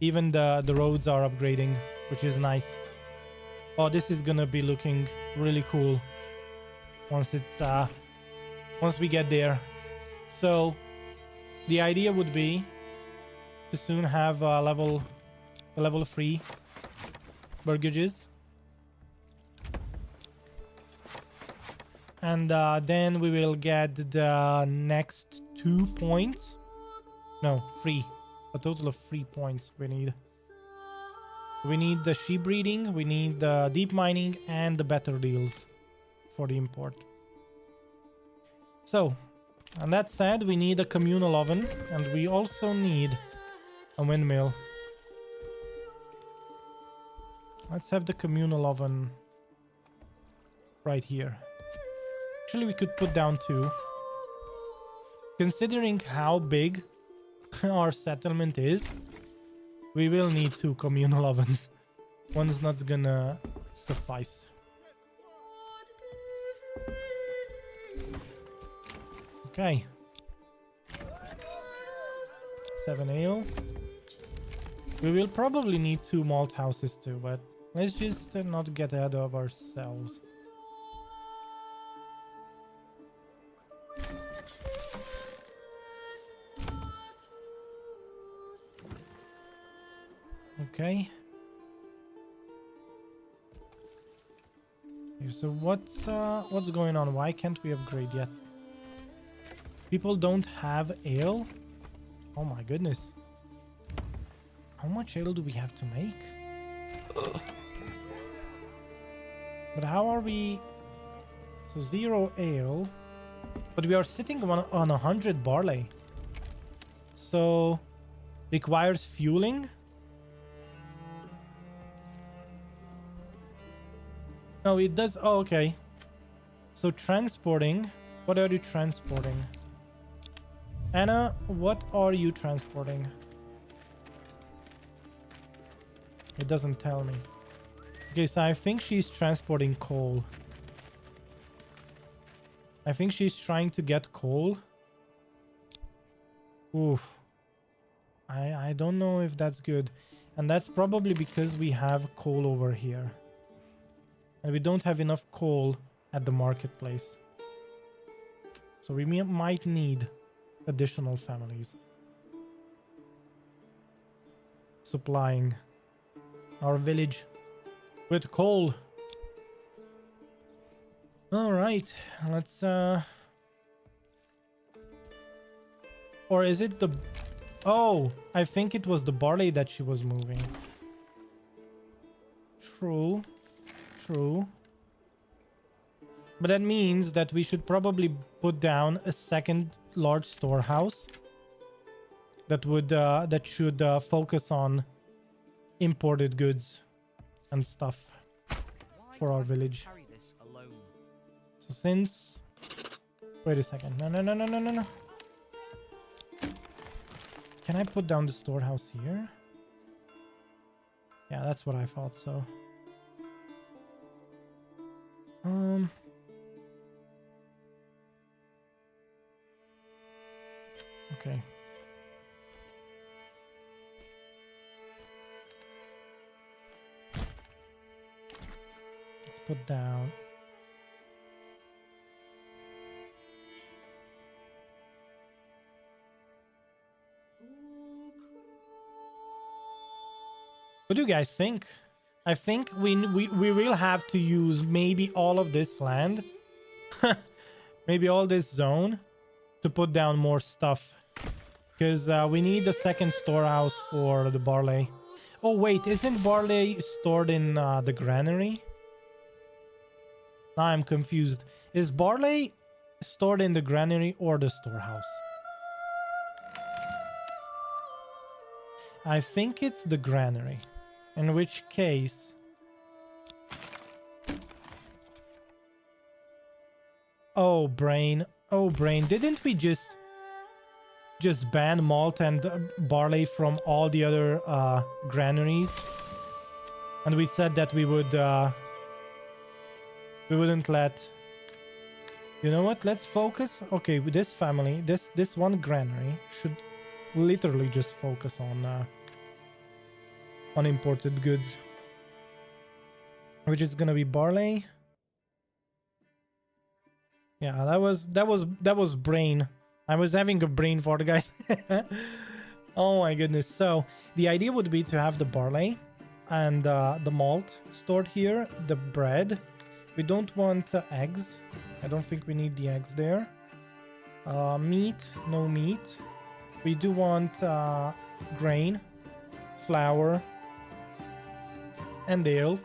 A: even the roads are upgrading, which is nice. Oh, this is gonna be looking really cool once it's once we get there. So the idea would be to soon have level 3 burgages, and then we will get the next 2 points. No, 3. A total of 3 points we need. We need the sheep breeding, we need the deep mining, and the better deals for the import. So, and that said, we need a communal oven, and we also need a windmill. Let's have the communal oven right here. Actually, we could put down 2. Considering how big our settlement is, we will need 2 communal ovens. One is not gonna suffice. Okay. 7 ale. We will probably need 2 malt houses too, but let's just not get ahead of ourselves. Okay. Okay, so what's going on? Why can't we upgrade yet? People don't have ale? Oh my goodness. How much ale do we have to make? But how are we... So 0 ale. But we are sitting on 100 barley. So requires fueling. No, it does. Oh, okay. So transporting. What are you transporting? Anna, what are you transporting? It doesn't tell me. Okay, so I think she's transporting coal. I think she's trying to get coal. Oof. I don't know if that's good. And that's probably because we have coal over here. And we don't have enough coal at the marketplace. So we might need additional families. Supplying our village with coal. All right, let's or is it the... Oh, I think it was the barley that she was moving. True. True. But that means that we should probably put down a second large storehouse that would that should focus on imported goods and stuff for our village. So since... Wait a second. No. Can I put down the storehouse here? Yeah, that's what I thought, so... Okay. Let's put down... What do you guys think? I think we will have to use maybe all of this land. Maybe all this zone to put down more stuff. Because we need a second storehouse for the barley. Oh wait, isn't barley stored in the granary? Now I'm confused. Is barley stored in the granary or the storehouse? I think it's the granary. In which case... Oh, brain. Oh, brain. Didn't we just ban malt and barley from all the other granaries? And we said that we would... we wouldn't let... You know what? Let's focus. Okay, with this family, this one granary should literally just focus on imported goods, which is gonna be barley. Yeah, that was brain. I was having a brain fart, guys. Oh my goodness. So the idea would be to have the barley and the malt stored here, the bread. We don't want eggs. I don't think we need the eggs there. Meat, no meat. We do want grain, flour, and ale.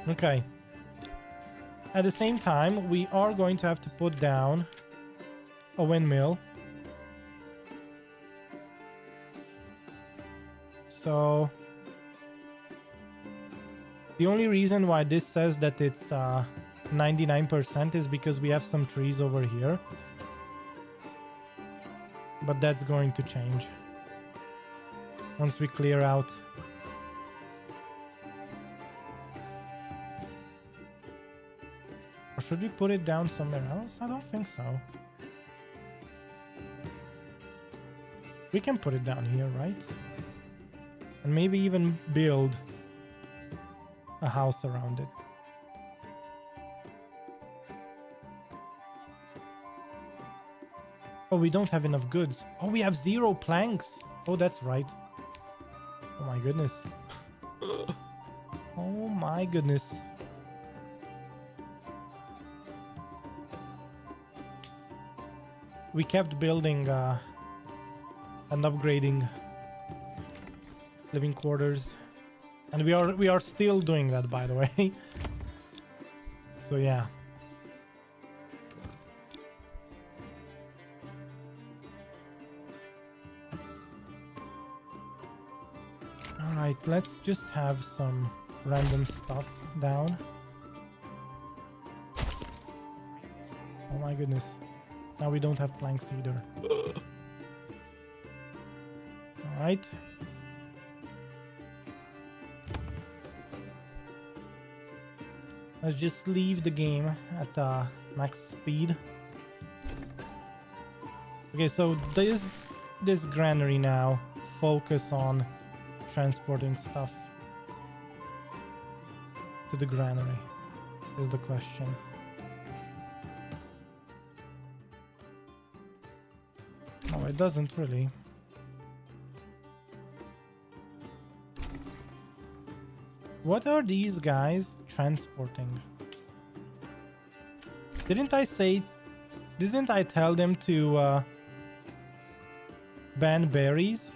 A: Okay. At the same time, we are going to have to put down a windmill. So the only reason why this says that it's 99% is because we have some trees over here. But that's going to change once we clear out. Or should we put it down somewhere else? I don't think so. We can put it down here, right? And maybe even build a house around it. Oh, we don't have enough goods. Oh, we have 0 planks. Oh, that's right. Oh my goodness. Oh my goodness. We kept building and upgrading living quarters, and we are still doing that, by the way. So yeah. All right, let's just have some random stuff down. Oh my goodness. Now we don't have planks either. All right. Let's just leave the game at max speed. Okay, so this granary now, focus on transporting stuff to the granary is the question. Oh, it doesn't really. What are these guys transporting? Didn't I tell them to ban berries?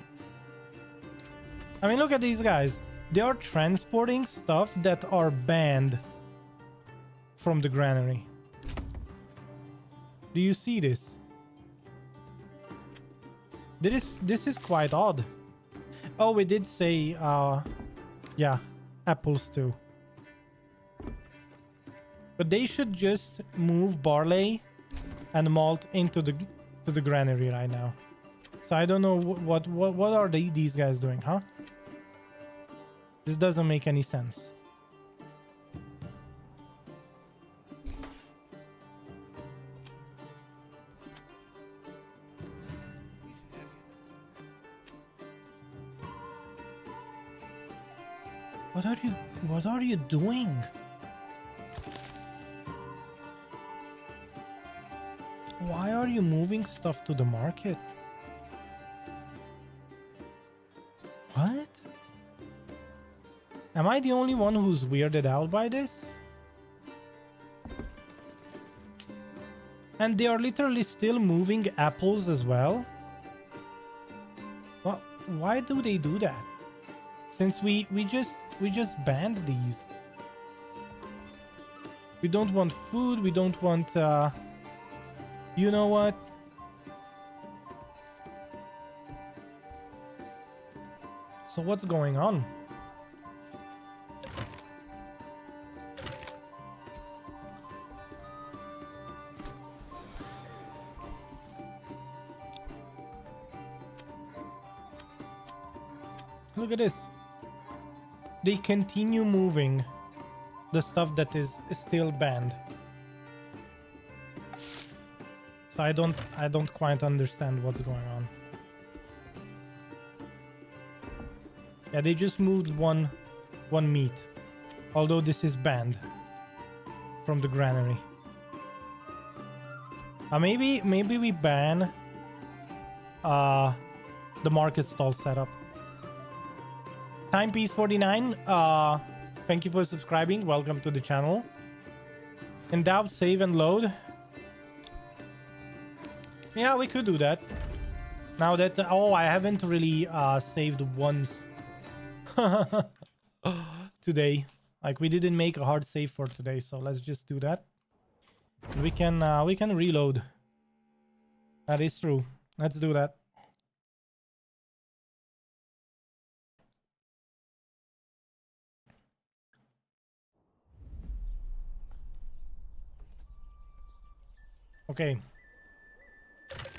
A: I mean, look at these guys. They are transporting stuff that are banned from the granary. Do you see this? This is quite odd. Oh, we did say, yeah, apples too. But they should just move barley and malt into the granary right now. So I don't know what are these guys doing, huh? This doesn't make any sense. What are you doing? Why are you moving stuff to the market? What? Am I the only one who's weirded out by this? And they are literally still moving apples as well? Well, why do they do that? Since we just banned these. We don't want food, we don't want you know what? So what's going on? Look at this. They continue moving the stuff that is still banned. So I don't quite understand what's going on. Yeah, they just moved one meat. Although this is banned from the granary. Maybe we ban the market stall setup. Timepiece 49, thank you for subscribing. Welcome to the channel. In doubt, save and load. Yeah, we could do that. Now that oh, I haven't really saved once today. Like, we didn't make a hard save for today, so let's just do that. We can reload. That is true. Let's do that. Okay.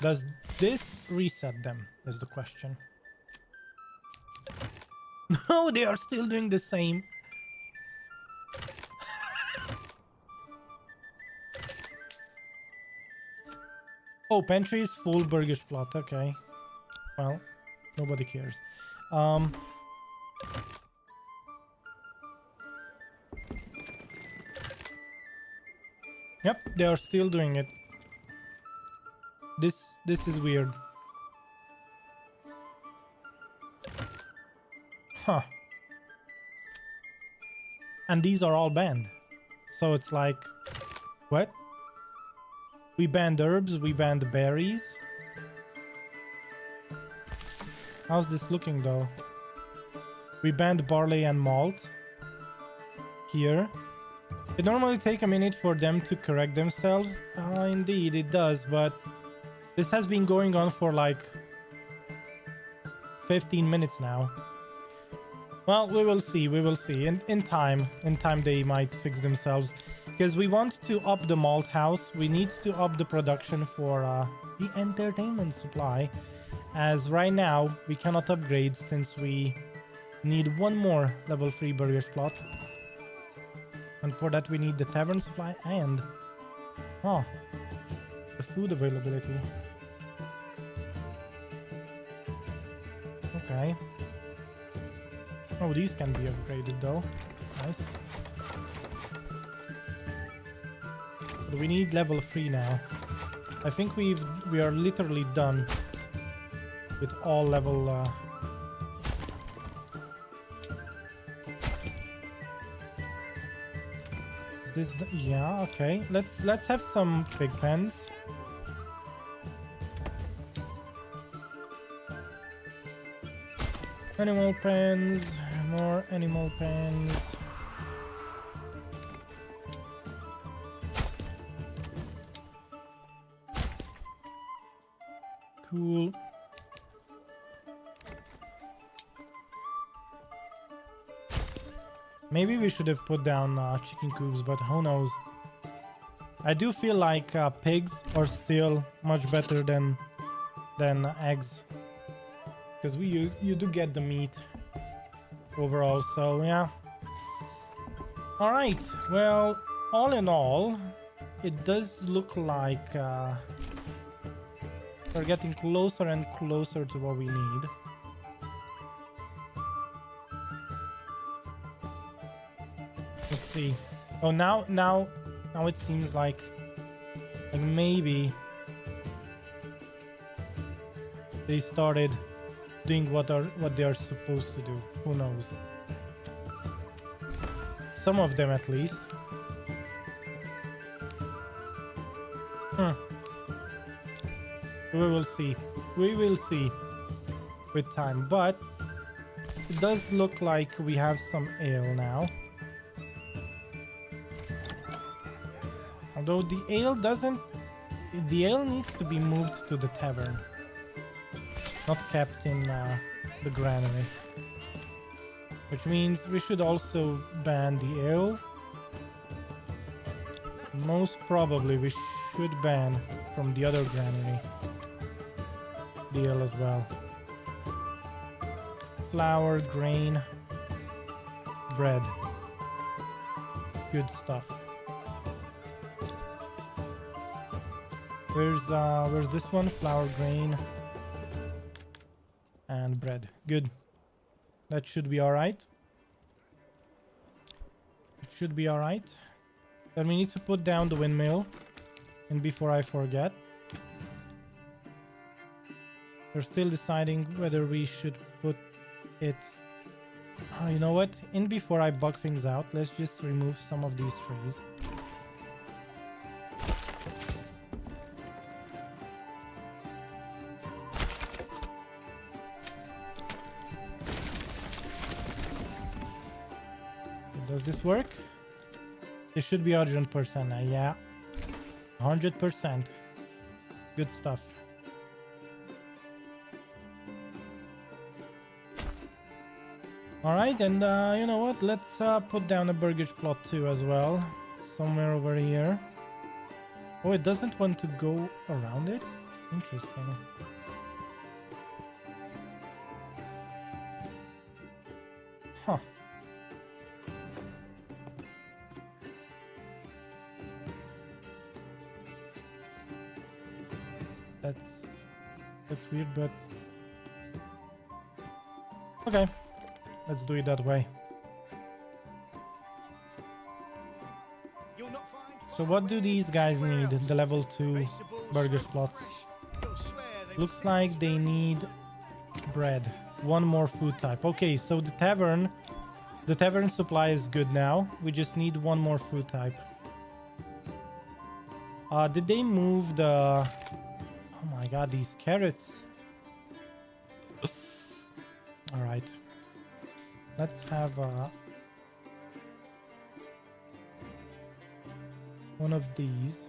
A: Does this reset them? Is the question. No, they are still doing the same. Oh, pantry is full, burgers plot. Okay. Well, nobody cares. Yep, they are still doing it. This is weird. Huh. And these are all banned. So it's like, what? We banned herbs, we banned berries. How's this looking though? We banned barley and malt. Here. It normally take a minute for them to correct themselves. Indeed it does, but this has been going on for like 15 minutes now. Well, we will see, we will see. In time they might fix themselves. Because we want to up the malt house, we need to up the production for the entertainment supply. As right now, we cannot upgrade since we need one more level 3 burgers plot. And for that we need the tavern supply and... oh, the food availability. Okay. Oh, these can be upgraded though. Nice. But we need level 3 now. I think we are literally done with all level... Is this yeah, okay. Let's have some pig pens. Animal pens, more animal pens. Cool. Maybe we should have put down chicken coops, but who knows. I do feel like pigs are still much better than eggs. Because you do get the meat overall, so yeah. Alright, well, all in all, it does look like we're getting closer and closer to what we need. Let's see. Oh, now it seems like maybe they started doing what they are supposed to do. Who knows? Some of them at least. We will see. We will see with time. But it does look like we have some ale now. Although the ale doesn't... the ale needs to be moved to the tavern. Not kept in the granary. Which means we should also ban the ale. Most probably we should ban from the other granary the ale as well. Flour, grain, bread. Good stuff. Where's this one? Flour, grain, and bread. Good. That should be alright. It should be alright. Then we need to put down the windmill. And before I forget, we're still deciding whether we should put it... oh, you know what? In before I bug things out, let's just remove some of these trees. Does this work? It should be 100% now, yeah. 100%. Good stuff. Alright, and you know what? Let's put down a burgage plot too as well. Somewhere over here. Oh, it doesn't want to go around it? Interesting. Huh. That's weird, but okay, let's do it that way. So what do these guys need? The level 2 burger plots. Looks like they need bread. one more food type. Okay, so the tavern supply is good now. We just need one more food type. Did they move the... Oh my god, these carrots. All right. Let's have one of these.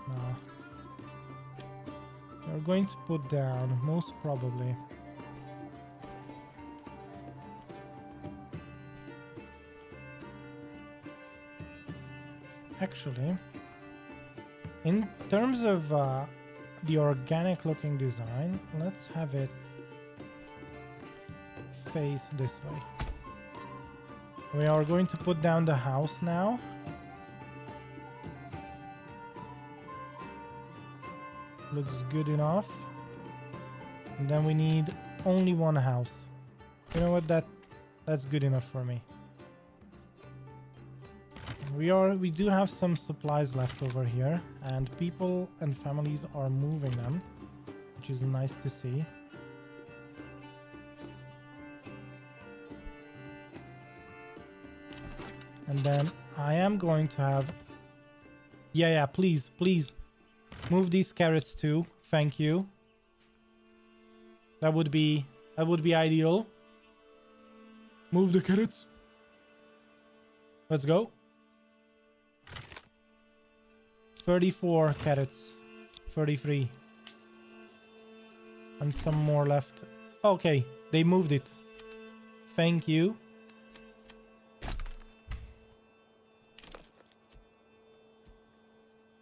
A: No. We're going to put down, most probably. Actually, in terms of the organic looking design, let's have it face this way. We are going to put down the house now. Looks good enough. And then we need only one house. You know what, that's good enough for me. We do have some supplies left over here, and people and families are moving them, which is nice to see. And then I am going to have... Yeah, please move these carrots too. Thank you. That would be ideal. Move the carrots. Let's go. 34 carrots. 33. And some more left. Okay, they moved it. Thank you.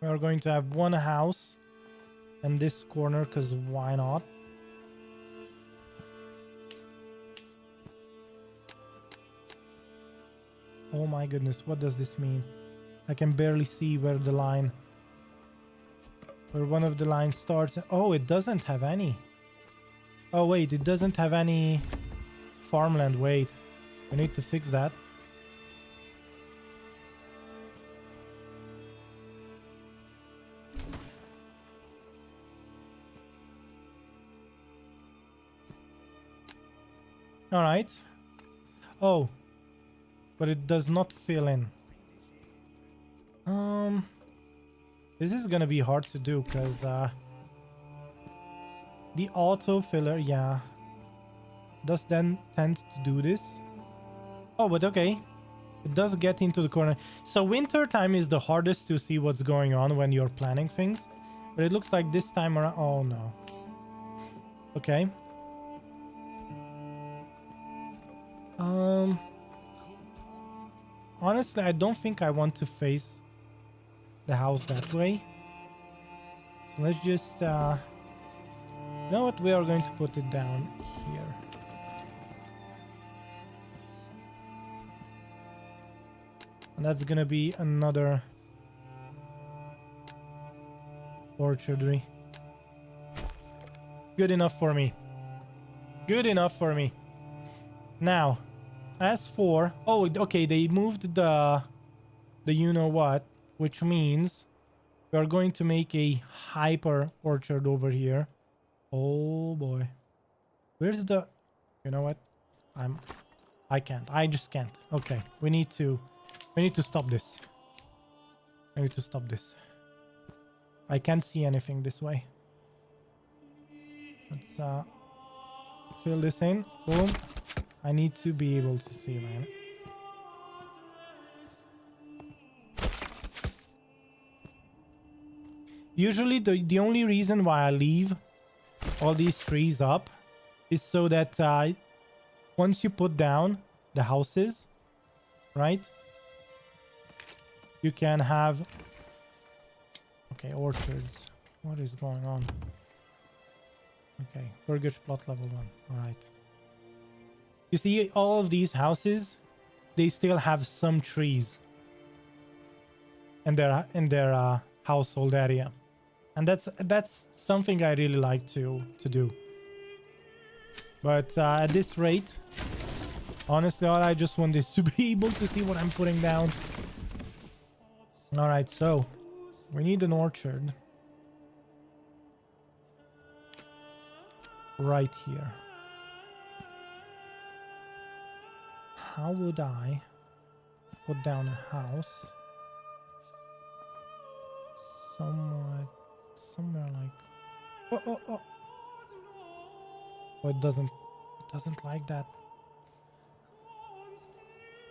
A: We are going to have one house in this corner, because why not? Oh my goodness, what does this mean? I can barely see where one of the lines starts. Oh, it doesn't have any. Oh wait, it doesn't have any farmland. Wait, we need to fix that. All right. Oh, but it does not fill in. This is gonna be hard to do because the auto filler, yeah, does then tend to do this. Oh, but okay, it does get into the corner. So winter time is the hardest to see what's going on when you're planning things, but it looks like this time around. Oh no. Okay. Honestly, I don't think I want to face the house that way. So let's just, you know what? We are going to put it down here. And that's gonna be another orchardry. Good enough for me. Good enough for me. Now, as for... Oh, okay, they moved the you know what, which means we are going to make a hyper orchard over here. Oh boy. Where's the... You know what? I can't. I just can't. Okay, we need to stop this. I need to stop this. I can't see anything this way. Let's fill this in. Boom. I need to be able to see, man. Usually the only reason why I leave all these trees up is so that once you put down the houses, right, you can have... Okay, orchards. What is going on? Okay, Burgage plot level 1. All right. You see, all of these houses, they still have some trees in their household area, and that's something I really like to do. But at this rate, honestly, all I just want is to be able to see what I'm putting down. All right, so we need an orchard. right here. How would I put down a house somewhere like oh, it doesn't like that.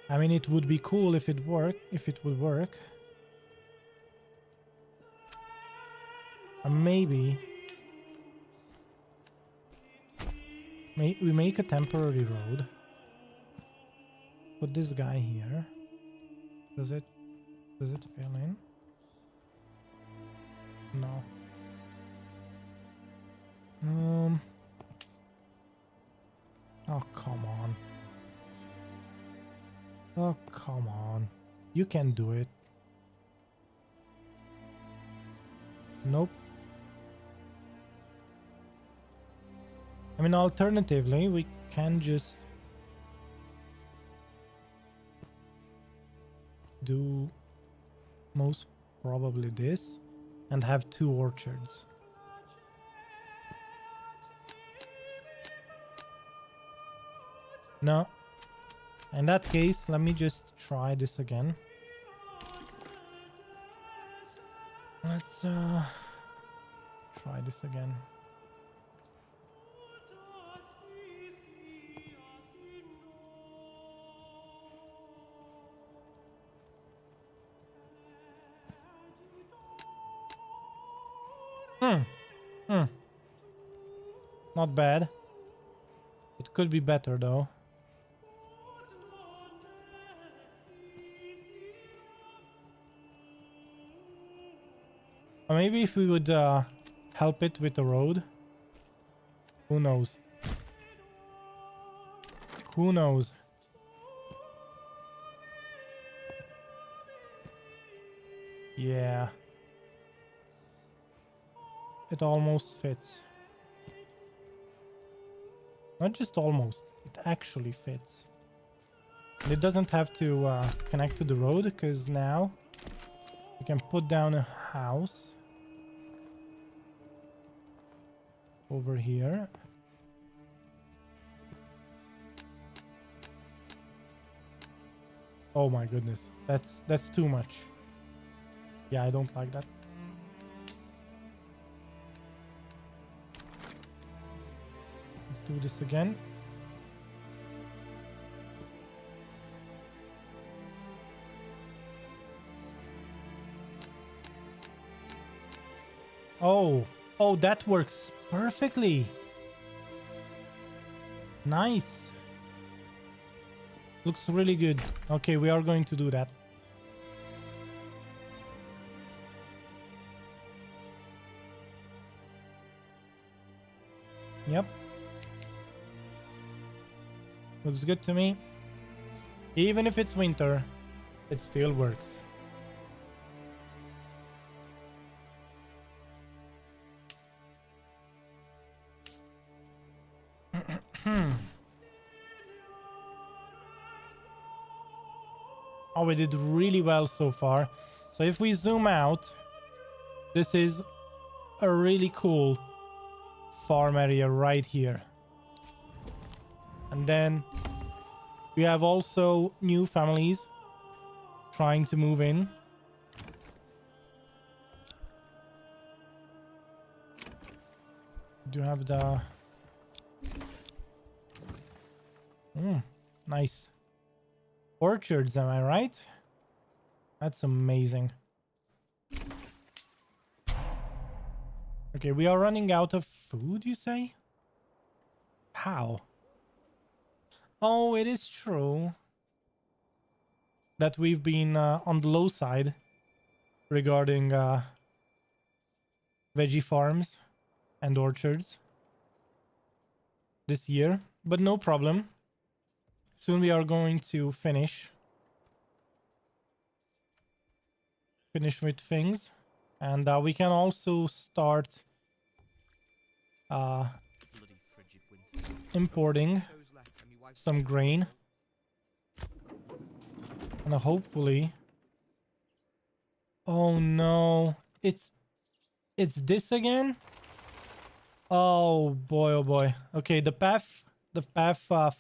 A: I mean, it would be cool if it would work. Maybe we make a temporary road. Put this guy here. Does it fill in? No. Oh, come on. Oh, come on. You can do it. Nope. I mean, alternatively, we can just do most probably this and have 2 orchards. No. In that case, let me just try this again. Let's try this again. Not bad. It could be better though. Or maybe if we would help it with the road. Who knows? Who knows? Yeah. It almost fits. Not just almost, it actually fits. And it doesn't have to connect to the road, because now we can put down a house over here. Oh my goodness, that's too much. Yeah, I don't like that. Let's do this again. Oh, that works perfectly. Nice. Looks really good. Okay, we are going to do that. Yep. Looks good to me. Even if it's winter, it still works. Oh, we did really well so far. So if we zoom out, this is a really cool farm area right here. And then we have also new families trying to move in. Do you have the... nice. Orchards, am I right? That's amazing. Okay, we are running out of food, you say? How? Oh, it is true that we've been on the low side regarding veggie farms and orchards this year, but no problem. Soon we are going to finish with things, and we can also start importing some grain, and hopefully... Oh no, it's this again? Oh boy, oh boy. Okay, the path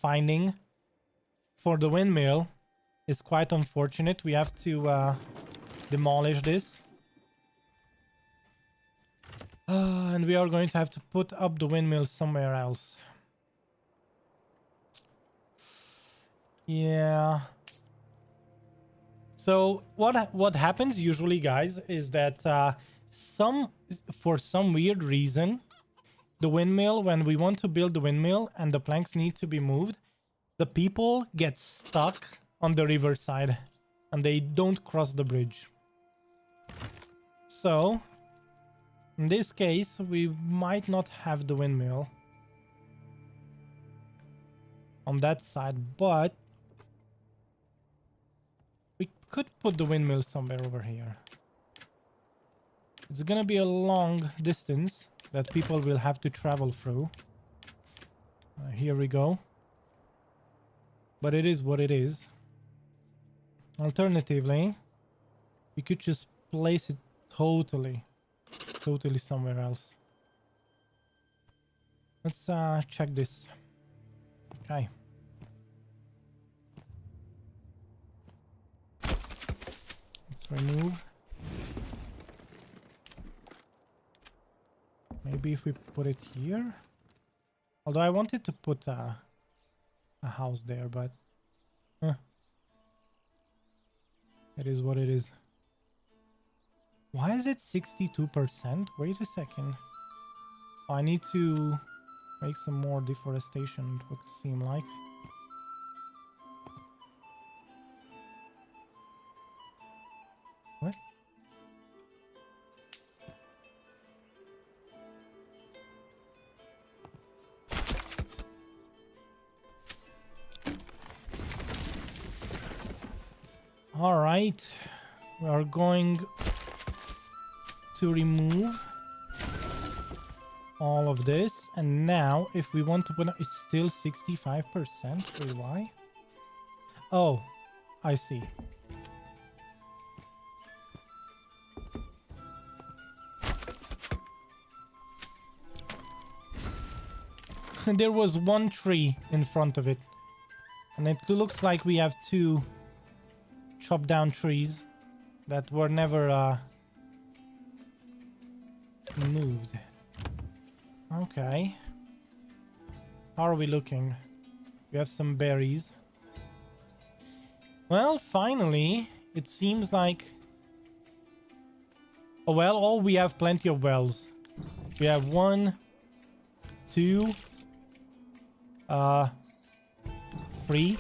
A: finding for the windmill is quite unfortunate. We have to demolish this. And we are going to have to put up the windmill somewhere else. Yeah. So what happens usually, guys, is that for some weird reason, the windmill, when we want to build the windmill and the planks need to be moved, the people get stuck on the riverside and they don't cross the bridge. So in this case, we might not have the windmill on that side, but we could put the windmill somewhere over here. It's gonna be a long distance that people will have to travel through. Here we go. But it is what it is. Alternatively, we could just place it totally somewhere else. Let's check this. Okay. Let's remove. Maybe if we put it here. Although I wanted to put a house there, but it is what it is. Why is it 62%? Wait a second. I need to make some more deforestation, it would seem like. What? All right, we are going to remove all of this, and now if we want to put it's still 65%. Wait, why? Oh, I see. There was one tree in front of it, and it looks like we have two chop down trees that were never moved. Okay. How are we looking? We have some berries. Well, finally, it seems like... Oh, well, oh, we have plenty of wells. We have 1, 2, 3.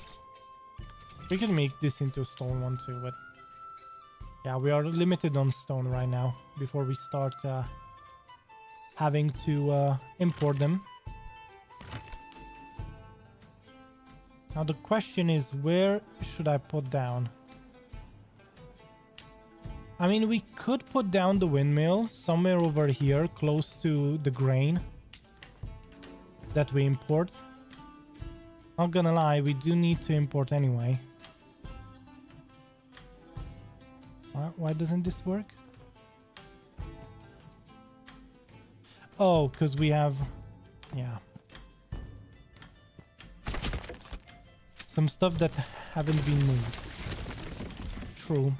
A: We can make this into a stone one too, but yeah, we are limited on stone right now before we start having to import them. Now the question is, where should I put down? I mean, we could put down the windmill somewhere over here close to the grain that we import. Not gonna lie, we do need to import anyway. Why doesn't this work? Oh, because we have... yeah. Some stuff that haven't been moved. True.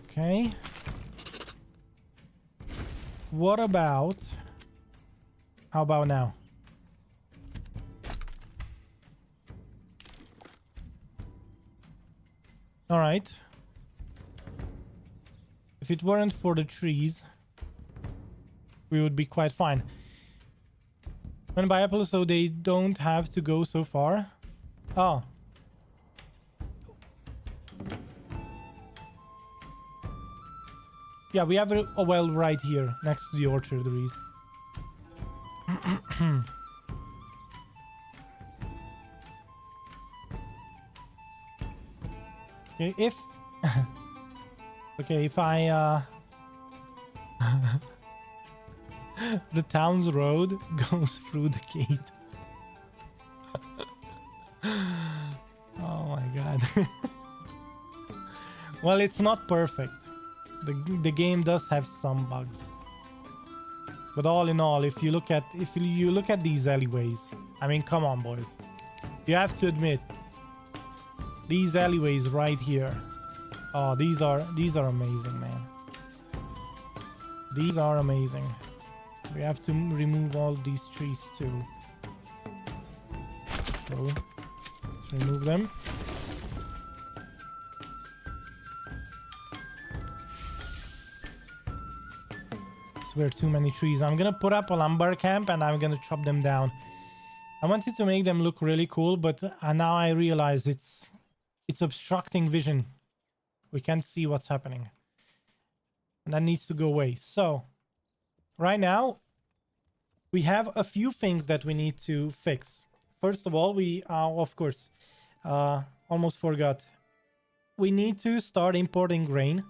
A: Okay. What about... how about now? All right. If it weren't for the trees, we would be quite fine. And by Apple, so they don't have to go so far. Oh. Yeah, we have a well right here next to the orcharderies. Okay, if okay, if I the town's road goes through the gate. Oh my god. Well, it's not perfect. The game does have some bugs. But all in all, if you look at these alleyways, I mean, come on, boys. You have to admit, these alleyways right here. Oh, these are amazing, man. These are amazing. We have to remove all these trees too. So let's remove them. There are too many trees. I'm gonna put up a lumber camp and I'm gonna chop them down. I wanted to make them look really cool, but now I realize it's obstructing vision. We can't see what's happening, and that needs to go away. So right now we have a few things that we need to fix. First of all, we of course almost forgot. We need to start importing grain.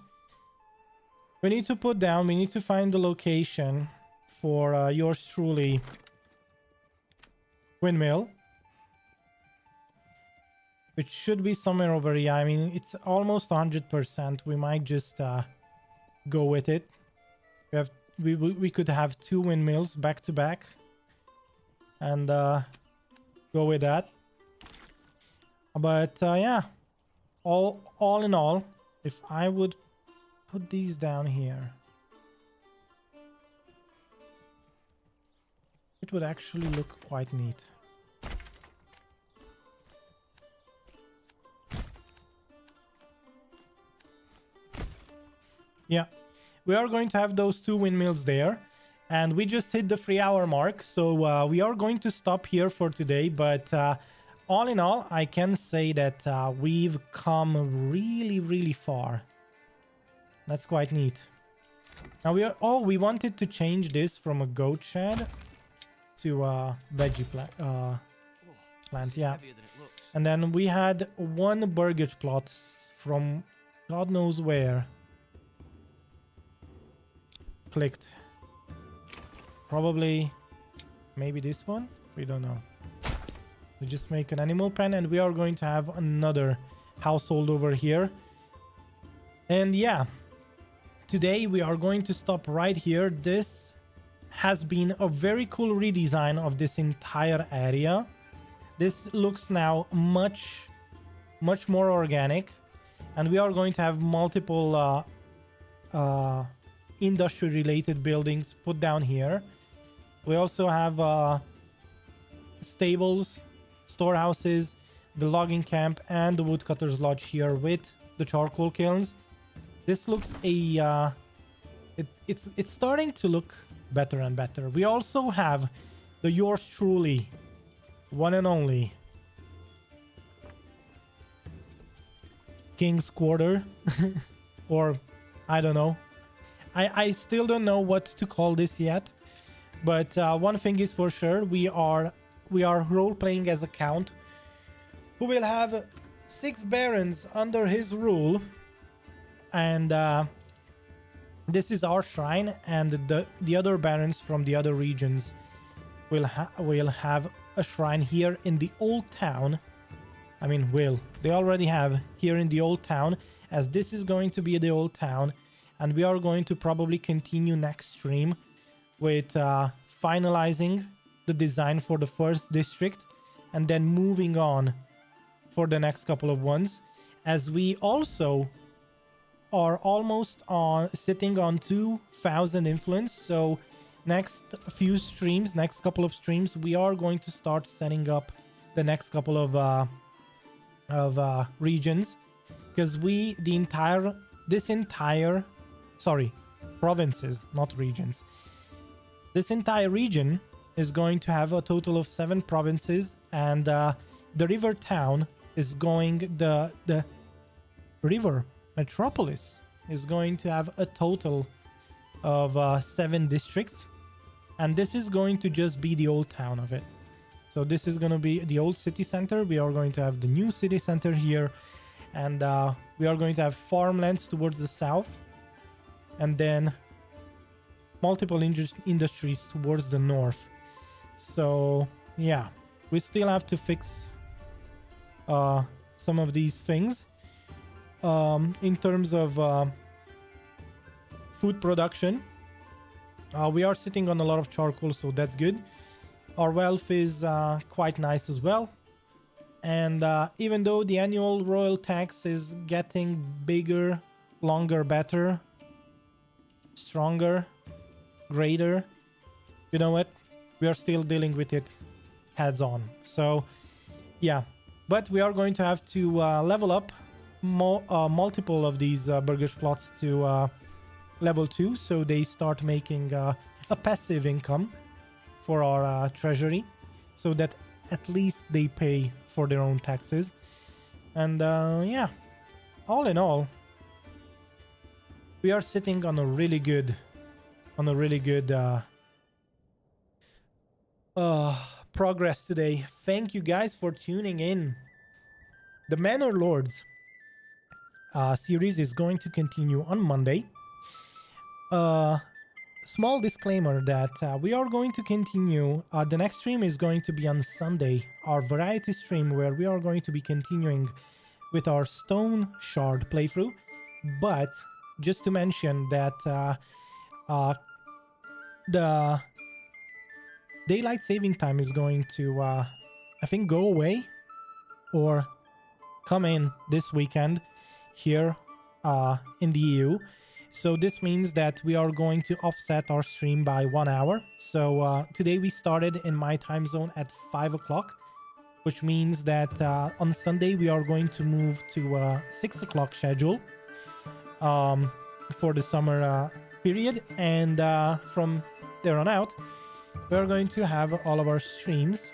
A: We need to find the location for yours truly windmill, which should be somewhere over here. I mean, it's almost 100%. We might just go with it. We could have 2 windmills back to back and go with that. But yeah, all in all, if I would put these down here, it would actually look quite neat. Yeah, we are going to have those 2 windmills there, and we just hit the 3-hour mark, so we are going to stop here for today. But all in all, I can say that we've come really far. That's quite neat. Now we wanted to change this from a goat shed to a veggie plant, yeah. And then we had 1 burgage plot from God knows where clicked. Probably maybe this one, we don't know. We just make an animal pen, and we are going to have another household over here. And yeah, today we are going to stop right here. This has been a very cool redesign of this entire area. This looks now much more organic, and we are going to have multiple industry related buildings put down here. We also have stables, storehouses, the logging camp, and the woodcutter's lodge here with the charcoal kilns. This looks it's starting to look better and better. We also have the yours truly, one and only King's Quarter, or I don't know. I still don't know what to call this yet, but one thing is for sure, we are role-playing as a count who will have 6 barons under his rule, and this is our shrine, and the other barons from the other regions will have a shrine here in the old town. I mean, they already have here in the old town, as this is going to be the old town. And we are going to probably continue next stream with finalizing the design for the first district, and then moving on for the next couple of ones, as we also are almost sitting on 2,000 influence. So next couple of streams, we are going to start setting up the next couple of regions, because provinces, not regions. This entire region is going to have a total of 7 provinces, and the river town is the river Metropolis is going to have a total of 7 districts, and this is going to just be the old town of it. So this is going to be the old city center. We are going to have the new city center here, and we are going to have farmlands towards the south, and then multiple industries towards the north. So yeah, we still have to fix some of these things in terms of food production. We are sitting on a lot of charcoal, so that's good. Our wealth is quite nice as well. And even though the annual royal tax is getting bigger, longer, better, stronger, greater, you know what? We are still dealing with it heads on. So yeah, but we are going to have to level up multiple of these burgage plots to level 2, so they start making a passive income for our treasury, so that at least they pay for their own taxes. And yeah, all in all, we are sitting on a really good progress today. Thank you guys for tuning in. The Manor Lords series is going to continue on Monday. Small disclaimer that we are going to continue. The next stream is going to be on Sunday, our variety stream, where we are going to be continuing with our Stone Shard playthrough. But just to mention that the daylight saving time is going to, I think, go away or come in this weekend here in the EU. So this means that we are going to offset our stream by 1 hour. So today we started in my time zone at 5 o'clock, which means that on Sunday we are going to move to a 6 o'clock schedule for the summer period. And from there on out, we are going to have all of our streams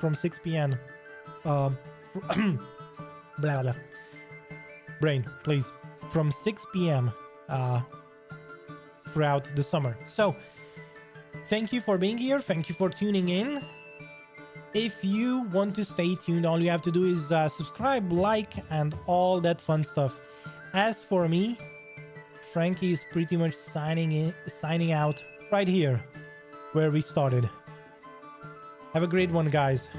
A: from 6 p.m. Blah, blah. Brain, please. From 6 p.m. Throughout the summer. So, thank you for being here. Thank you for tuning in. If you want to stay tuned, all you have to do is subscribe, like, and all that fun stuff. As for me, Frankie is pretty much signing out right here where we started. Have a great one, guys.